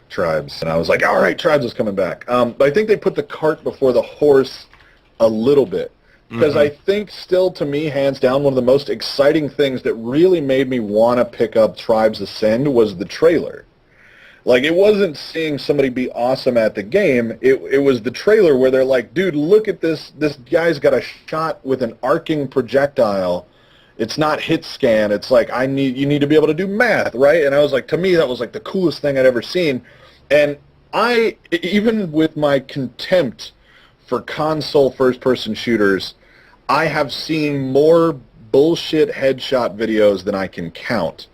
Tribes, and I was like, all right, Tribes is coming back. But I think they put the cart before the horse a little bit, because I think still, to me, hands down, one of the most exciting things that really made me want to pick up Tribes Ascend was the trailer. Like, it wasn't seeing somebody be awesome at the game, it was the trailer where they're like, dude, look at this guy's got a shot with an arcing projectile. It's not hit scan. It's like, you need to be able to do math, right? And I was like, to me, that was like the coolest thing I'd ever seen. And even with my contempt for console first-person shooters, I have seen more bullshit headshot videos than I can count.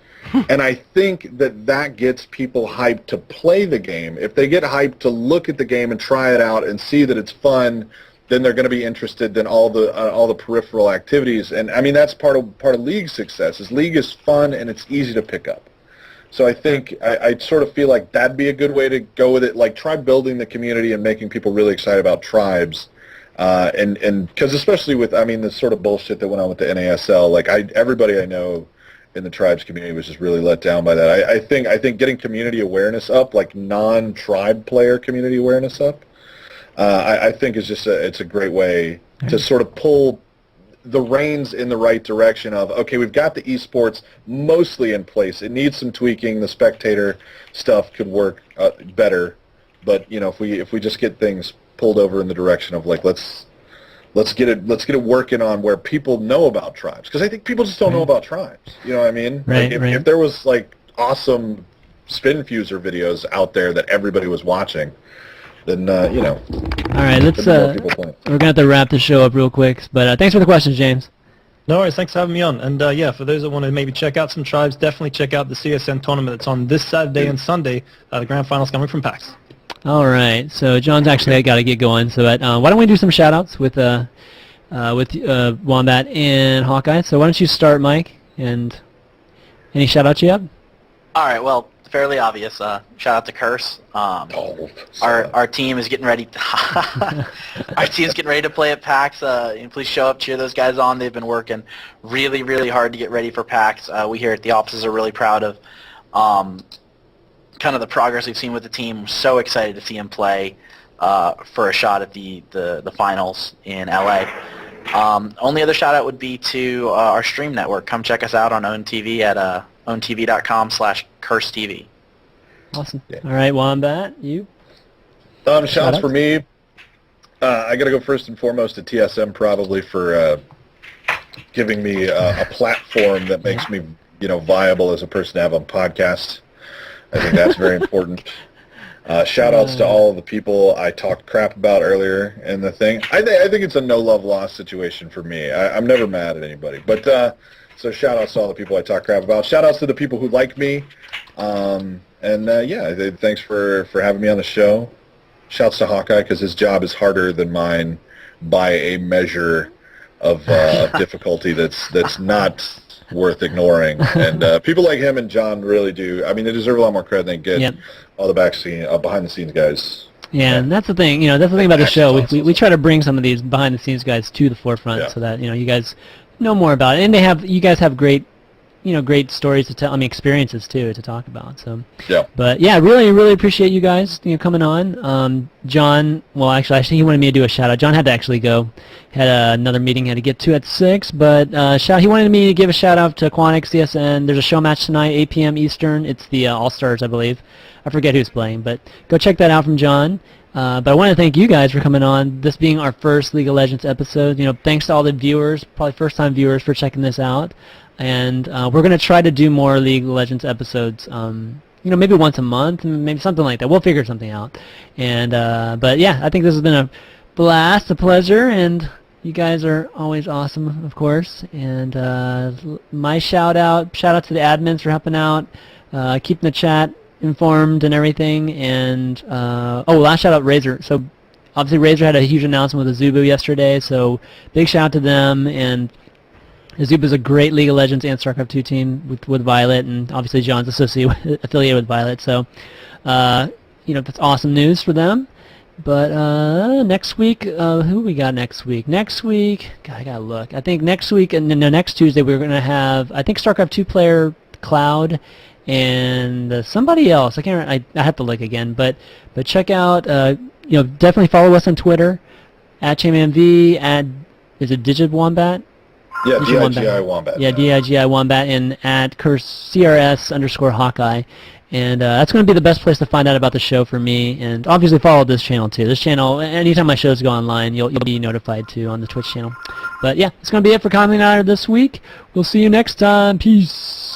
And I think that gets people hyped to play the game. If they get hyped to look at the game and try it out and see that it's fun, then they're going to be interested in all the peripheral activities. And I mean, that's part of League's success. League is fun and it's easy to pick up. So I think I sort of feel like that'd be a good way to go with it. Like, try building the community and making people really excited about Tribes, and because especially with, I mean, the sort of bullshit that went on with the NASL. Like, everybody I know in the Tribes community was just really let down by that. I think getting community awareness up, like non-tribe player community awareness up, I think is just it's a great way to sort of pull the reins in the right direction of, okay, we've got the esports mostly in place. It needs some tweaking. The spectator stuff could work better, but if we just get things pulled over in the direction of, like, let's get it working on where people know about Tribes, because I think people just don't know about Tribes. You know what I mean? Right, like, if there was, like, awesome spin fuser videos out there that everybody was watching, then All right, we're gonna have to wrap the show up real quick, but thanks for the questions, James. No worries, thanks for having me on. And for those that want to maybe check out some Tribes, definitely check out the CSN tournament that's on this Saturday and Sunday. The grand finals coming from PAX. All right, so John's actually got to get going, so why don't we do some shout-outs with with Wombat and Hawkeye. So why don't you start, Mike? And any shout-outs you have? All right, well, fairly obvious. Shout out to Curse. Our team is getting ready. Our team's getting ready to play at PAX. Please show up, cheer those guys on. They've been working really, really hard to get ready for PAX. We here at the offices are really proud of kind of the progress we've seen with the team. We're so excited to see him play for a shot at the finals in LA. Only other shout out would be to our stream network. Come check us out on OwnTV at owntv.com/cursetv. Awesome. Yeah. All right, Wombat, you? Shouts for me. I got to go first and foremost to TSM probably for giving me a platform that makes me, viable as a person to have on podcasts. I think that's very important. Shout-outs to all of the people I talked crap about earlier in the thing. I think it's a no-love lost situation for me. I'm never mad at anybody. But so shout-outs to all the people I talk crap about. Shout-outs to the people who like me. Thanks for having me on the show. Shouts to Hawkeye because his job is harder than mine by a measure of difficulty that's not worth ignoring. And people like him and John really do. I mean, they deserve a lot more credit than they get. Yep. All the behind-the-scenes guys. Yeah, and that's the thing. That's the thing about the show. We try to bring some of these behind-the-scenes guys to the forefront so that you guys know more about it, and you guys have great, great stories to tell. I mean, experiences too to talk about. So. Yeah. But yeah, really, really appreciate you guys coming on. John, well, actually, he wanted me to do a shout out. John had to actually go. Had another meeting he had to get to at 6. But he wanted me to give a shout out to Quantic CSN. There's a show match tonight, 8 p.m. Eastern. It's the All Stars, I believe. I forget who's playing, but go check that out from John. But I want to thank you guys for coming on, this being our first League of Legends episode. Thanks to all the viewers, probably first-time viewers, for checking this out. And we're going to try to do more League of Legends episodes, maybe once a month, maybe something like that. We'll figure something out. And but yeah, I think this has been a blast, a pleasure, and you guys are always awesome, of course. And my shout-out to the admins for helping out, keeping the chat informed and everything, and last shout out Razor. So obviously Razor had a huge announcement with Azubu yesterday, so big shout out to them. And Azubu's a great League of Legends and StarCraft 2 team with Violet, and obviously John's affiliated with Violet, so that's awesome news for them. But next week, who we got next week? Next week, God, I gotta look. I think next week and then next Tuesday we're gonna have, I think, StarCraft 2 player Cloud and somebody else. I can't. I have to look again. But check out. Definitely follow us on Twitter at ChanmanV. Is it Digit Wombat? Yeah, DIGI Wombat. Yeah, DIGI Wombat, and at CRS_Hawkeye. And that's going to be the best place to find out about the show for me. And obviously follow this channel too. This channel, anytime my shows go online, you'll be notified too on the Twitch channel. But yeah, it's going to be it for Climbing the Ladder this week. We'll see you next time. Peace.